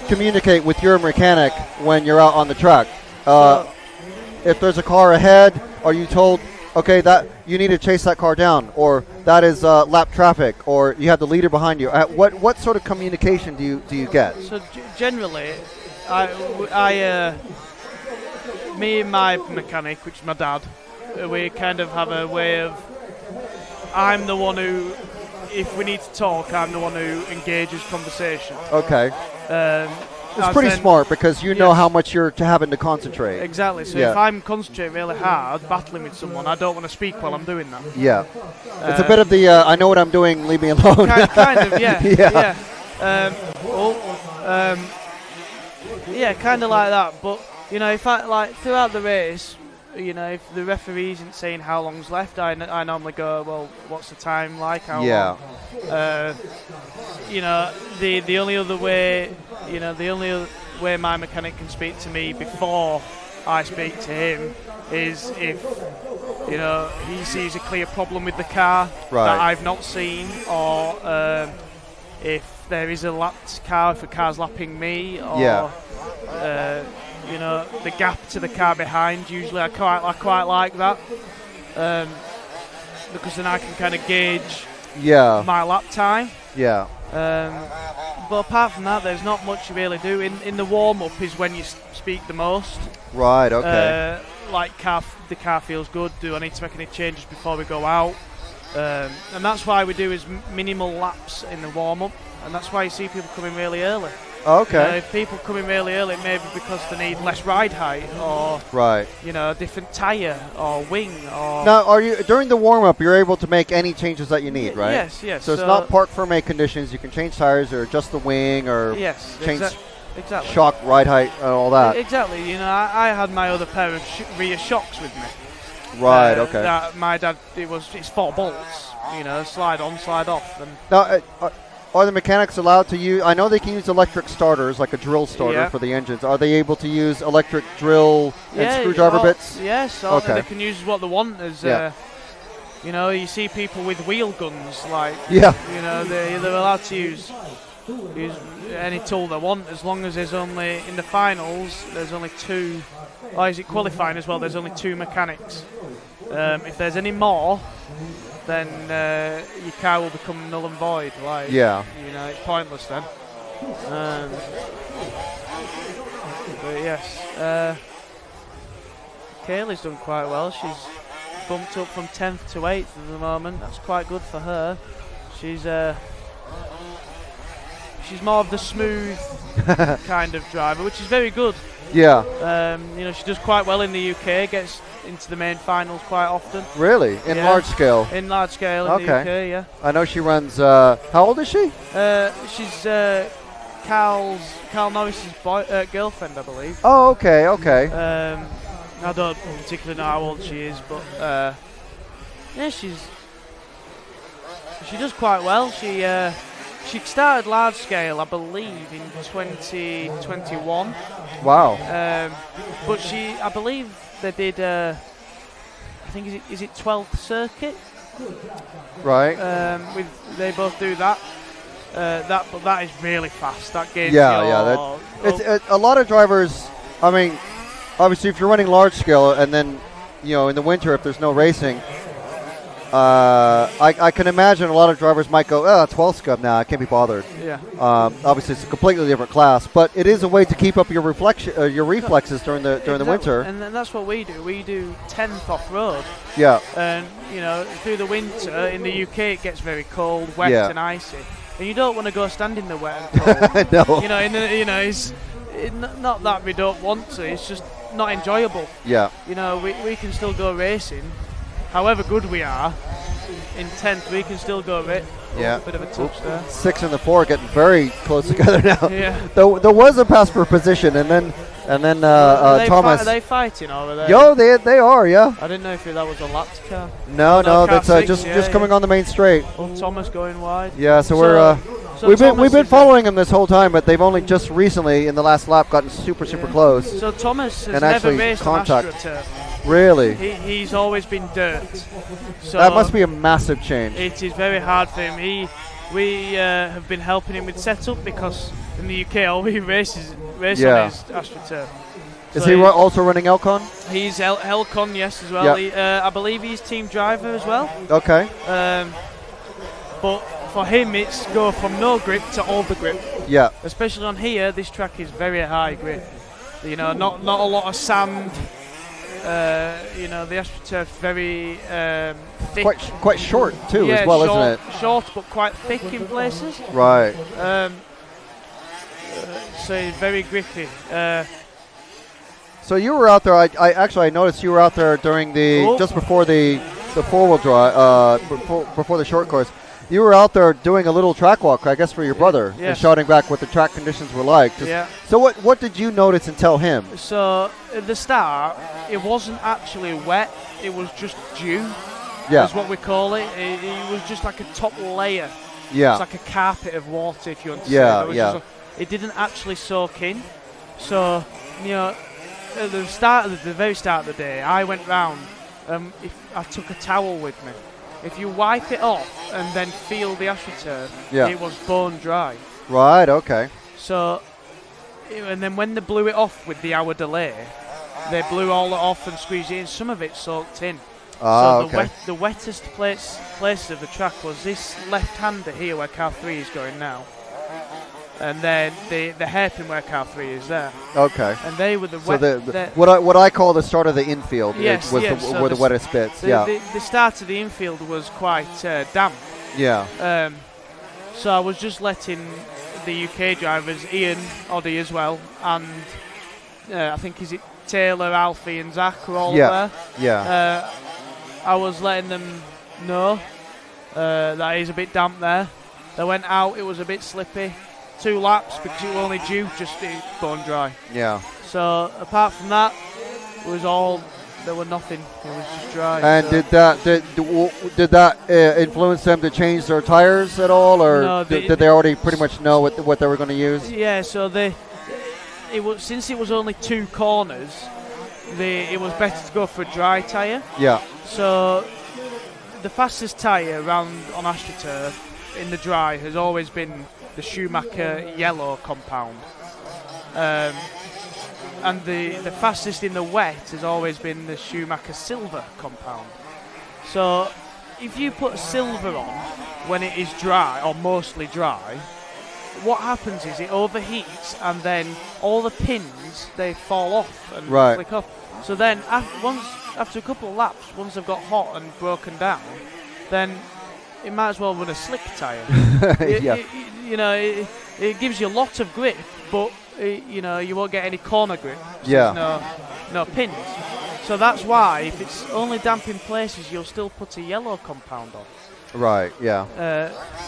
communicate with your mechanic when you're out on the track? If there's a car ahead, are you told, okay, that you need to chase that car down, or that is lap traffic, or you have the leader behind you? What sort of communication do you get? So generally, me and my mechanic, which is my dad, we kind of have a way of. I'm the one who, if we need to talk, I'm the one who engages conversation. Okay. It's As pretty then- smart because you know Yes. how much you're having to concentrate. Exactly. So Yeah. if I'm concentrating really hard, battling with someone, I don't want to speak while I'm doing that. Yeah. It's a bit of the I know what I'm doing, leave me alone. Kind of, yeah. Yeah. Yeah, kind of like that. But you know, if I like throughout the race, you know, if the referee isn't saying how long's left, I normally go, well, what's the time like? How long? You know, the only other way, my mechanic can speak to me before I speak to him is if, you know, he sees a clear problem with the car that I've not seen, or if there is a lapped car, if a car's lapping me, or you know, the gap to the car behind. Usually, I quite like that because then I can kind of gauge my lap time. Yeah. But apart from that, there's not much you really do. In the warm-up is when you speak the most. Right, okay. Like the car feels good. Do I need to make any changes before we go out? And that's why we do is minimal laps in the warm-up. And that's why you see people coming really early. Okay. If people come in really early, maybe because they need less ride height, or you know, a different tyre or wing. Or now, are you during the warm up? You're able to make any changes that you need, right? Yes, yes. So it's not park firme conditions. You can change tires or adjust the wing or change exactly. shock ride height and all that. Exactly. You know, I had my other pair of rear shocks with me. Right. Okay. That my dad, it's 4 bolts. You know, slide on, slide off. And now, are the mechanics allowed to use? I know they can use electric starters, like a drill starter for the engines. Are they able to use electric drill and screwdriver bits? Yes. Okay. They can use what they want. As you know, you see people with wheel guns, like you know, they're allowed to use any tool they want, as long as there's only in the finals. There's only 2. Or is it qualifying as well? There's only 2 mechanics. If there's any more, then your car will become null and void. Like, Yeah. you know, it's pointless then. But yes, Kaylee's done quite well. She's bumped up from 10th to 8th at the moment. That's quite good for her. She's more of the smooth kind of driver, which is very good. Yeah. You know, she does quite well in the UK, gets into the main finals quite often. Really? In large scale? In large scale in the UK, yeah. I know she runs, how old is she? She's Carl Norris's girlfriend, I believe. Oh, okay, okay. I don't particularly know how old she is, but yeah, she does quite well. She started large scale, I believe, in 2021. Wow. But I believe they did. I think is it 12th circuit? Right. They both do that. But that is really fast. That game. Yeah. It's a lot of drivers. I mean, obviously, if you're running large scale, and then in the winter, if there's no racing. I can imagine a lot of drivers might go, 12 scub now, I can't be bothered. Yeah. Obviously, it's a completely different class, but it is a way to keep up your reflexes during the winter. And then that's what we do. We do 10th off road. Yeah. And through the winter in the UK, it gets very cold, wet, and icy, and you don't want to go stand in the wet and cold. No. It's not that we don't want to. It's just not enjoyable. Yeah. We can still go racing. However good we are, in 10th we can still go a bit. Yeah. Bit of a touch there. 6 and the 4 getting very close together now. Yeah. There was a pass for position, and then Thomas. Are they fighting over there? Yo, they are, yeah. I didn't know if that was a lap car. No, that's just coming on the main straight. Oh, Thomas going wide. Yeah, so we've been following him this whole time, but they've only just recently in the last lap gotten super close. So Thomas has and never actually raced AstroTurf. Really? He's always been dirt. So that must be a massive change. It is very hard for him. We have been helping him with setup because in the UK all he races on is AstroTurf. Is he also running Elcon? He's Elcon, yes, as well. Yeah. I believe he's team driver as well. Okay. But for him, it's go from no grip to all the grip. Yeah. Especially on here, this track is very high grip. Not a lot of sand. The AstroTurf very thick. Quite short too, as well, isn't it? Short, but quite thick in places. Right. So it's very grippy. So you were out there. I noticed you were out there during just before the 4-wheel drive, before the short course. You were out there doing a little track walk, I guess, for your brother, and shouting back what the track conditions were like. So what did you notice and tell him? So at the start, it wasn't actually wet; it was just dew. Yeah, that's what we call it. It was just like a top layer. Yeah, it's like a carpet of water, if you understand. Yeah. It didn't actually soak in. So at the very start of the day, I went round. I took a towel with me. If you wipe it off and then feel the AstroTurf, it was bone dry. Right, okay. So, and then when they blew it off with the hour delay, they blew all it off and squeezed it in. Some of it soaked in. So the wettest places of the track was this left-hander here where car 3 is going now. And then the hairpin where car 3 is there. Okay. And they were the what I call the start of the infield. Yes, were the wettest bits. The start of the infield was quite damp. Yeah. So I was just letting the UK drivers, Ian, Oddie as well, and I think is it Taylor, Alfie, and Zach were all there. Yeah. I was letting them know that is a bit damp there. They went out. It was a bit slippy. 2 laps because it was only dew, just bone dry. Yeah. So apart from that, it was there were nothing. It was just dry. And did that influence them to change their tires at all, or no, did they already pretty much know what they were going to use? Yeah. So since it was only 2 corners, it was better to go for a dry tire. Yeah. So the fastest tire around on AstroTurf in the dry has always been the Schumacher yellow compound. and the fastest in the wet has always been the Schumacher Silver compound. So if you put silver on when it is dry or mostly dry, what happens is it overheats and then all the pins, they fall off and flick off. So then after a couple of laps, once they've got hot and broken down, then it might as well run a slick tyre. It gives you a lot of grip, but you won't get any corner grip. So there's no pins. So that's why if it's only damp in places, you'll still put a yellow compound on. Right, yeah.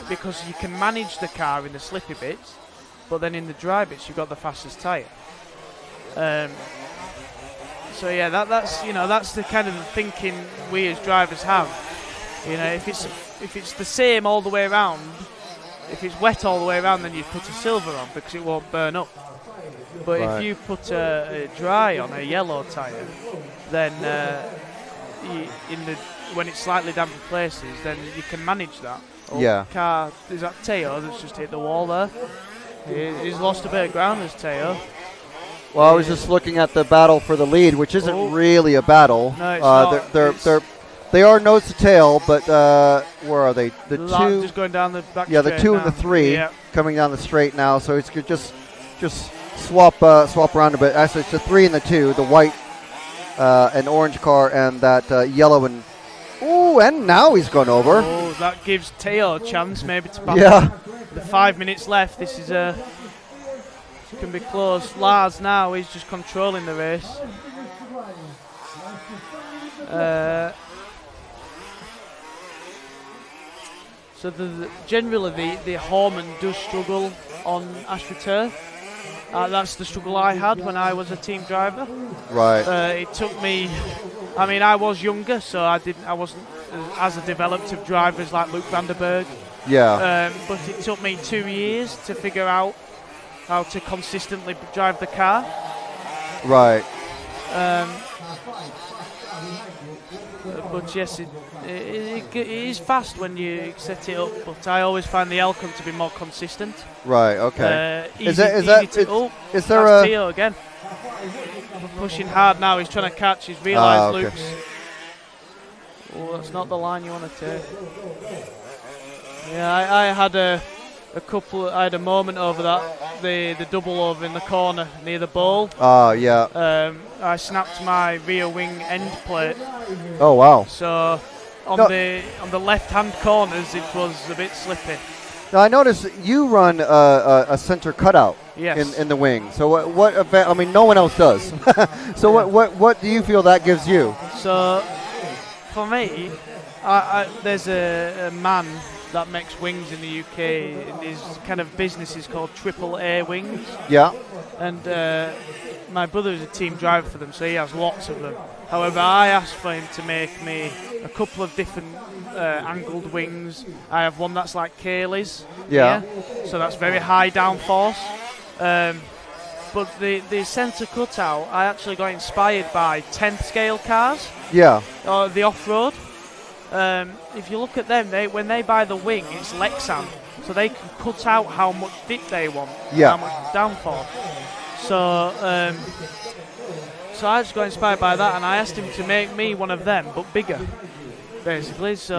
Because you can manage the car in the slippy bits, but then in the dry bits you've got the fastest tyre. So yeah, that's the kind of thinking we as drivers have. If it's the same all the way around, if it's wet all the way around, then you put a silver on because it won't burn up. But if you put a dry on, a yellow tyre, then when it's slightly damp in places, then you can manage that. Car, is that Teo that's just hit the wall there? He's lost a bit of ground as Teo. Well, I was just looking at the battle for the lead, which isn't really a battle. No, it's not. They are nose to tail, but where are they? The two just going down the back. Yeah, the 2 now. and the 3 coming down the straight now. So it's just swap around a bit. Actually, it's the 3 and the 2, the white and orange car, and that yellow and and now he's gone over. Oh, that gives Teo a chance maybe to pass. Yeah. The 5 minutes left. This is can be close. Lars now is just controlling the race. So generally the Horman does struggle on AstroTurf. That's the struggle I had when I was a team driver. Right. It took me. I mean, I was younger, so I wasn't as developed of drivers like Luke van der Berg. Yeah. But it took me 2 years to figure out how to consistently drive the car. Right. But yes, it is fast when you set it up. But I always find the Elcom to be more consistent. Right. Okay. Is there Teo again? Pushing hard now. He's trying to catch. He's realised Luke's. Oh, that's not the line you want to take. Yeah, I had a moment over that, the double over in the corner near the bowl. Yeah. I snapped my rear wing end plate. Oh wow. So on the left hand corners it was a bit slippy. Now I noticed you run a center cutout in the wing. So what event? I mean, no one else does. So what do you feel that gives you? So for me, there's a man that makes wings in the UK, and his kind of business is called Triple A Wings. Yeah. And my brother is a team driver for them, so he has lots of them. However, I asked for him to make me a couple of different angled wings. I have one that's like Kaylee's. Yeah. So that's very high downforce. But the centre cutout, I actually got inspired by 10th scale cars. Yeah. Or the off-road. If you look at them, when they buy the wing, it's Lexan, so they can cut out how much dip they want, how much downforce. So I just got inspired by that, and I asked him to make me one of them, but bigger, basically. So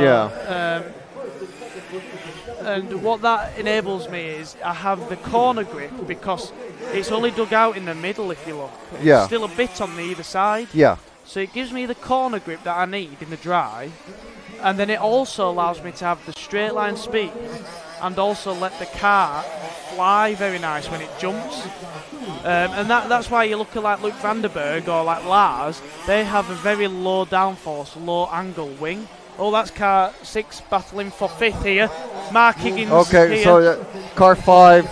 and what that enables me is I have the corner grip because it's only dug out in the middle. If you look, it's still a bit on the either side. Yeah. So it gives me the corner grip that I need in the dry. And then it also allows me to have the straight line speed and also let the car fly very nice when it jumps. And that's why you look at like Luke van der Berg or like Lars, they have a very low downforce, low angle wing. Oh, that's car 6 battling for 5th here. Mark Higgins here. So car 5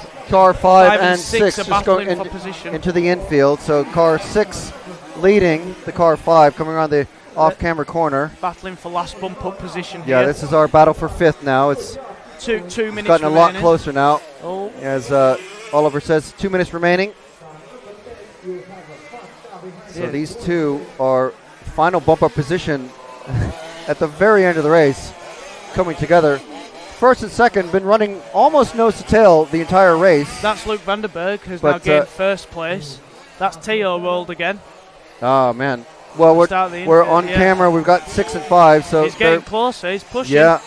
and 6 are just going for position into the infield. So car 6 leading the car 5 coming around the off-camera corner. Battling for last bump-up position here. Yeah, this is our battle for 5th now. It's 2 minutes gotten a lot closer now. Oh. As Oliver says, 2 minutes remaining. So these two are final bump-up position at the very end of the race coming together. First and second been running almost nose to tail the entire race. That's Luke van der Berg, who's now gained first place. That's Teo rolled again. Oh man. Well, we're on camera. We've got 6 and 5, so he's getting closer. He's pushing. Yeah.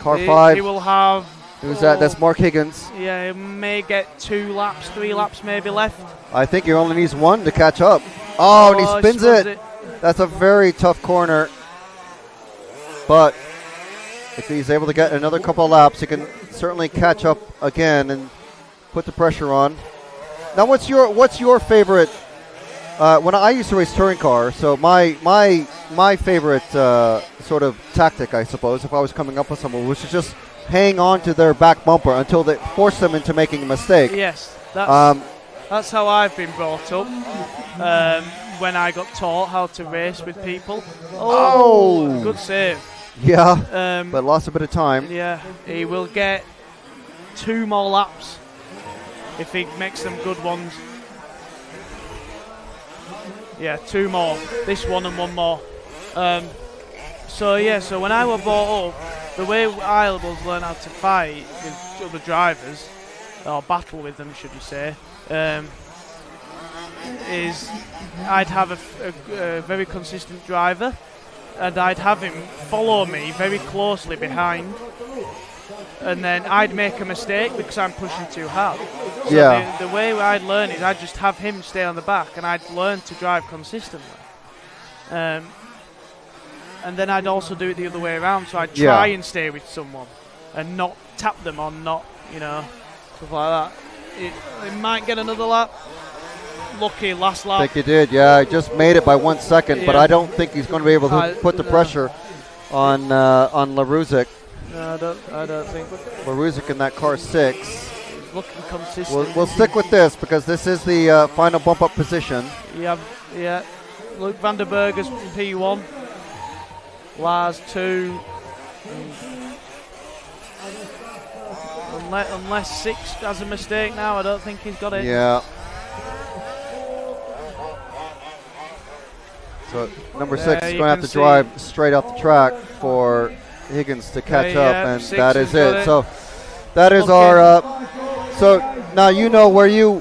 Car 5. He will have. Who's that? That's Mark Higgins. Yeah, he may get 2 laps, 3 laps maybe left. I think he only needs 1 to catch up. Oh, and he spins it. That's a very tough corner. But if he's able to get another couple of laps, he can certainly catch up again and put the pressure on. Now, what's your favorite? When I used to race touring cars, so my favorite sort of tactic, I suppose, if I was coming up with someone, was to just hang on to their back bumper until they force them into making a mistake. Yes, that's how I've been brought up. When I got taught how to race with people. Oh, good save. Yeah, but lost a bit of time. Yeah, he will get 2 more laps if he makes them good ones. Yeah, 2 more. This one and 1 more. So when I was brought up, the way I was learn how to fight with other drivers, or battle with them, should you say, is I'd have a very consistent driver, and I'd have him follow me very closely behind, and then I'd make a mistake because I'm pushing too hard. So the way I'd learn is I'd just have him stay on the back, and I'd learn to drive consistently. And then I'd also do it the other way around, so I'd try and stay with someone and not tap them on, stuff like that. It might get another lap. Lucky last lap. I think he did, yeah. He just made it by 1 second, but I don't think he's going to be able to put the pressure on LaRuzic. No, I don't think. LaRuzic in that car 6. He's looking consistent. We'll stick with this because this is the final bump up position. Yeah. Luke van der Berg is P1. Lars 2. Unless 6 has a mistake now, I don't think he's got it. Yeah. So number 6 is going to have to drive straight off the track for Higgins to catch up, and that is it. So that is our. So now you know where you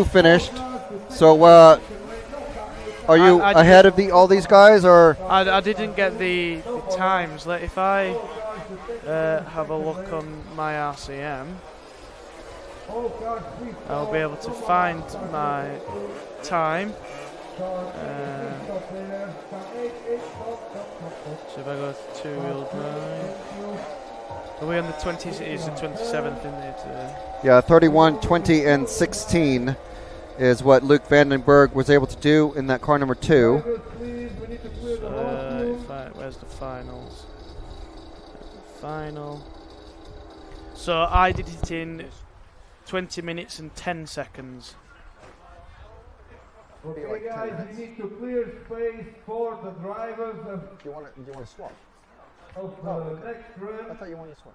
finished. So are you ahead of all these guys, or? I didn't get the times. If I have a look on my RCM, I'll be able to find my time. So if I go to 2-wheel drive, are we on the 20s? It is the 27th, isn't it? Yeah, 31, 20, and 16 is what Luke Vandenberg was able to do in that car number 2. Where's the finals? Final. So I did it in 20 minutes and 10 seconds. Okay, guys, you need to clear space for the drivers Do you want to swap? of the next run. I thought you wanted to swap.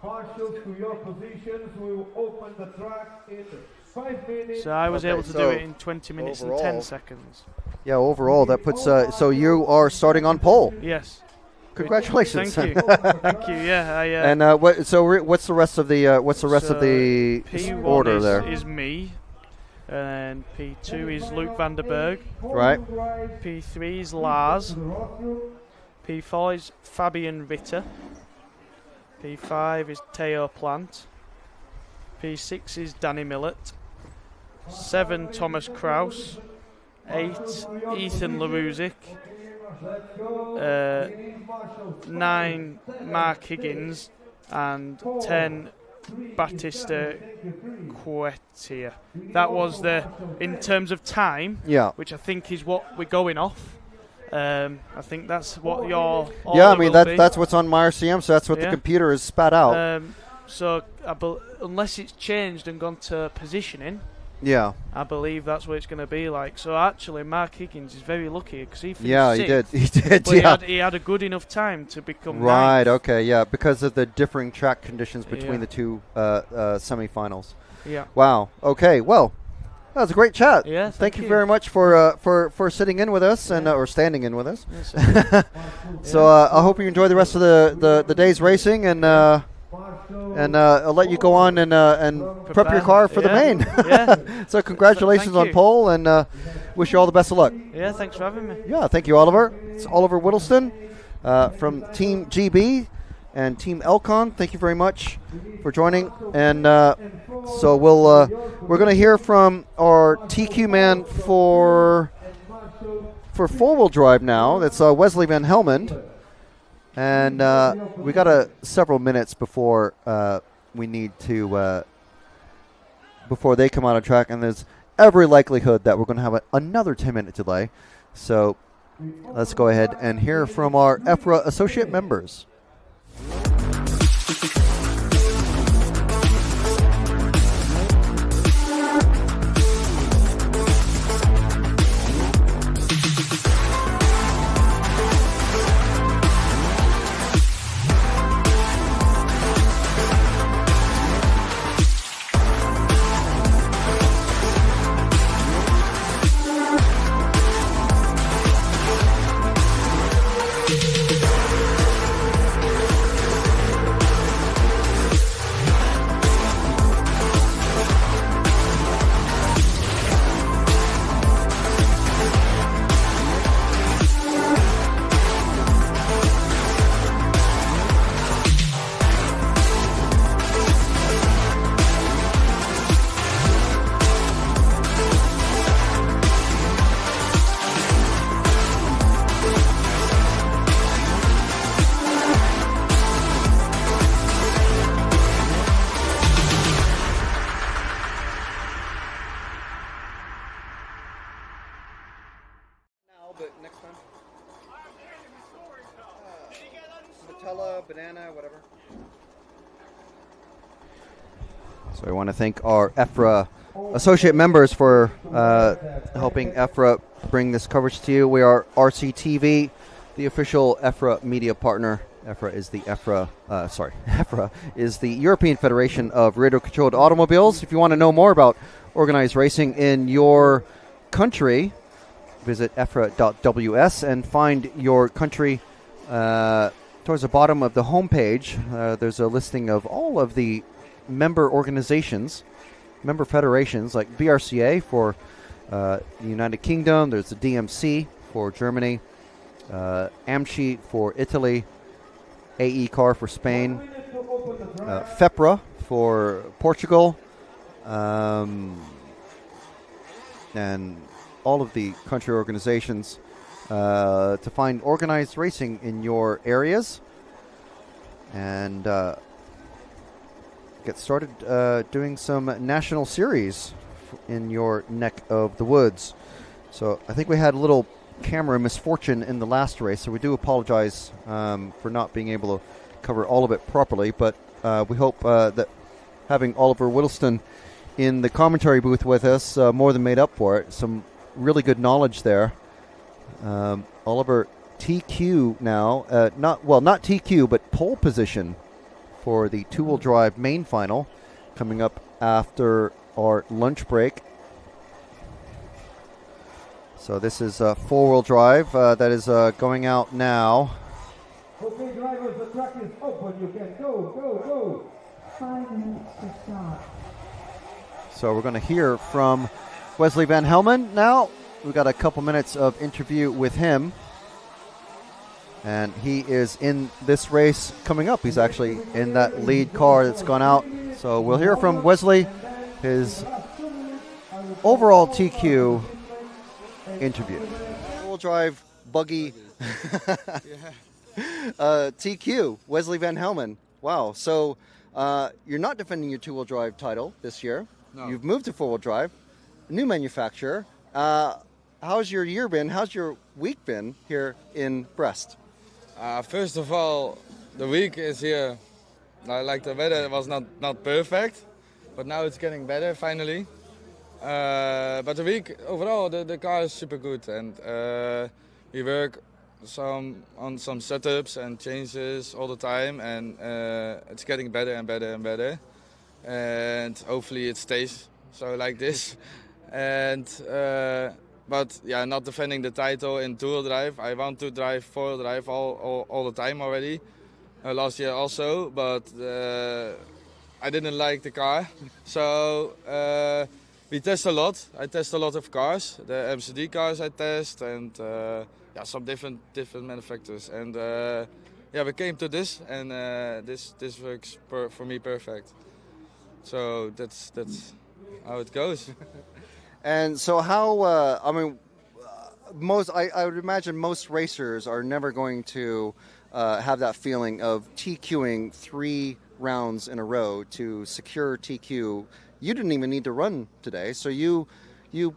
Partial to your positions. We will open the track in 5 minutes. So I was able to do it in 20 minutes and 10 seconds. Yeah, overall that puts. So you are starting on pole. Yes. Congratulations. Thank you. Thank you. Yeah. And what's the rest of the P1 order there? Is me. And P2 is Luke van der Berg. Right. P3 is Lars. P4 is Fabian Ritter. P5 is Teo Plant. P6 is Danny Millett. 7 Thomas Kraus. 8 Ethan LaRuzic. 9 Mark Higgins. And 10 Batista Quetia. That was in terms of time, which I think is what we're going off. I think that's what your that's what's on my RCM, so that's what the computer has spat out. So unless it's changed and gone to positioning, I believe that's what it's going to be like. So actually, Mark Higgins is very lucky because he finished he did. But he had a good enough time to become right. 9th. Okay, because of the differing track conditions between the two semifinals. Yeah. Wow. Okay. Well, that was a great chat. Yeah. Thank you very much for sitting in with us and or standing in with us. Yes, So I hope you enjoy the rest of the day's racing and. and I'll let you go on and prep your car for the main. Yeah. So congratulations Thank on you. pole, and wish you all the best of luck. Yeah, thanks for having me. Yeah, thank you, Oliver. It's Oliver Whittleston from Team GB and Team Elcon. Thank you very much for joining. And so we're going to hear from our TQ man for four-wheel drive now. That's Wesley van Helman. And we got several minutes before we need to before they come out on track, and there's every likelihood that we're going to have another 10-minute delay. So let's go ahead and hear from our EFRA associate members. Banana, whatever. So I want to thank our EFRA associate members for helping EFRA bring this coverage to you. We are RCTV, the official EFRA media partner. EFRA is the EFRA is the European Federation of Radio-Controlled Automobiles. If you want to know more about organized racing in your country, visit efra.ws and find your country. Towards the bottom of the homepage, there's a listing of all of the member organizations, member federations, like BRCA for the United Kingdom. There's the DMC for Germany, AMCI for Italy, AECAR for Spain, FEPRA for Portugal, and all of the country organizations to find organized racing in your areas and get started doing some national series in your neck of the woods. So I think we had a little camera misfortune in the last race, so we do apologize for not being able to cover all of it properly, but we hope that having Oliver Whittleston in the commentary booth with us more than made up for it. Some really good knowledge there. Oliver, TQ now, not TQ, but pole position for the two-wheel drive main final coming up after our lunch break. So this is four-wheel drive that is going out now. Okay, drivers, the track is open. You can go. 5 minutes to start. So we're going to hear from Wesley van Helman now. We've got a couple minutes of interview with him. And he is in this race coming up. He's actually in that lead car that's gone out. So we'll hear from Wesley, his overall TQ interview. Four-wheel drive buggy TQ, Wesley van Helman. Wow. So you're not defending your two-wheel drive title this year. No. You've moved to four-wheel drive, new manufacturer. How's your year been? How's your week been here in Brest? First of all, the week is here. Like the weather was not perfect, but now it's getting better finally. But the week overall, the car is super good, and we work on some setups and changes all the time, and it's getting better and better and better. And hopefully it stays so like this. And but yeah, not defending the title in two-wheel drive. I want to drive four-wheel drive all the time already. last year also, but I didn't like the car. So we test a lot. I test a lot of cars, the MCD cars I test, and some different manufacturers. And we came to this, and this works for me perfect. So that's how it goes. And so how, I would imagine most racers are never going to have that feeling of TQing 3 rounds in a row to secure TQ. You didn't even need to run today, so you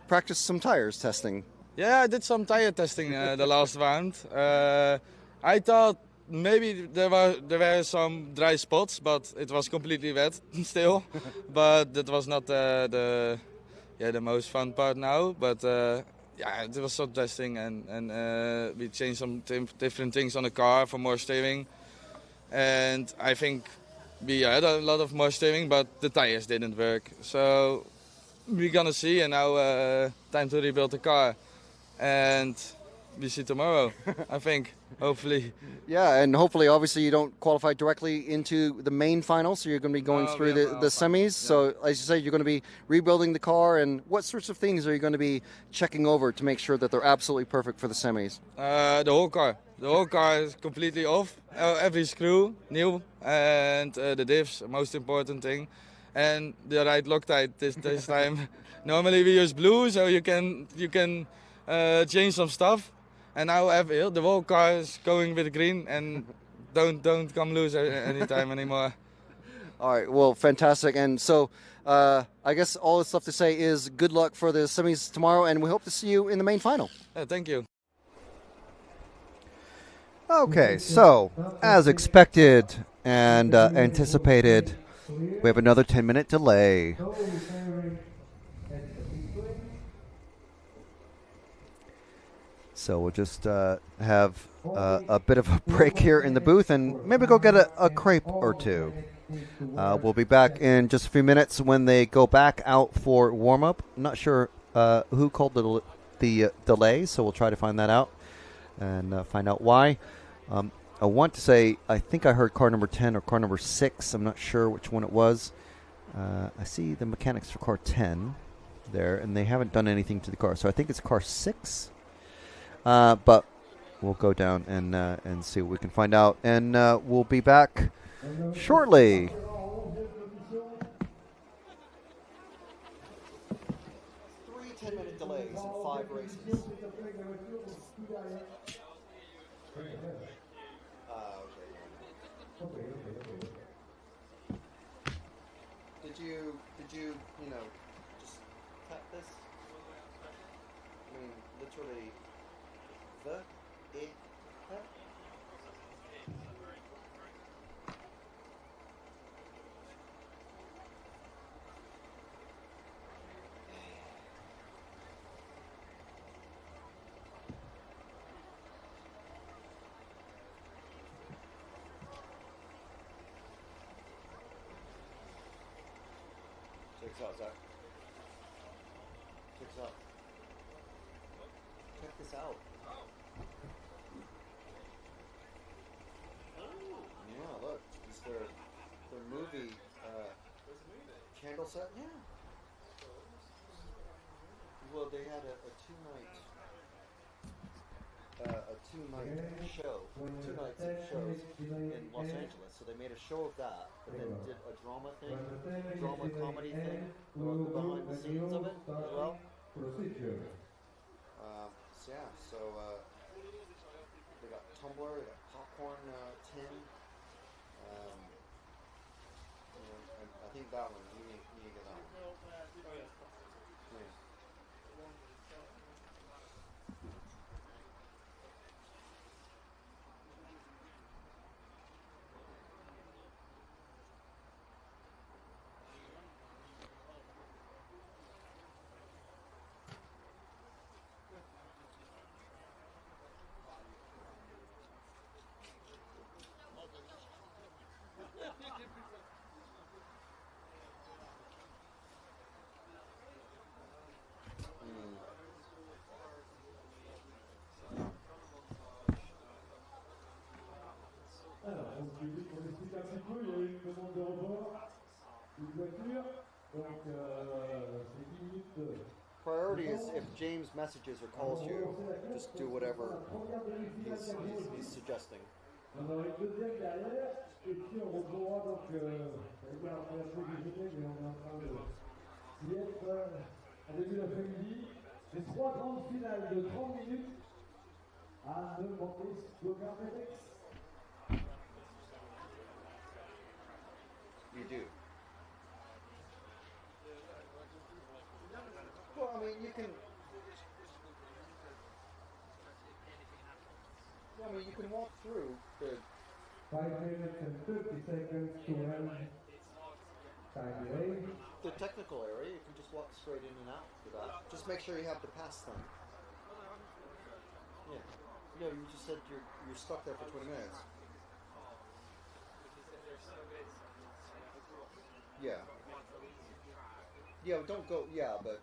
practiced some tires testing. Yeah, I did some tire testing the last round. I thought maybe there were some dry spots, but it was completely wet still. But that was not the most fun part now. But it was some testing, and we changed some different things on the car for more steering. And I think we had a lot of more steering, but the tires didn't work. So we're gonna see, and now time to rebuild the car. And we see tomorrow, I think, hopefully. Yeah, and hopefully, obviously, you don't qualify directly into the main final, so you're going to be going through the semis. Yeah. So, as you say, you're going to be rebuilding the car, and what sorts of things are you going to be checking over to make sure that they're absolutely perfect for the semis? The whole car. The whole car is completely off. Every screw new, and the diffs, most important thing. And the right Loctite this time. Normally we use blue, so you can change some stuff. And now the whole car is going with green, and don't come loose anytime anymore. All right, well, fantastic. And so I guess all that's left to say is good luck for the semis tomorrow, and we hope to see you in the main final. Thank you. Okay, so as expected and anticipated, we have another 10-minute delay. So we'll just have a bit of a break here in the booth and maybe go get a crepe or two. We'll be back in just a few minutes when they go back out for warm-up. I'm not sure who called the delay, so we'll try to find that out and find out why. I want to say I think I heard car number 10 or car number 6. I'm not sure which one it was. I see the mechanics for car 10 there, and they haven't done anything to the car. So I think it's car 6. But we'll go down and see what we can find out. And we'll be back shortly. 3 10-minute delays in 5 races. Did you just tap this? I mean, literally, tap? Check this out, Zach. Check this out. Check this out. Yeah, look. It's their movie candle set. Yeah. Well, they had a two-night show, 2 nights of shows in Los Angeles. So they made a show of that, but then did a drama comedy thing behind the scenes of it as well. So they got tumbler, they got popcorn tin. I think that one. You need to get that one. Yeah. Priority is if James messages or calls you, just do whatever he's suggesting. On a une deuxième derrière, et puis on retrouvera donc, regarde, on a fait du jeté, mais on est en train d'y être à début d'après-midi. Les 3 grandes finales de 30 minutes à ne manquer Blocar FX. You do. Well, I mean, you can. Well, I mean, you can walk through the. 5 minutes and 30 seconds to end time delay. The technical area, you can just walk straight in and out for that. Just make sure you have the pass thing. Yeah. No, you just said you're stuck there for 20 minutes. Yeah. Yeah, don't go. Yeah, but.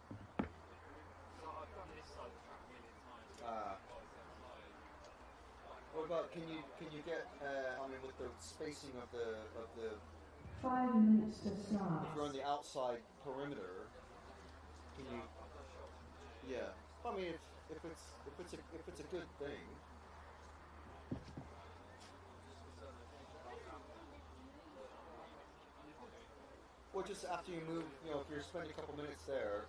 What about can you get? I mean, with the spacing of the. 5 minutes to start. If you're on the outside perimeter, can you? Yeah. I mean, if it's a good thing. Well, just after you move, you know, if you're spending a couple minutes there,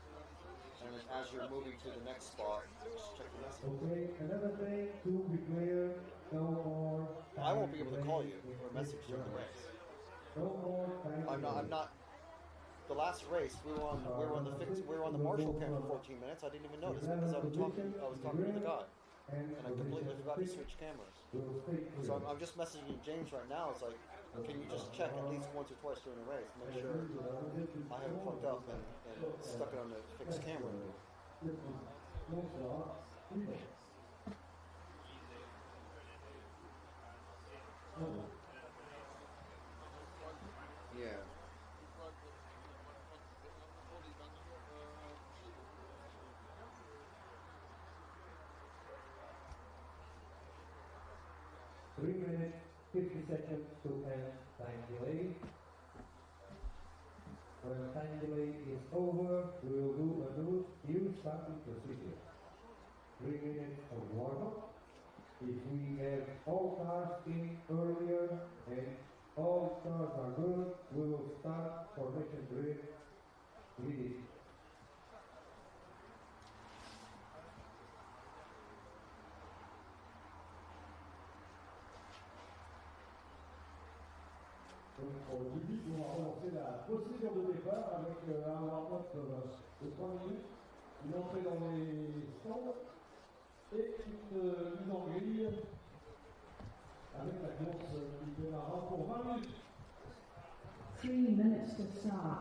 and then as you're moving to the next spot, just check the message. Okay, another thing to be clear, no more. I won't be able to call you or message during the race. No more time. I'm not. The last race, we were on the Marshall camp for 14 minutes. I didn't even notice because I was talking to the guy, and I completely forgot to switch cameras. So I'm just messaging James right now. It's like, can you just check at least once or twice during the race, make sure I haven't fucked up and stuck it on the fixed camera. Yeah. Three minutes, 50 seconds to end time delay. When time delay is over, we will do a new starting procedure. 3 minutes of warm-up. If we have all cars in earlier and all cars are good, we will start formation grid leading. Donc pour le public, on va relancer la procédure de départ avec un warm-up de 3 minutes, une entrée dans les stands et une mise en grille avec la course qui démarrera pour 20 minutes. 3 minutes to start.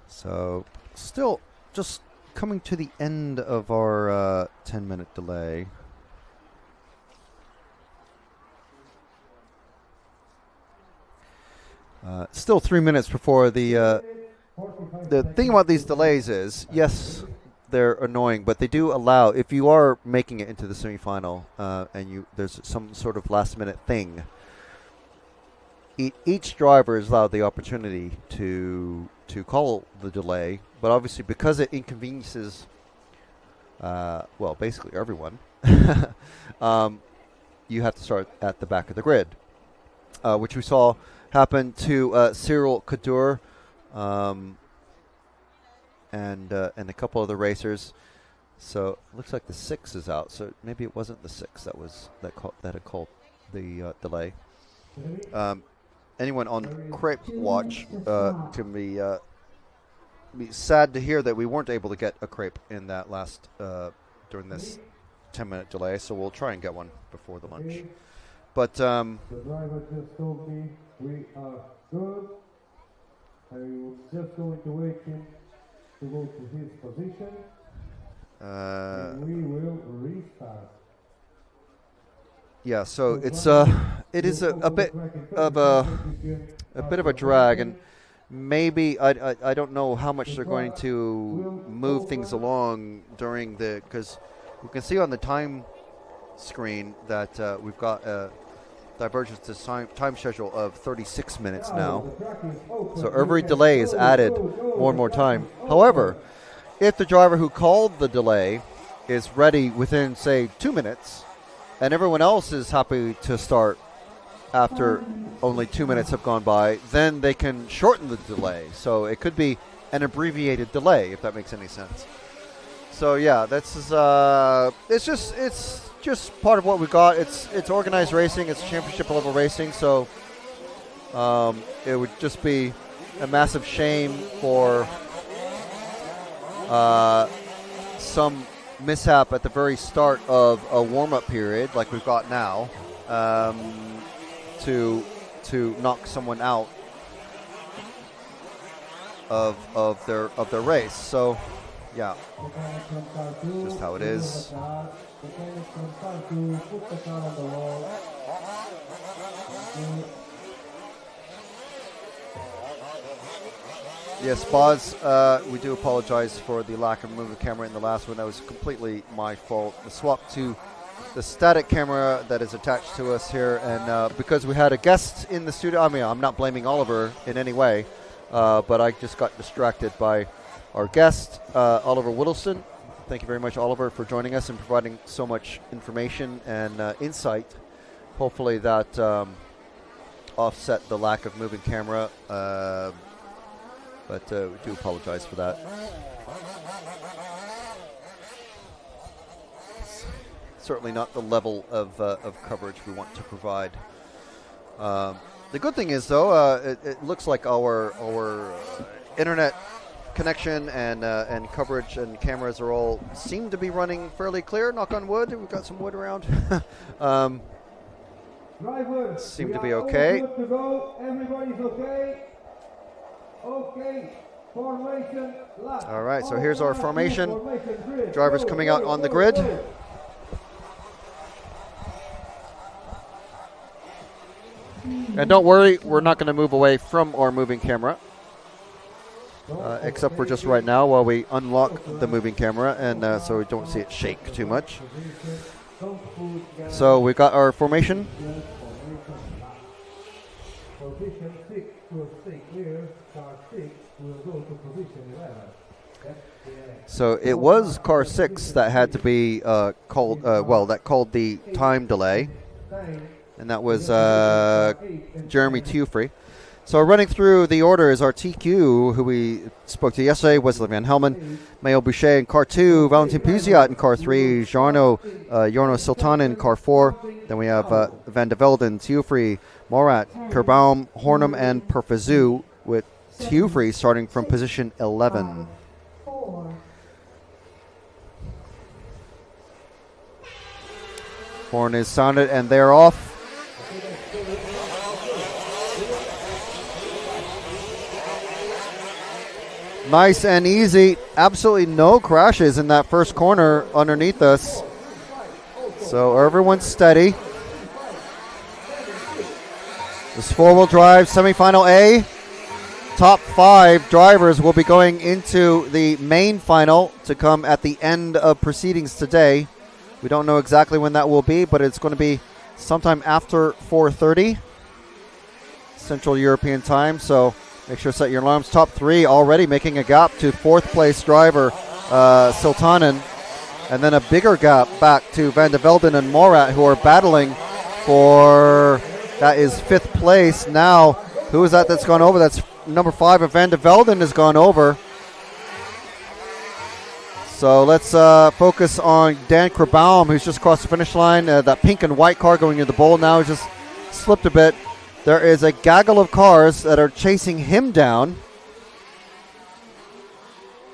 So, still just coming to the end of our 10-minute delay. Still 3 minutes before the thing about these delays is, yes, they're annoying, but they do allow, if you are making it into the semifinal and there's some sort of last-minute thing, each driver is allowed the opportunity to call the delay, but obviously because it inconveniences, well, basically everyone, you have to start at the back of the grid, which we saw happen to Sirel Kador and a couple other racers. So it looks like the 6 is out. So maybe it wasn't the 6 that had called the delay. Anyone on Crepe Watch can be sad to hear that we weren't able to get a crepe in that last during this 10-minute delay. So we'll try and get one before the lunch. But the driver just told me we are good. I'm just going to wait him to go to his position. And we will restart. Yeah, so it is a bit of a drag, and maybe I don't know how much they're going to move things along during because we can see on the time screen that we've got divergence to time schedule of 36 minutes now. So every delay is added more and more time. However, if the driver who called the delay is ready within, say, 2 minutes, and everyone else is happy to start after only 2 minutes have gone by, then they can shorten the delay. So it could be an abbreviated delay, if that makes any sense. So yeah, it's just part of what we got. It's organized racing. It's championship level racing. So it would just be a massive shame for some mishap at the very start of a warm-up period like we've got now to knock someone out of their race. So yeah, just how it is. Yes, Boz, we do apologize for the lack of moving camera in the last one. That was completely my fault. The swap to the static camera that is attached to us here, and because we had a guest in the studio, I mean, I'm not blaming Oliver in any way, but I just got distracted by our guest, Oliver Whittleston. Thank you very much, Oliver, for joining us and providing so much information and insight. Hopefully that offset the lack of moving camera. But we do apologize for that. Certainly not the level of coverage we want to provide. The good thing is, though, it looks like our internet connection and coverage and cameras are all seem to be running fairly clear. Knock on wood. We've got some wood around. Seem to be okay. Good to go. Everybody's okay. Okay, formation lap. All right, so here's our formation. Drivers coming out on the grid. And don't worry, we're not going to move away from our moving camera, except for just right now while we unlock the moving camera, and so we don't see it shake too much. So we've got our formation. Position 6 will stay clear. Car 6 will go to position 11. So it was car 6 that had to be called, that called the time delay, and that was Jeremy Tufrey. So running through the order is our TQ, who we spoke to yesterday, Wesley van Helman, Mayo Boucher in car 2, Valentin Puziat in car 3, Jarno Sultan in car 4. Then we have Van de Velden, Tufrey, Morat, Kerbaum, Hornum, and Perfazou, with Tufrey starting from position 11. Horn is sounded, and they're off. Nice and easy. Absolutely no crashes in that first corner underneath us. So everyone's steady. This four-wheel drive semifinal A. Top 5 drivers will be going into the main final to come at the end of proceedings today. We don't know exactly when that will be, but it's going to be sometime after 4:30 Central European time. So make sure to set your alarms. Top 3 already making a gap to 4th place driver Siltanen, and then a bigger gap back to Van de Velden and Morat, who are battling for, that is 5th place now. Who is that that's gone over? That's number 5 of Van de Velden has gone over. So let's focus on Dan Kerbaum, who's just crossed the finish line. That pink and white car going into the bowl now just slipped a bit. There is a gaggle of cars that are chasing him down.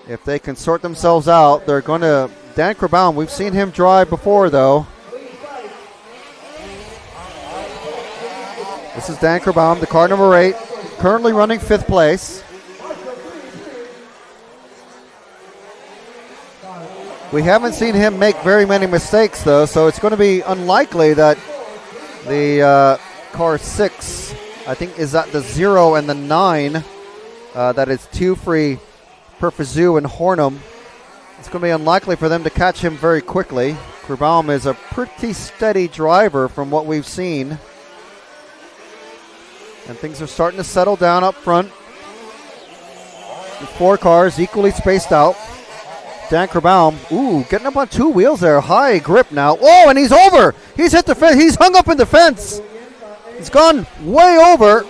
If they can sort themselves out, they're going to... Dan Kerbaum, we've seen him drive before, though. This is Dan Kerbaum, the car number 8, currently running 5th place. We haven't seen him make very many mistakes, though, so it's going to be unlikely that the car 6, I think, is at the 0 and the 9. That is Tufrey, Perfazou, and Hornum. It's going to be unlikely for them to catch him very quickly. Kerbaum is a pretty steady driver from what we've seen. And things are starting to settle down up front. The 4 cars equally spaced out. Dan Krabbaum, getting up on 2 wheels there. High grip now. Oh, and he's over. He's hit the fence. He's hung up in the fence. He's gone way over.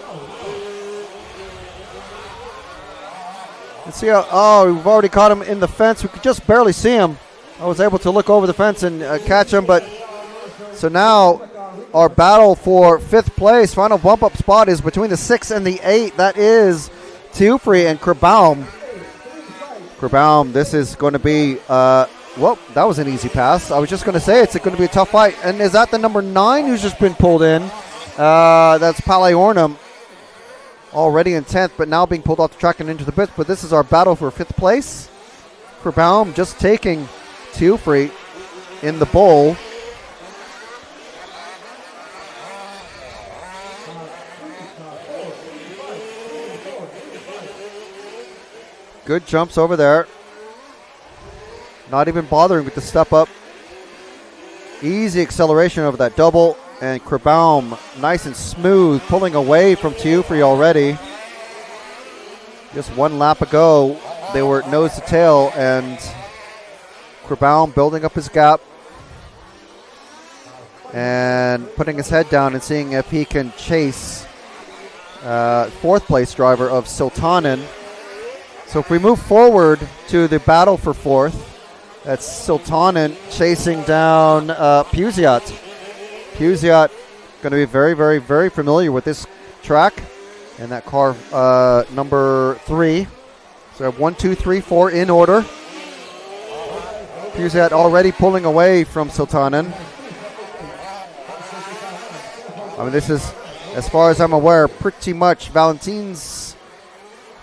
Let's see how, we've already caught him in the fence. We could just barely see him. I was able to look over the fence and catch him, but so now our battle for 5th place, final bump up spot is between the 6 and the 8. That is Teufrey and Krabbaum. Krabbaum, this is going to be, that was an easy pass. I was just going to say it's going to be a tough fight. And is that the number 9 who's just been pulled in? That's Palle Ornum, already in 10th, but now being pulled off the track and into the pits. But this is our battle for 5th place. Krabbaum just taking Teufrey in the bowl. Good jumps over there. Not even bothering with the step up. Easy acceleration over that double. And Krabbaum, nice and smooth, pulling away from Teufrey already. Just 1 lap ago, they were nose to tail, and Krabbaum building up his gap and putting his head down and seeing if he can chase 4th place driver of Siltanen. So if we move forward to the battle for 4th, that's Siltanen chasing down Puziat. Puziat going to be very, very, very familiar with this track and that car number 3. So we have 1, 2, 3, 4 in order. Puziat already pulling away from Siltanen. I mean, this is, as far as I'm aware, pretty much Valentin's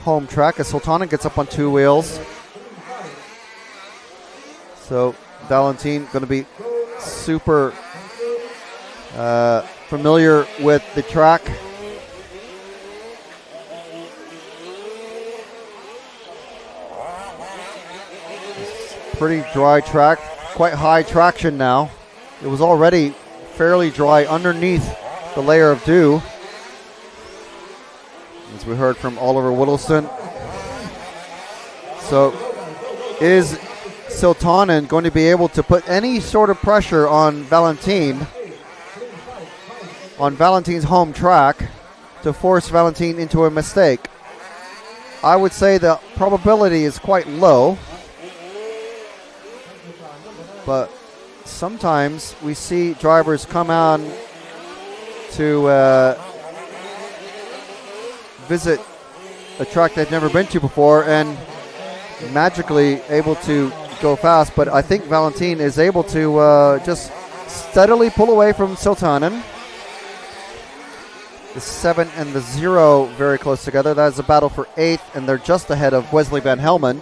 home track as Siltanen gets up on 2 wheels. So Valentin going to be super familiar with the track. Pretty dry track, quite high traction now. It was already fairly dry underneath the layer of dew, as we heard from Oliver Whittleston. So is Siltanen going to be able to put any sort of pressure on Valentin, on Valentin's home track, to force Valentin into a mistake? I would say the probability is quite low, but sometimes we see drivers come on to visit a track they've never been to before and magically able to go fast. But I think Valentin is able to just steadily pull away from Siltanen. The 7 and the 0 very close together. That is a battle for 8th, and they're just ahead of Wesley van Helman,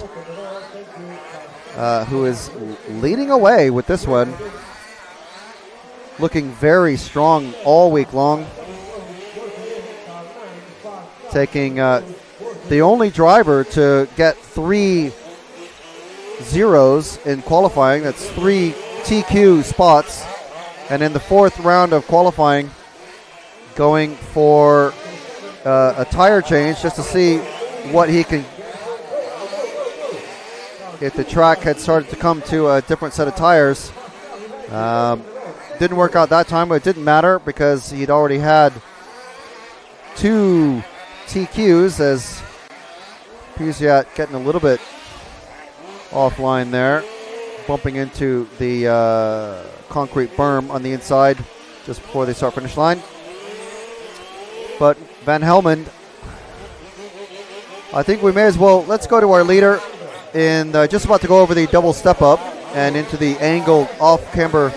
who is leading away with this one. Looking very strong all week long. Taking the only driver to get 3 zeros in qualifying. That's 3 TQ spots. And in the 4th round of qualifying, going for a tire change just to see what he can, if the track had started to come to a different set of tires. Didn't work out that time, but it didn't matter because he'd already had 2 TQs, as Puziat getting a little bit offline there, bumping into the concrete berm on the inside just before the start finish line. But Van Helman, I think we may as well, let's go to our leader in just about to go over the double step up and into the angled off camber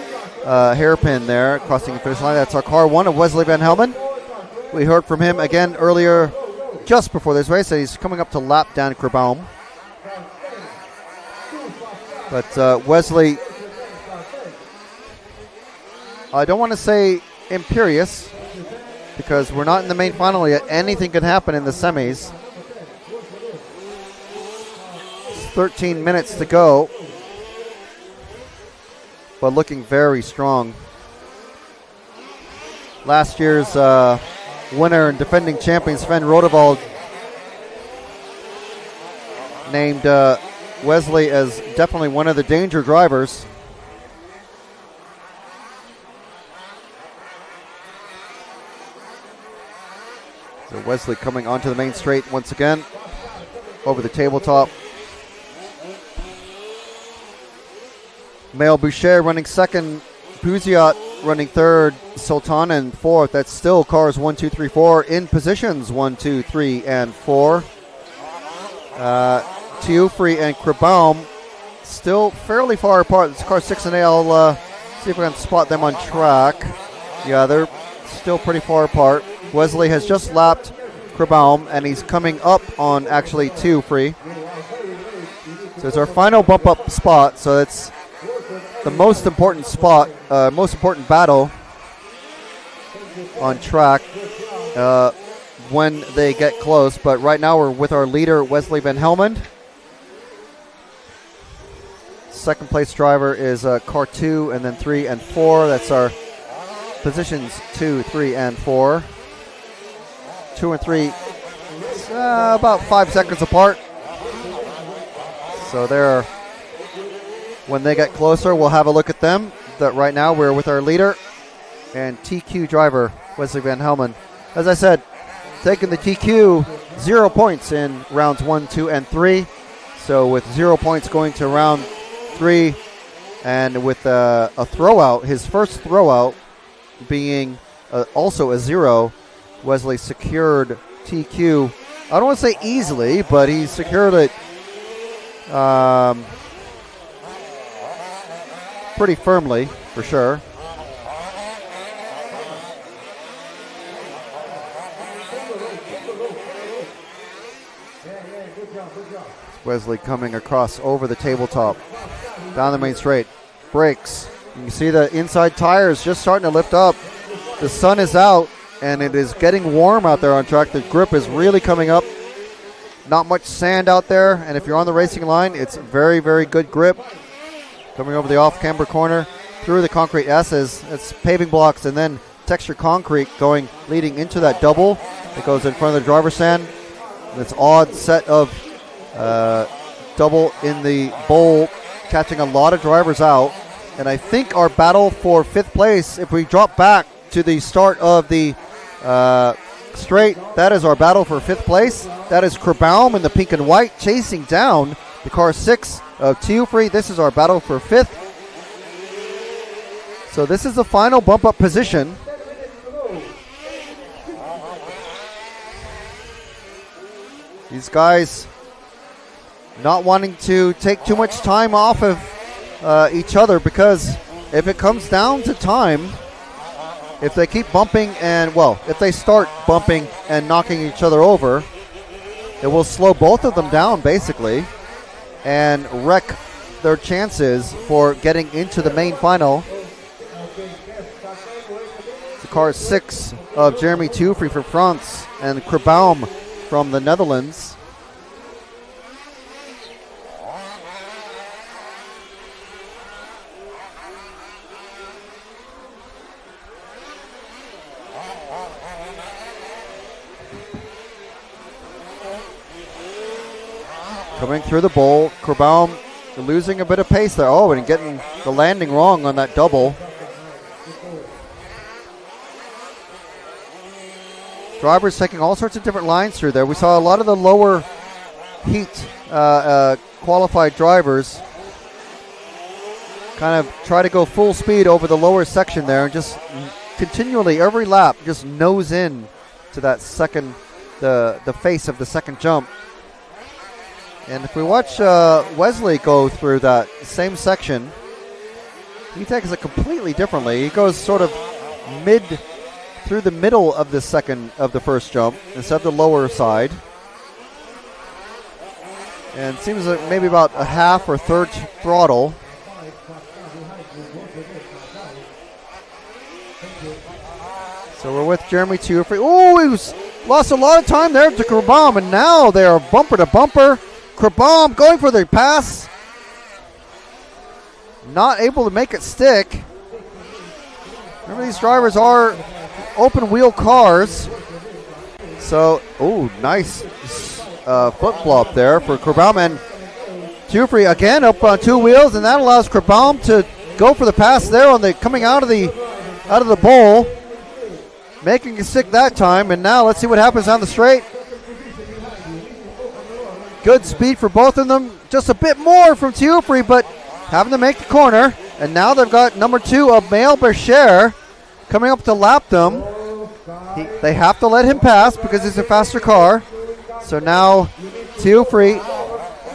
hairpin there, crossing the finish line. That's our car 1 of Wesley van Helman. We heard from him again earlier, just before this race, that he's coming up to lap Dan Krabbaum. But Wesley, I don't want to say imperious, because we're not in the main final yet. Anything could happen in the semis. It's 13 minutes to go, but looking very strong. Last year's winner and defending champion Sven Rodevald named Wesley as definitely one of the danger drivers. So Wesley coming onto the main straight once again, over the tabletop. Mail Boucher running second, Pouziot running third, Sultanen fourth. That's still cars 1, 2, 3, 4 in positions 1, 2, 3, and 4. Tiufri and Krabaum still fairly far apart. It's car 6 and 8. I'll see if I can spot them on track. Yeah, they're still pretty far apart. Wesley has just lapped Krabaum, and he's coming up on actually Tiufri. So it's our final bump up spot. So it's the most important spot, most important battle on track when they get close. But right now we're with our leader, Wesley van Helman. Second place driver is car 2, and then 3 and 4. That's our positions 2, 3, and 4. 2 and 3, about 5 seconds apart. So they're, when they get closer, we'll have a look at them. That right now we're with our leader and TQ driver, Wesley van Helman. As I said, taking the TQ, 0 points in rounds 1, 2, and 3. So with 0 points going to round 3, and with a throwout, his first throwout being also a 0, Wesley secured TQ. I don't want to say easily, but he secured it pretty firmly, for sure. Wesley coming across over the tabletop, down the main straight, brakes. You can see the inside tires just starting to lift up. The sun is out, and it is getting warm out there on track. The grip is really coming up. Not much sand out there, and if you're on the racing line, it's very, very good grip. Coming over the off-camber corner, through the concrete S's. It's paving blocks and then texture concrete going, leading into that double that goes in front of the driver's stand. This odd set of double in the bowl, catching a lot of drivers out. And I think our battle for 5th place, if we drop back to the start of the straight, that is our battle for 5th place. That is Krabaum in the pink and white, chasing down the car 6 of Tiufri. This is our battle for 5th. So this is the final bump up position. These guys not wanting to take too much time off of each other, because if it comes down to time, if they keep bumping and, well, if they start bumping and knocking each other over, it will slow both of them down basically and wreck their chances for getting into the main final. The car 6 of Jeremy Tiufri from France and Krabaum from the Netherlands. Coming through the bowl, Krabaum losing a bit of pace there. Oh, and getting the landing wrong on that double. Drivers taking all sorts of different lines through there. We saw a lot of the lower heat qualified drivers kind of try to go full speed over the lower section there and just continually, every lap, just nose in to that second, the face of the second jump. And if we watch Wesley go through that same section, he takes it completely differently. He goes sort of through the middle of the first jump instead of the lower side. And it seems like maybe about a half or third throttle. So we're with Jeremy Tiufri. Oh, he's lost a lot of time there to Krabaum, and now they are bumper to bumper. Krabaum going for the pass. Not able to make it stick. Remember, these drivers are open wheel cars. So, nice flip flop there for Krabbaum, and Teufrey again up on two wheels, and that allows Krabbaum to go for the pass there on the coming out of the bowl, making it stick that time. And now let's see what happens on the straight. Good speed for both of them, just a bit more from Teufrey, but having to make the corner. And now they've got number 2 of Mael Bercher coming up to lap them. They have to let him pass because it's a faster car. So now Teufrey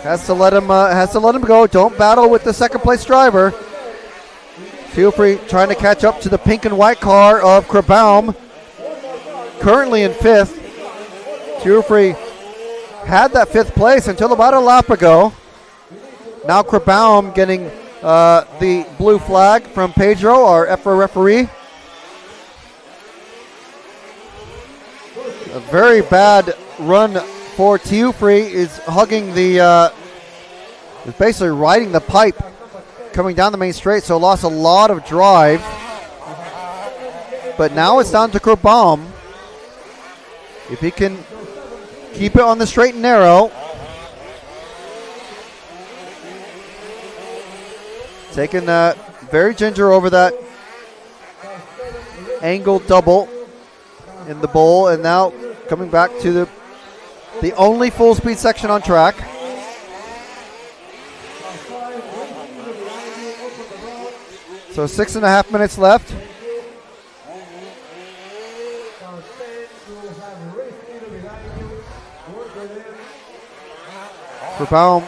has to let him go. Don't battle with the second place driver. Teufrey trying to catch up to the pink and white car of Krabbaum, currently in 5th. Teufrey had that 5th place until about a lap ago. Now Krabbaum getting the blue flag from Pedro, our EFRA referee. A very bad run for Teufrey, is hugging the, is basically riding the pipe coming down the main straight, so lost a lot of drive. But now it's down to Krabbaum. If he can keep it on the straight and narrow. Taking very ginger over that angled double in the bowl, and now coming back to the only full speed section on track. So 6.5 minutes left. Krabbaum,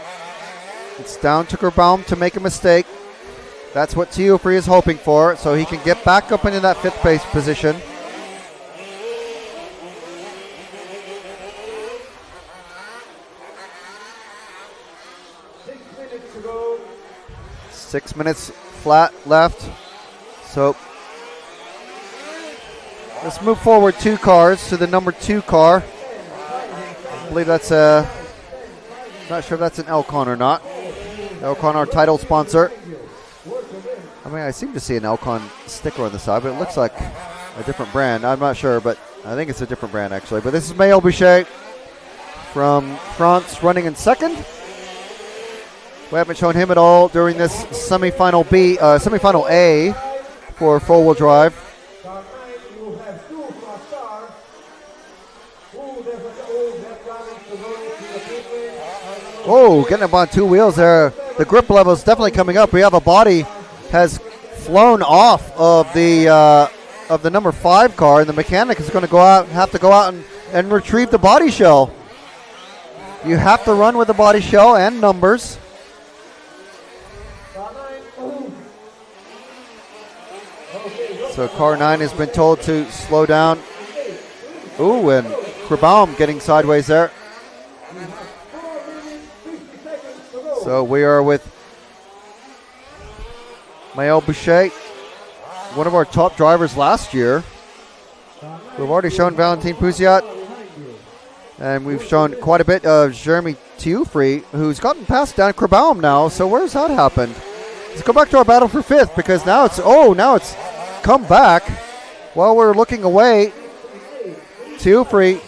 it's down to Krabbaum to make a mistake. That's what Teufrey is hoping for, so he can get back up into that 5th place position. Six minutes flat left. So let's move forward 2 cars to the number 2 car. I believe that's not sure if that's an Elcon or not. Elcon, our title sponsor. I mean, I seem to see an Elcon sticker on the side, but it looks like a different brand. I'm not sure, but I think it's a different brand actually. But this is Mael Bercher from France running in 2nd. We haven't shown him at all during this semifinal A for four-wheel drive. Oh, getting up on 2 wheels there. The grip level is definitely coming up. We have a body has flown off of the number 5 car, and the mechanic is going to have to go out and retrieve the body shell. You have to run with the body shell and numbers. So car 9 has been told to slow down. Ooh, and Krabbaum getting sideways there. So we are with Mael Bercher, one of our top drivers last year. We've already shown Valentin Pousiat, and we've shown quite a bit of Jeremy Teufrey, who's gotten past Dan Krabbaum now. So where's that happened? Let's go back to our battle for 5th, because now it's come back while we're looking away. Teufrey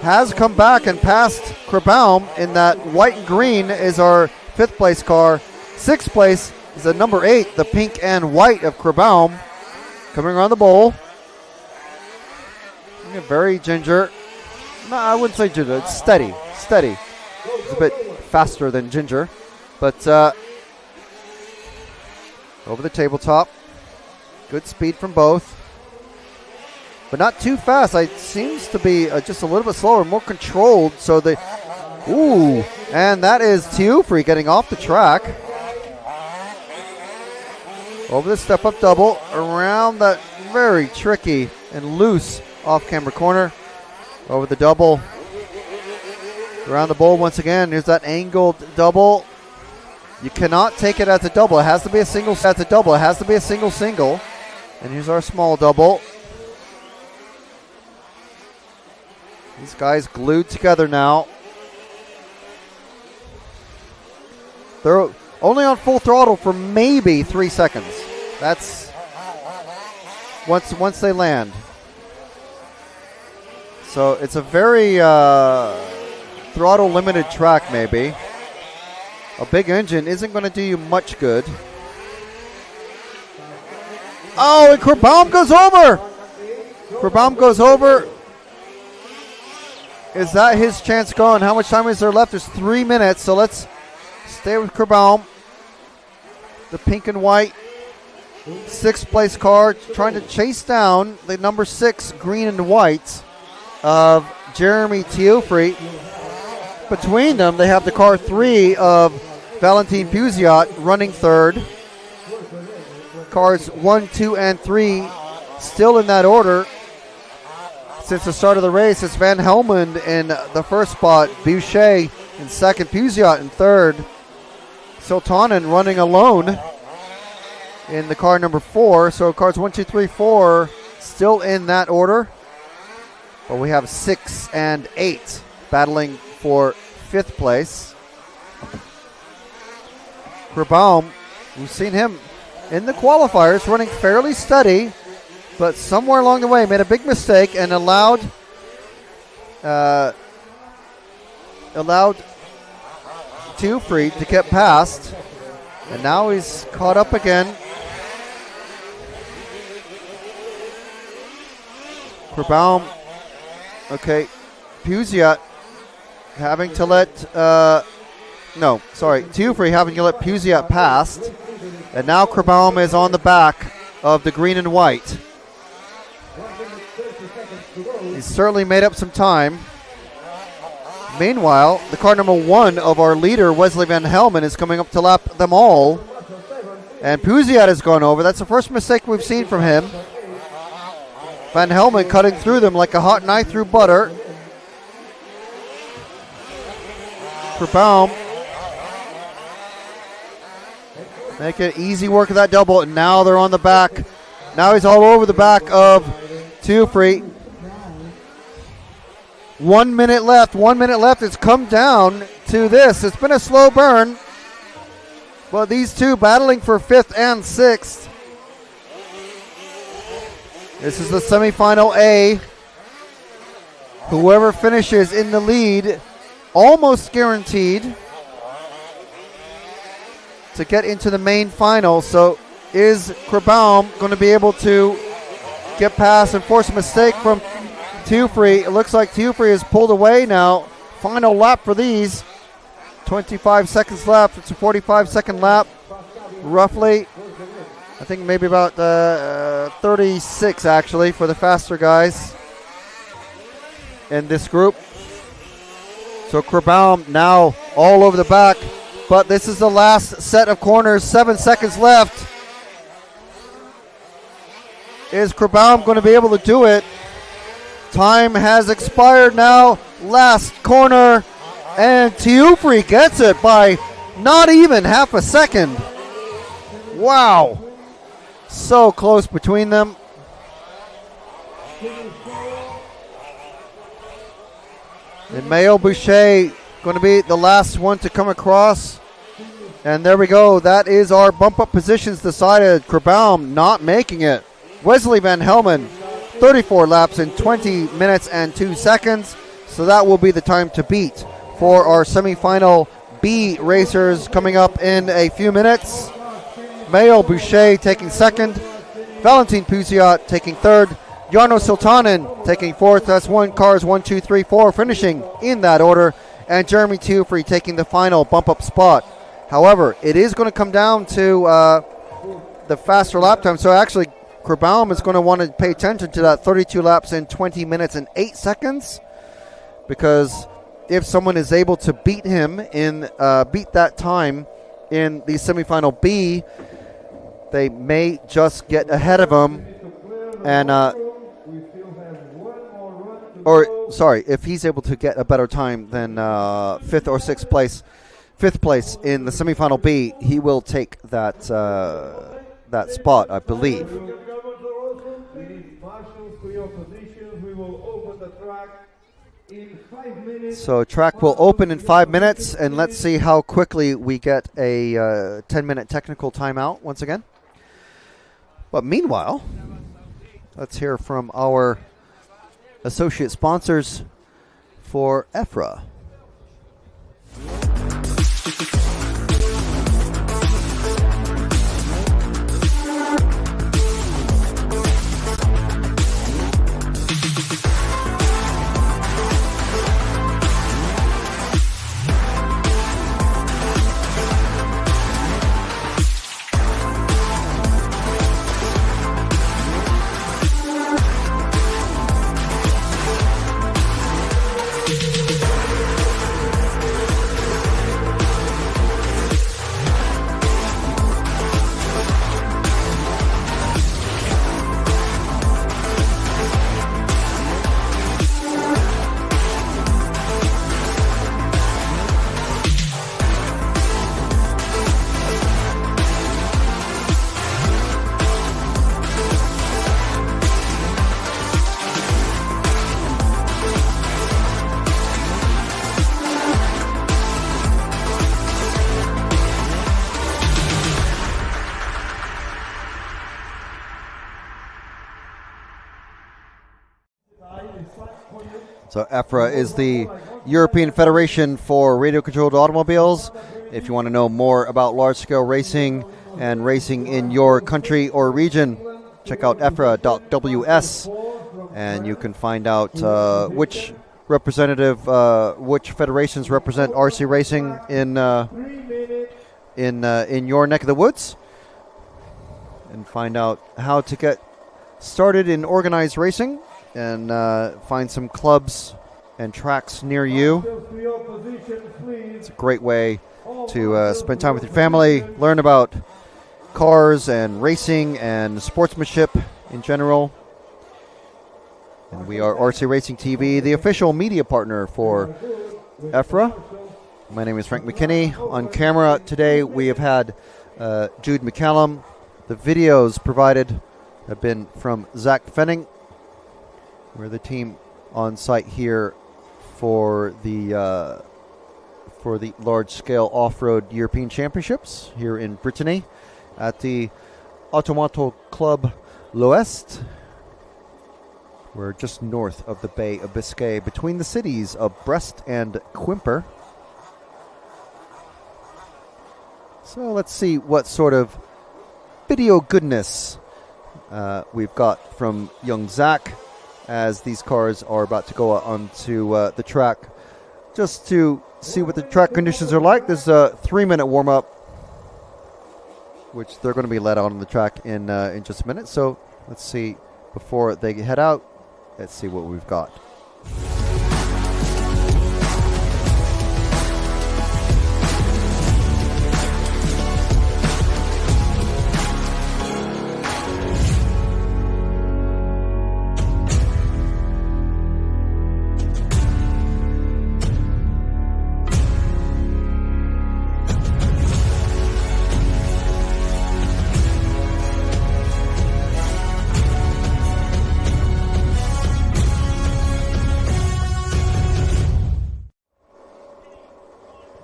has come back and passed Krabbaum in that white and green is our 5th place car. 6th place is the number 8, the pink and white of Krabbaum, coming around the bowl. Very ginger. No, I wouldn't say ginger. It's steady. It's a bit faster than ginger, but over the tabletop. Good speed from both, but not too fast. It seems to be just a little bit slower, more controlled. So and that is Teufrey getting off the track. Over the step-up double, around that very tricky and loose off-camber corner. Over the double, around the bowl once again. Here's that angled double. You cannot take it as a double. It has to be a single. As a double, it has to be a single. And here's our small double. These guys glued together now. They're only on full throttle for maybe 3 seconds. That's once they land. So it's a very throttle limited track maybe. A big engine isn't going to do you much good. Oh, and Krbaum goes over. Krbaum goes over. Is that his chance gone? How much time is there left? There's 3 minutes, so let's stay with Krbaum. The pink and white 6th place car trying to chase down the number 6 green and white of Jeremy Teofri. Between them, they have the car 3 of Valentin Puziat running 3rd. Cars 1, 2, and 3 still in that order. Since the start of the race, it's Van Helman in the first spot, Boucher in second, Puziat in third, Siltanen running alone in the car number 4. So cars 1, 2, 3, 4 still in that order. But we have 6 and 8 battling for 5th place. Krbaum, we've seen him in the qualifiers running fairly steady, but somewhere along the way made a big mistake and allowed Teofri to get past, and now he's caught up again. Krbaum, okay, Puziat having to let Teofri having to let Puziat past, and now Krbaum is on the back of the green and white. He's certainly made up some time. Meanwhile, the car number 1 of our leader, Wesley van Helman, is coming up to lap them all. And Puziat has gone over. That's the first mistake we've seen from him. Van Helman cutting through them like a hot knife through butter. Krbaum making easy work of that double, and now they're on the back. Now he's all over the back of Teofri. 1 minute left. 1 minute left. It's come down to this. It's been a slow burn, but these two battling for 5th and 6th. This is the semifinal A. Whoever finishes in the lead, almost guaranteed to get into the main final. So is Krbaum going to be able to get past and force a mistake from Teofri? It looks like Teofri has pulled away now. Final lap for these. 25 seconds left. It's a 45-second lap, roughly. I think maybe about 36, actually, for the faster guys in this group. So Krbaum now all over the back. But this is the last set of corners. 7 seconds left. Is Krbaum going to be able to do it? Time has expired now. Last corner. And Teofri gets it by not even half a second. Wow. So close between them. And Mayo Boucher going to be the last one to come across. And there we go. That is our bump up positions decided. Krbaum not making it. Wesley van Helman, 34 laps in 20 minutes and 2 seconds. So that will be the time to beat for our semifinal B racers coming up in a few minutes. Mayo Boucher taking second. Valentin Puziat taking third. Jarno Siltanen taking fourth. That's cars 1, 2, 3, 4 finishing in that order. And Jeremy Teofri taking the final bump up spot. However, it is going to come down to the faster lap time. So actually, Krbaum is going to want to pay attention to that 32 laps in 20 minutes and 8 seconds. Because if someone is able to beat him beat that time in the semifinal B, they may just get ahead of him. And if he's able to get a better time than 5th or 6th place, 5th place in the semifinal B, he will take that spot, I believe. We need marshals to your positions. We will open the track in 5 minutes. So track will open in 5 minutes, and let's see how quickly we get a 10-minute technical timeout once again. But meanwhile, let's hear from our associate sponsors for EFRA. So EFRA is the European Federation for Radio-Controlled Automobiles. If you want to know more about large-scale racing and racing in your country or region, check out EFRA.ws, and you can find out which federations represent RC racing in your neck of the woods, and find out how to get started in organized racing, and find some clubs and tracks near you. It's a great way to spend time with your family, learn about cars and racing and sportsmanship in general. And we are RC Racing TV, the official media partner for EFRA. My name is Frank McKinney. On camera today we have had Jude McCallum. The videos provided have been from Zach Fenning. We're the team on site here for the large-scale off-road European Championships here in Brittany at the Automoto Club L'Ouest. We're just north of the Bay of Biscay, between the cities of Brest and Quimper. So let's see what sort of video goodness we've got from young Zach as these cars are about to go onto the track. Just to see what the track conditions are like, there's a 3-minute warm-up, which they're going to be let out on the track in just a minute. So let's see, before they head out, let's see what we've got.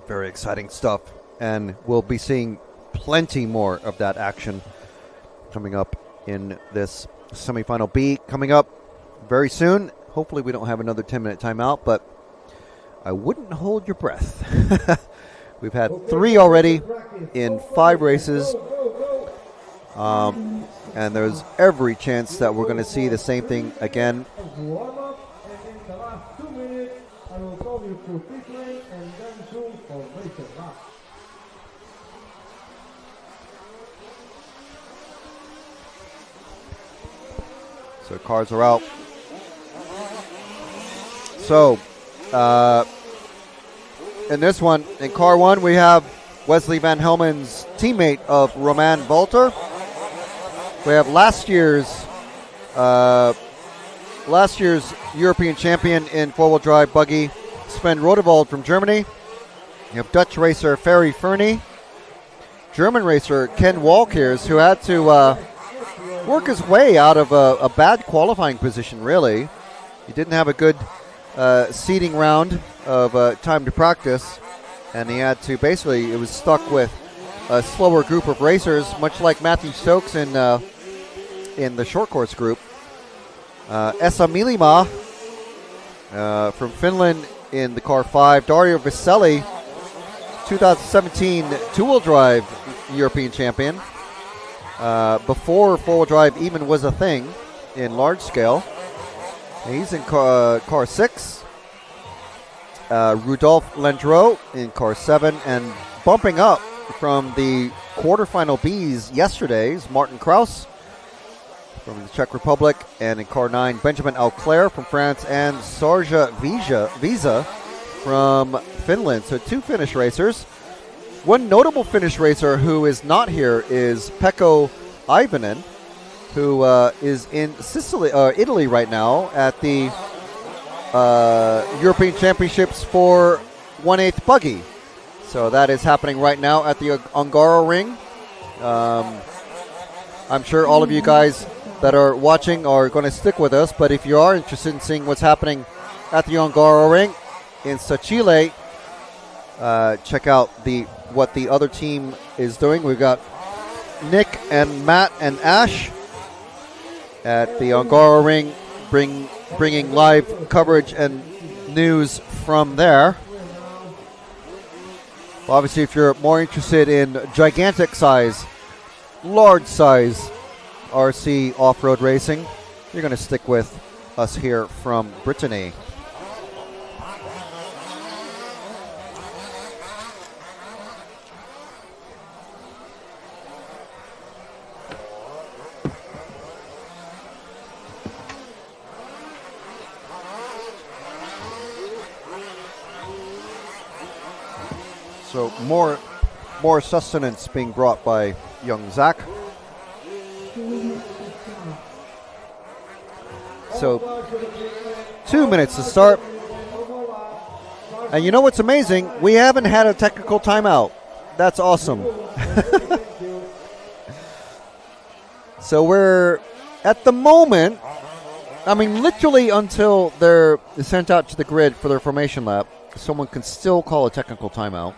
Very exciting stuff, and we'll be seeing plenty more of that action coming up in this semifinal B coming up very soon. Hopefully we don't have another 10-minute timeout, but I wouldn't hold your breath. We've had 3 already in 5 races, and there's every chance that we're going to see the same thing again. So cars are out. So in this one, in car 1, we have Wesley van Helman's teammate of Roman Walter. We have last year's European champion in four-wheel drive buggy, Sven Rodewald from Germany. You have Dutch racer Ferry Fernie, German racer Ken Walkers, who had to work his way out of a bad qualifying position, really. He didn't have a good seeding round of time to practice, and he had to basically, it was stuck with a slower group of racers, much like Matthew Stokes in the short course group. Esa Milima From Finland in the car 5, Dario Viselli, 2017 two-wheel drive European champion. Before four-wheel drive even was a thing in large scale. He's in car 6. Rudolf Lendreau in car 7, and bumping up from the quarterfinal Bs yesterday is Martin Kraus from the Czech Republic, and in car 9, Benjamin Auclair from France, and Sarja Visa from Finland. So 2 Finnish racers. One notable Finnish racer who is not here is Pekko Ivanen, who is in Italy right now at the European Championships for 1/8 buggy. So that is happening right now at the Ongaro Ring. I'm sure all of you guys that are watching are going to stick with us, but if you are interested in seeing what's happening at the Ongaro Ring in Sacile, check out what the other team is doing. We've got Nick and Matt and Ash at the Ongaro Ring, bringing live coverage and news from there. Obviously, if you're more interested in gigantic size, large size RC off-road racing, you're going to stick with us here from Brittany. So more sustenance being brought by young Zach. So 2 minutes to start. And you know what's amazing? We haven't had a technical timeout. That's awesome. So we're at the moment, I mean, literally until they're sent out to the grid for their formation lap, someone can still call a technical timeout.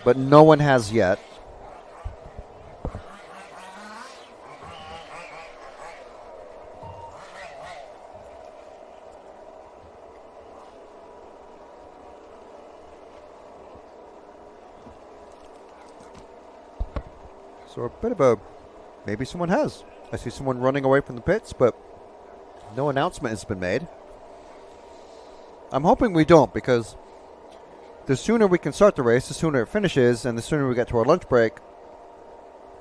But no one has yet. So a bit of a, maybe someone has. I see someone running away from the pits, but no announcement has been made. I'm hoping we don't, because the sooner we can start the race, the sooner it finishes, and the sooner we get to our lunch break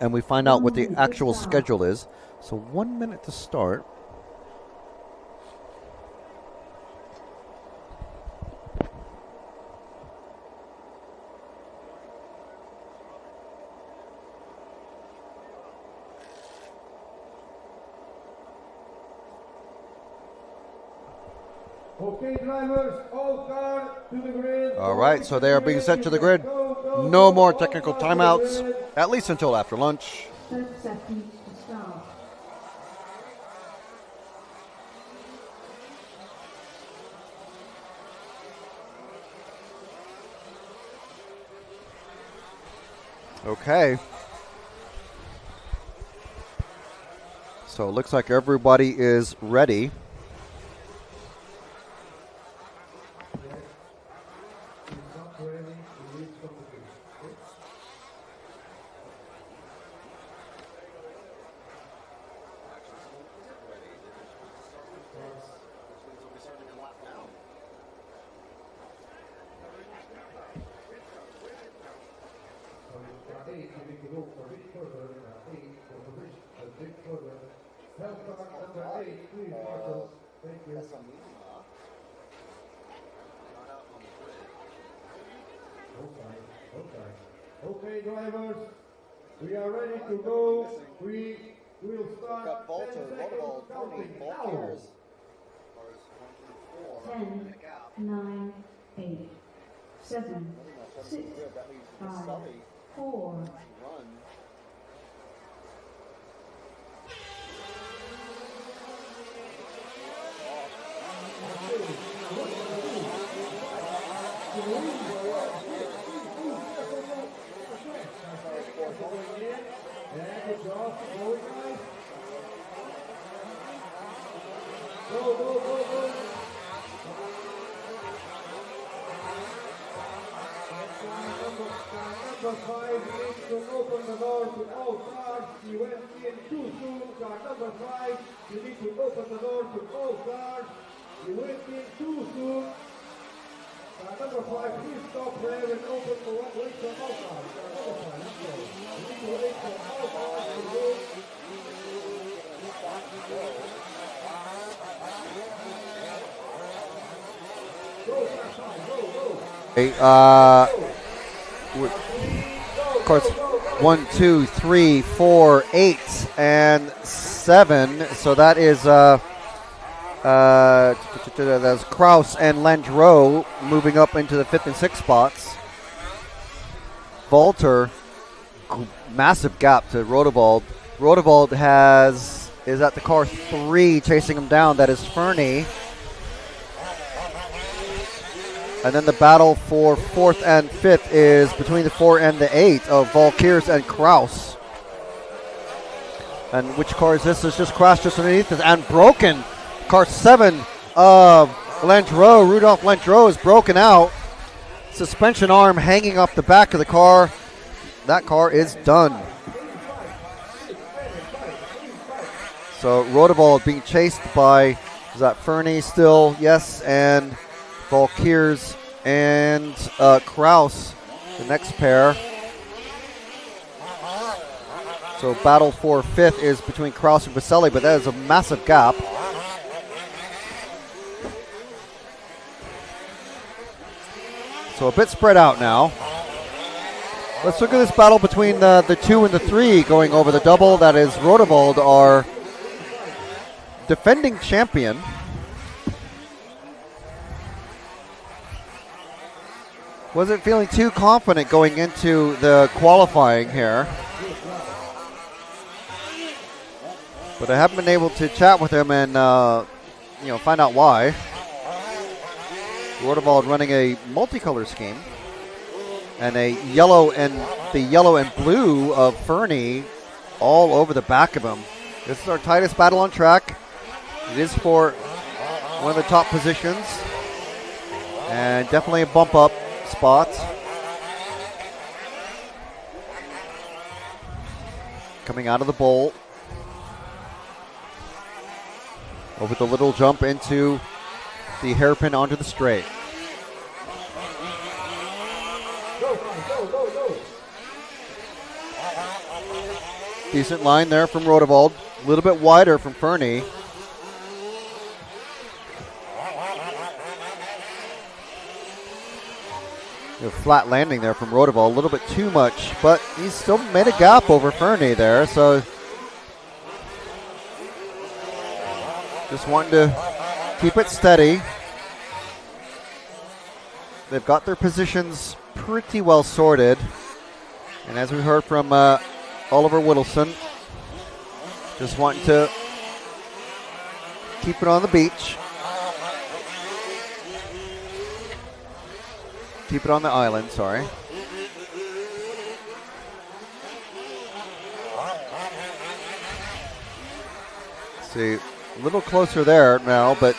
and we find out what the actual schedule is. So 1 minute to start. Okay, drivers, all cars to the grid. All right, so they are being sent to the grid. No more technical timeouts, at least until after lunch. 30 seconds to start. Okay. So it looks like everybody is ready. Okay, drivers, we are ready to go. We will start 10 seconds counting now. 10, 9, 8, 7, 6, 5, 4, Number 5 needs to open the door to all cars. He went in too soon. Car number 5, you need to open the door to all cars. He went in too soon. Car number 5, please stop there and open for one way for all cars. Car number 5, let's go. You need to wait for all cars to go. Of course, 1, 2, 3, 4, 8, and 7. So that is that's Kraus and Landreau moving up into the 5th and 6th spots. Walter, massive gap to Rodewald. Rodewald is at the car 3, chasing him down. That is Fernie. And then the battle for 4th and 5th is between the 4 and the 8 of Valkyrs and Kraus. And which car is this? It's just crashed just underneath this and broken. Car 7 of Landreau, Rudolph Landreau, is broken out. Suspension arm hanging off the back of the car. That car is done. So Rodewald being chased by, is that Fernie still? Yes, and Valkyrs and Kraus, the next pair. So battle for 5th is between Kraus and Vaselli, but that is a massive gap. So a bit spread out now. Let's look at this battle between the 2 and the 3 going over the double. That is Rodewald, our defending champion. Wasn't feeling too confident going into the qualifying here. But I haven't been able to chat with him and find out why. Rodewald running a multicolor scheme. And the yellow and blue of Fernie all over the back of him. This is our tightest battle on track. It is for one of the top positions. And definitely a bump up spot. Coming out of the bowl. Over the little jump into the hairpin onto the straight. Decent line there from Rodewald. A little bit wider from Fernie. A flat landing there from Rodewald. A little bit too much, but he's still made a gap over Fernie there. So just wanting to keep it steady. They've got their positions pretty well sorted. And as we heard from Oliver Whittleston, just wanting to keep it on the beach. Keep it on the island, sorry. See, a little closer there now, but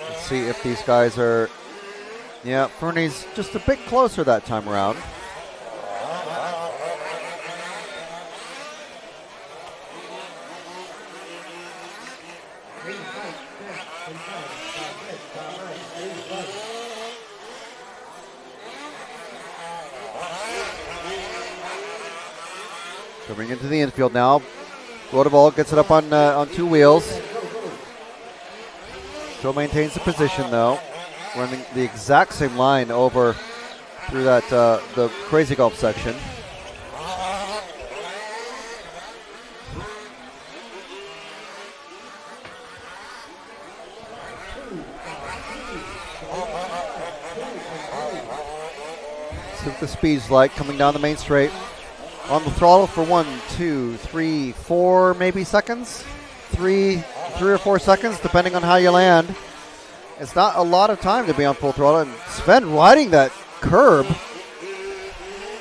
let's see if these guys are, yeah, Fernie's just a bit closer that time around. Coming into the infield now. Rodewald gets it up on 2 wheels. Still maintains the position though. Running the exact same line over through that the Crazy Golf section. See what the speed's like coming down the main straight. On the throttle for 1, 2, 3, 4 maybe seconds. 3 or 4 seconds depending on how you land. It's not a lot of time to be on full throttle. And Sven riding that curb.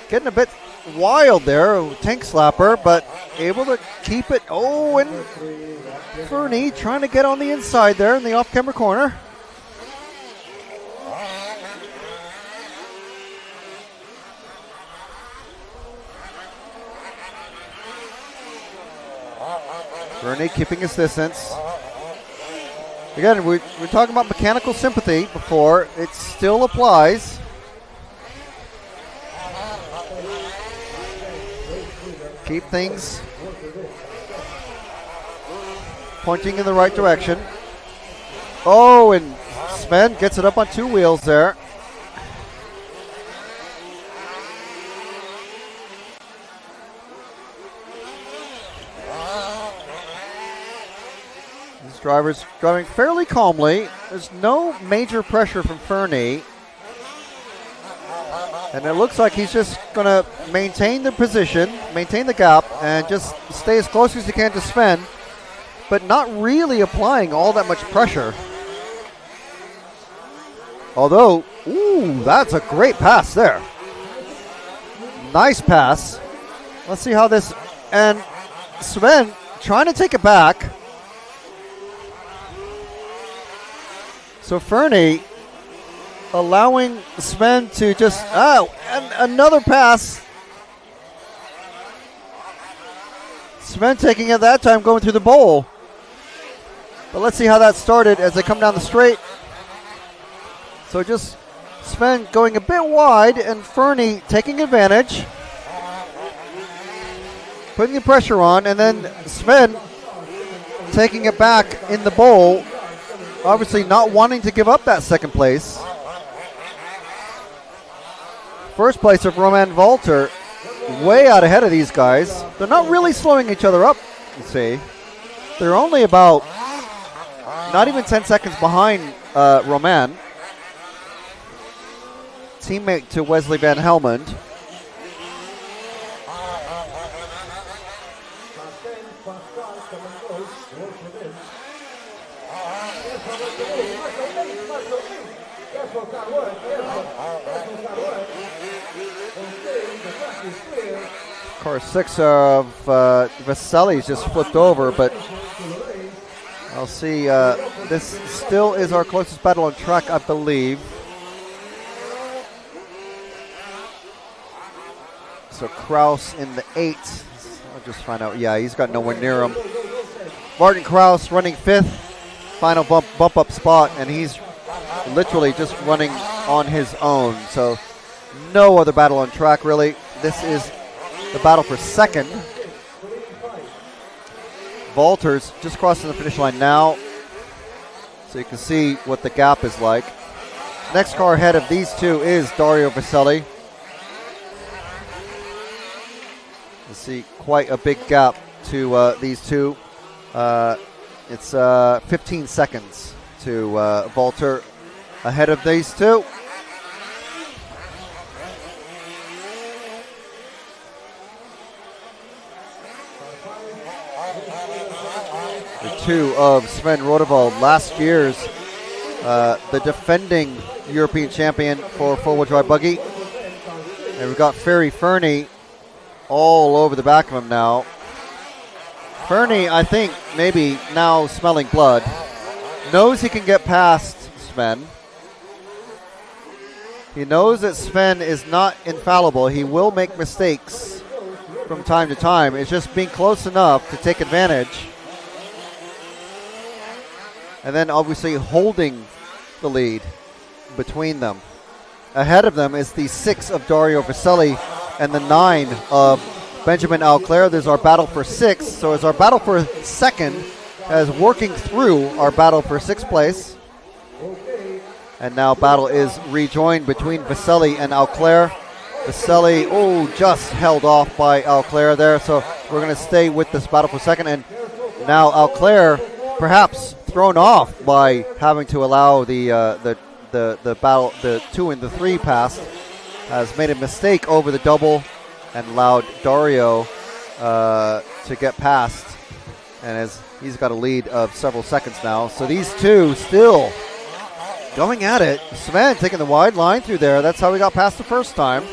Getting a bit wild there, tank slapper, but able to keep it. Oh, and Fernie trying to get on the inside there in the off-camera corner. Fernie keeping his distance. Again, we're talking about mechanical sympathy before. It still applies. Keep things pointing in the right direction. Oh, and Sven gets it up on 2 wheels there. This driver's driving fairly calmly. There's no major pressure from Fernie. And it looks like he's just going to maintain the position, maintain the gap, and just stay as close as he can to Sven, but not really applying all that much pressure. Although, ooh, that's a great pass there. Nice pass. Let's see how this, and Sven trying to take it back. So Fernie allowing Sven to just, and another pass. Sven taking it that time, going through the bowl. But let's see how that started as they come down the straight. So just Sven going a bit wide and Fernie taking advantage. Putting the pressure on, and then Sven taking it back in the bowl. Obviously not wanting to give up that second place. First place of Roman Walter, way out ahead of these guys. They're not really slowing each other up, you see. They're only about not even 10 seconds behind Roman. Teammate to Wesley van Helman. Car 6 of Vasili's just flipped over, but I'll see. This still is our closest battle on track, I believe. So Kraus in the 8. I'll just find out. Yeah, he's got nowhere near him. Martin Kraus running 5th. Final bump up spot, and he's literally just running on his own. So no other battle on track, really. This is the battle for second. Walters just crossing the finish line now, so you can see what the gap is like. Next car ahead of these two is Dario Vaselli. You see quite a big gap to these two. It's 15 seconds to Walter ahead of these two. Two of Sven Rodevald, last year's the defending European champion for four-wheel drive buggy. And we've got Fernie all over the back of him now. Fernie, I think, maybe now smelling blood. Knows he can get past Sven. He knows that Sven is not infallible. He will make mistakes from time to time. It's just being close enough to take advantage. And then obviously holding the lead between them. Ahead of them is the 6 of Dario Vaselli and the 9 of Benjamin Auclair. There's our battle for 6. So it's our battle for second as working through our battle for 6th place. And now battle is rejoined between Vaselli and Auclair. Vaselli, just held off by Auclair there. So we're going to stay with this battle for second. And now Auclair perhaps thrown off by having to allow the battle, the 2 and the 3 pass, has made a mistake over the double and allowed Dario to get past, and as he's got a lead of several seconds now. So these two still going at it. Sven taking the wide line through there. That's how we got past the first time.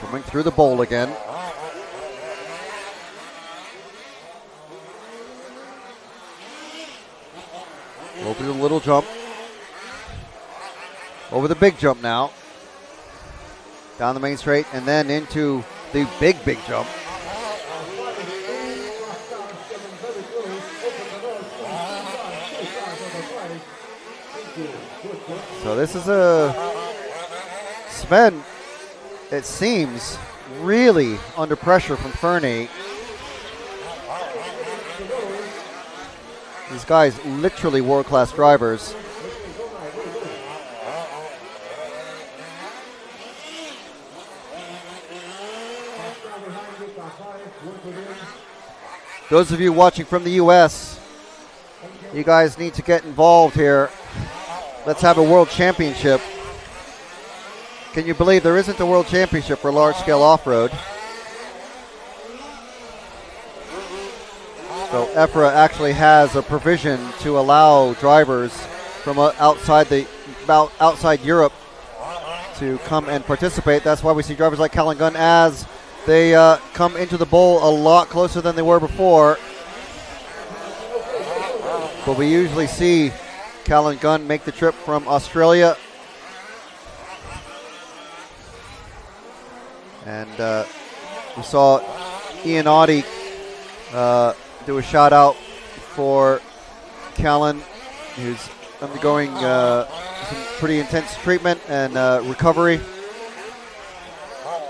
Coming through the bowl again. Over the little jump. Over the big jump now. Down the main straight and then into the big jump. So this is Sven, it seems, really under pressure from Fernie. These guys literally world-class drivers. Those of you watching from the U.S., you guys need to get involved here. Let's have a world championship. Can you believe there isn't a world championship for large-scale off-road? So EFRA actually has a provision to allow drivers from outside Europe to come and participate. That's why we see drivers like Callan Gunn as they come into the bowl a lot closer than they were before. But we usually see Callan Gunn make the trip from Australia. And we saw Ian Audie do a shout out for Callan, who's undergoing some pretty intense treatment and recovery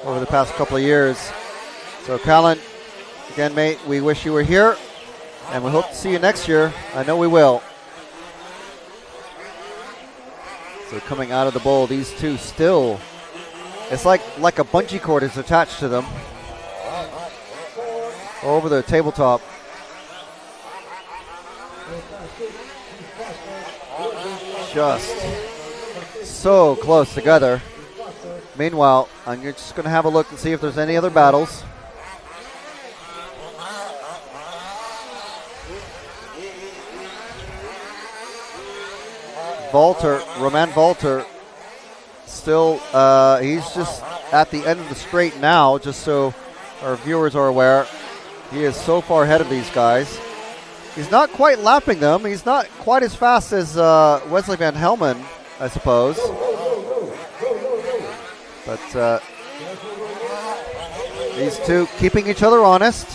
over the past couple of years. So Callan, again, mate, we wish you were here, and we hope to see you next year. I know we will. So coming out of the bowl, these two still, it's like a bungee cord is attached to them over the tabletop. Just so close together. Meanwhile, I'm just going to have a look and see if there's any other battles. Roman Walter, still, he's just at the end of the straight now, just so our viewers are aware. He is so far ahead of these guys. He's not quite lapping them. He's not quite as fast as Wesley van Helman, I suppose. But these two keeping each other honest.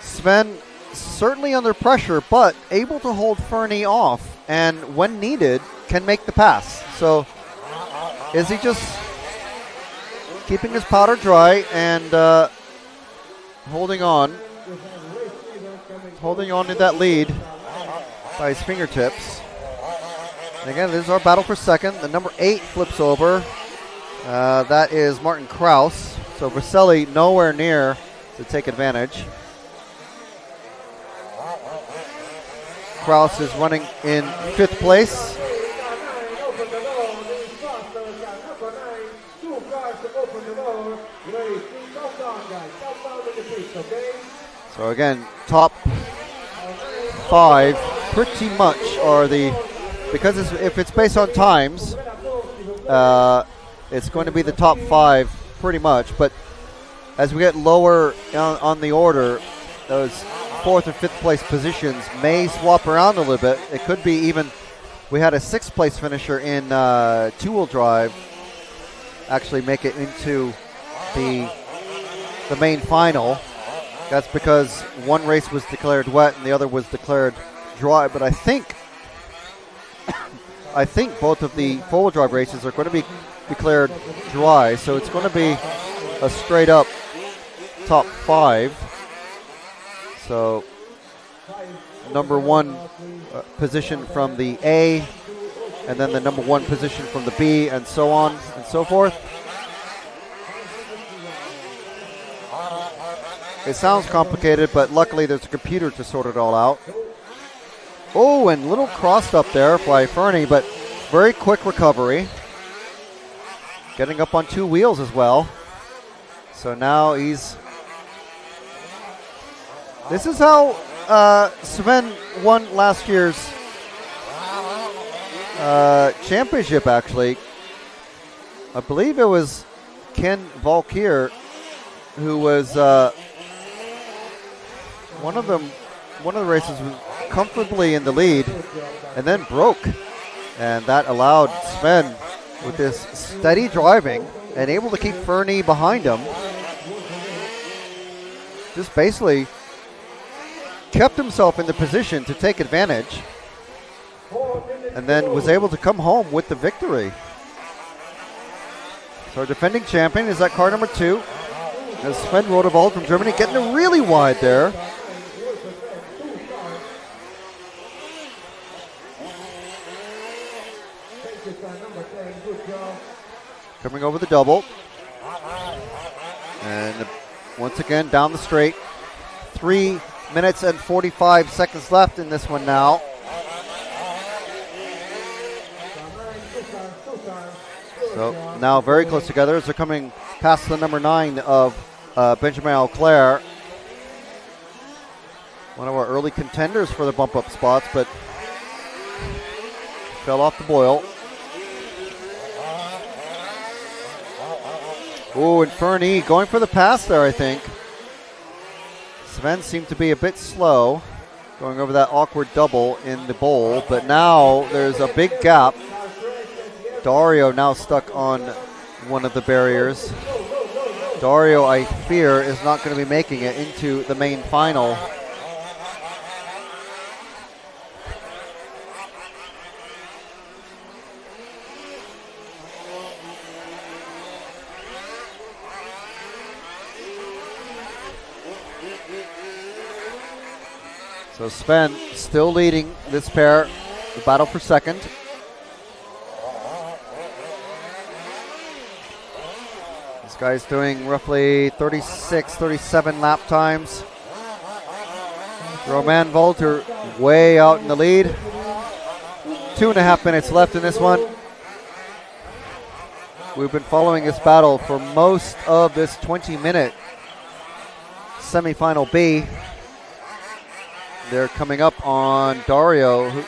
Sven certainly under pressure, but able to hold Fernie off, and when needed, can make the pass. So is he just keeping his powder dry and holding on to that lead by his fingertips? And again, this is our battle for second. The number 8 flips over. That is Martin Kraus. So Vaselli nowhere near to take advantage. Kraus is running in 5th place. So again, top 5 pretty much are because if it's based on times, it's going to be the top 5 pretty much. But as we get lower on the order, those 4th or 5th place positions may swap around a little bit. It could be even, we had a 6th place finisher in 2-wheel drive actually make it into the main final. That's because one race was declared wet and the other was declared dry. But I think both of the 4-wheel drive races are going to be declared dry. So it's going to be a straight up top 5. So number 1 position from the A, and then the number 1 position from the B, and so on and so forth. It sounds complicated, but luckily there's a computer to sort it all out. Oh, and little crossed up there by Fernie, but very quick recovery. Getting up on 2 wheels as well. So now this is how Sven won last year's championship, actually. I believe it was Ken Valkyr, who was one of the races was comfortably in the lead and then broke. And that allowed Sven, with this steady driving and able to keep Fernie behind him, just basically kept himself in the position to take advantage, and then was able to come home with the victory. So our defending champion is at car number 2. As Sven Rodewald from Germany getting it really wide there. Coming over the double. And once again down the straight. 3 minutes and 45 seconds left in this one now. So now very close together as they're coming past the number 9 of Benjamin Auclair. One of our early contenders for the bump up spots, but fell off the boil. Oh, and Fernie going for the pass there, I think. Sven seemed to be a bit slow going over that awkward double in the bowl, but now there's a big gap. Dario now stuck on one of the barriers. Dario, I fear, is not going to be making it into the main final. So Sven still leading this pair, the battle for second. This guy's doing roughly 36, 37 lap times. Roman Volter way out in the lead. 2.5 minutes left in this one. We've been following this battle for most of this 20-minute semifinal B. They're coming up on Dario.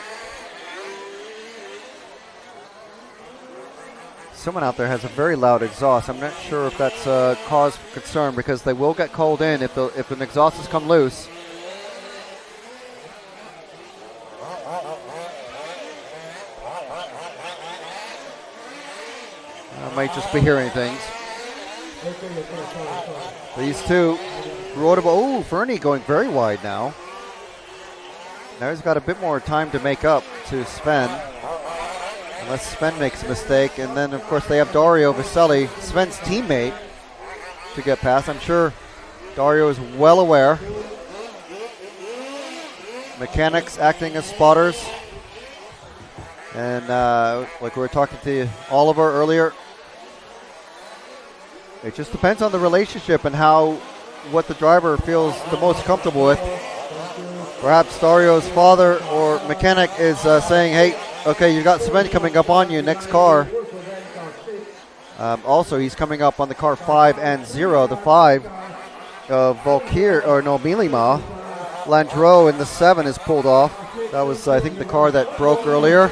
Someone out there has a very loud exhaust. I'm not sure if that's a cause for concern, because they will get called in if an exhaust has come loose. I might just be hearing things. These two, oh, Fernie going very wide now. Now he's got a bit more time to make up to Sven, unless Sven makes a mistake. And then, of course, they have Dario Vaselli, Sven's teammate, to get past. I'm sure Dario is well aware. Mechanics acting as spotters. And like we were talking to Oliver earlier, it just depends on the relationship and what the driver feels the most comfortable with. Perhaps Dario's father or mechanic is saying, hey, okay, you got Sven coming up on you, next car. Also, he's coming up on the car 5 and 0, the 5 of Milima. Landreau in the 7 is pulled off. That was, I think, the car that broke earlier.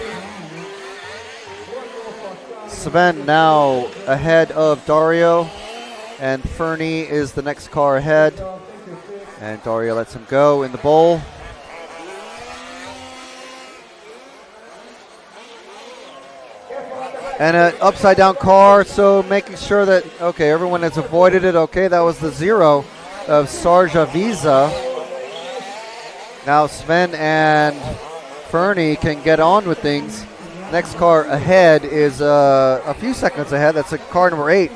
Sven now ahead of Dario, and Fernie is the next car ahead. And Dario lets him go in the bowl. And an upside down car, so making sure that, okay, everyone has avoided it. Okay, that was the 0 of Sarja Visa. Now Sven and Fernie can get on with things. Next car ahead is a few seconds ahead. That's a car number 8,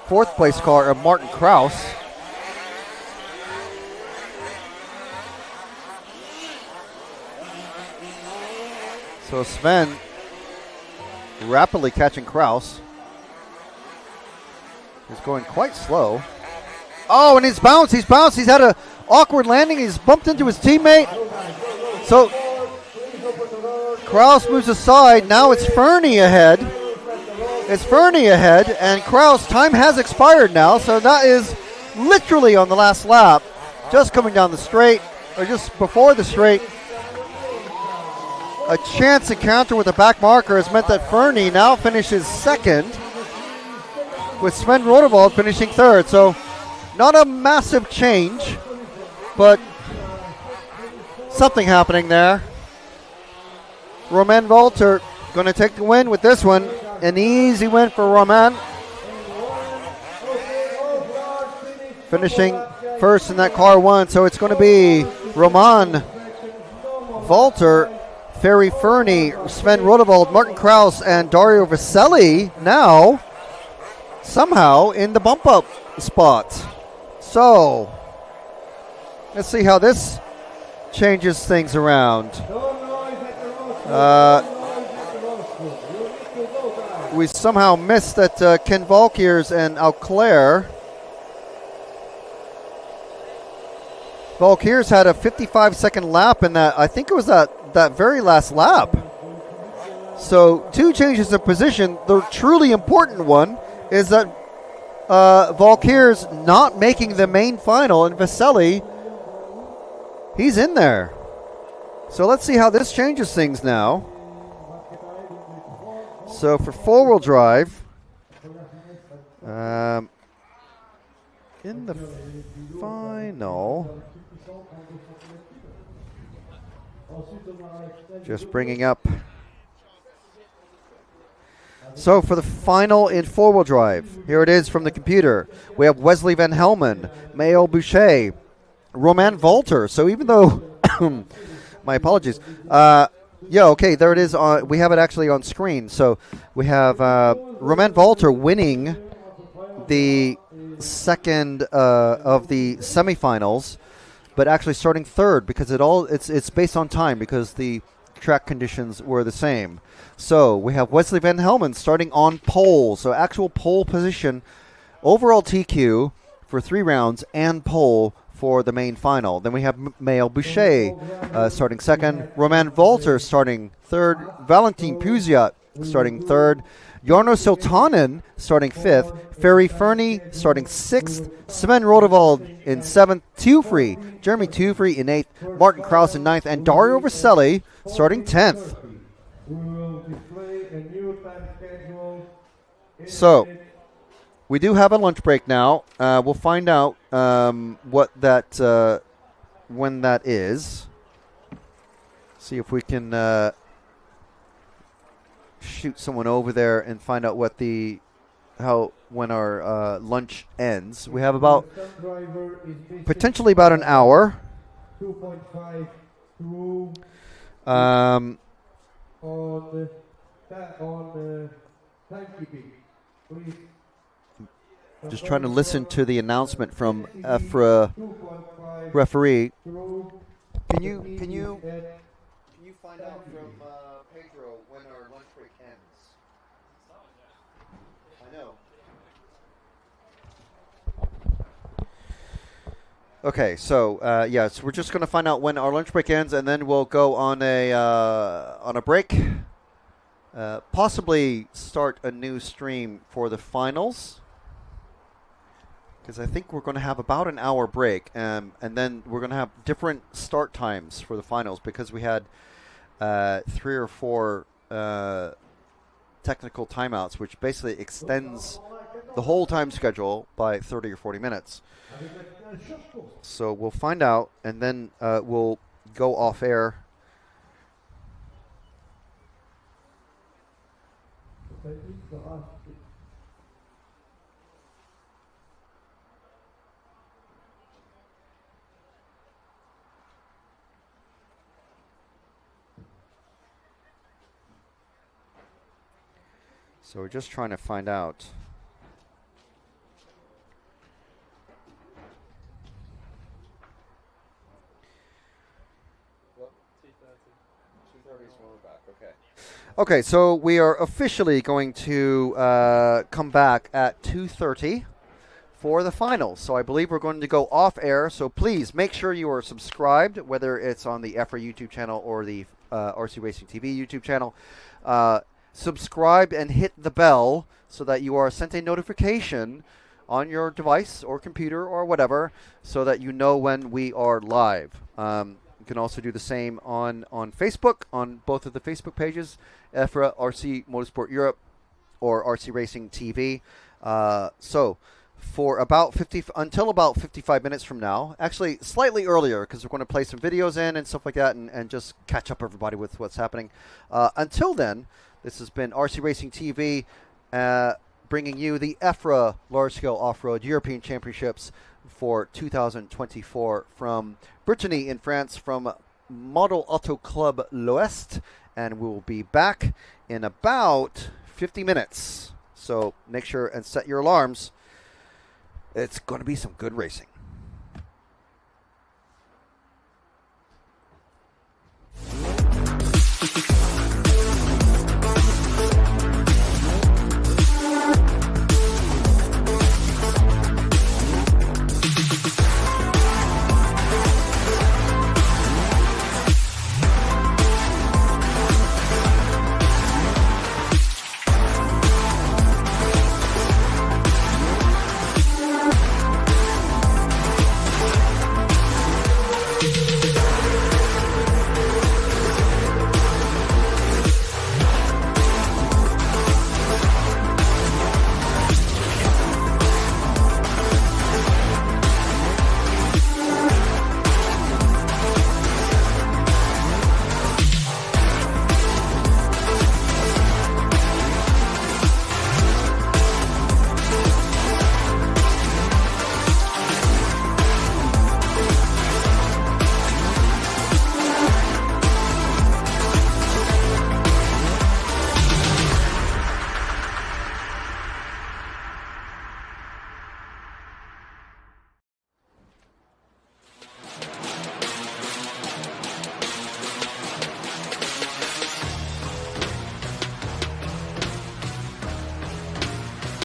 4th place car of Martin Kraus. So Sven rapidly catching Kraus. He's going quite slow. Oh, and he's bounced. He's had an awkward landing. He's bumped into his teammate. So Kraus moves aside. Now it's Fernie ahead. And Kraus' time has expired now. So that is literally on the last lap. Just coming down the straight, or just before the straight. A chance encounter with a back marker has meant that Fernie now finishes second. with Sven Rodewald finishing third. So not a massive change, but something happening there. Romain Walter going to take the win with this one. An easy win for Romain. Finishing first in that car one. So it's going to be Romain Walter, Ferry Fernie, Sven Rodewald, Martin Kraus, and Dario Vaselli now somehow in the bump up spot. So let's see how this changes things around. We somehow missed that Ken Valkiers and Auclair. Valkiers had a 55-second lap in that. I think it was that very last lap. So 2 changes of position. The truly important one is that Valkiers not making the main final, and Vaselli, he's in there. So let's see how this changes things now. So for four-wheel drive, in the final, just bringing up. So for the final in four-wheel drive, here it is from the computer. We have Wesley van Helman, Maël Boucher, Romain Walter. So even though, my apologies. Yeah, okay, there it is. We have it actually on screen. So we have Romain Walter winning the second of the semifinals, but actually starting third because it's based on time because the track conditions were the same. So we have Wesley van Helman starting on pole. So actual pole position, overall TQ for 3 rounds and pole for the main final. Then we have Maël Boucher starting second, Romain Walter starting third, Valentin Puziat starting third, Jarno Siltanen starting fifth, Ferry Fernie starting sixth, Sven Rodewald in seventh, Jeremy Tufree in eighth, Martin Kraus in ninth, and Dario Vaselli starting 10th. So we do have a lunch break now. We'll find out what that when that is. See if we can shoot someone over there and find out what when our lunch ends. We have about potentially about an hour. Just trying to listen to the announcement from EFRA referee. Can you find out from Pedro when our lunch break ends? I know. Okay, so yes, we're just going to find out when our lunch break ends, and then we'll go on a break. Possibly start a new stream for the finals, because I think we're going to have about an hour break, and then we're going to have different start times for the finals because we had 3 or 4 technical timeouts, which basically extends the whole time schedule by 30 or 40 minutes. So we'll find out, and then we'll go off air. So we're just trying to find out. Okay, so we are officially going to come back at 2:30 for the finals. So I believe we're going to go off air. So please make sure you are subscribed, whether it's on the EFRA YouTube channel or the RC Racing TV YouTube channel. Subscribe and hit the bell so that you are sent a notification on your device or computer or whatever, so that you know when we are live. You can also do the same on Facebook, on both of the Facebook pages, EFRA RC Motorsport Europe or RC Racing TV. So for about 55 minutes from now, actually slightly earlier, because we're going to play some videos in and stuff like that, and just catch up everybody with what's happening. Until then, this has been RC Racing TV, bringing you the EFRA Large Scale Off-Road European Championships for 2024 from Brittany in France, from Model Auto Club L'Ouest, and we will be back in about 50 minutes. So make sure and set your alarms. It's going to be some good racing.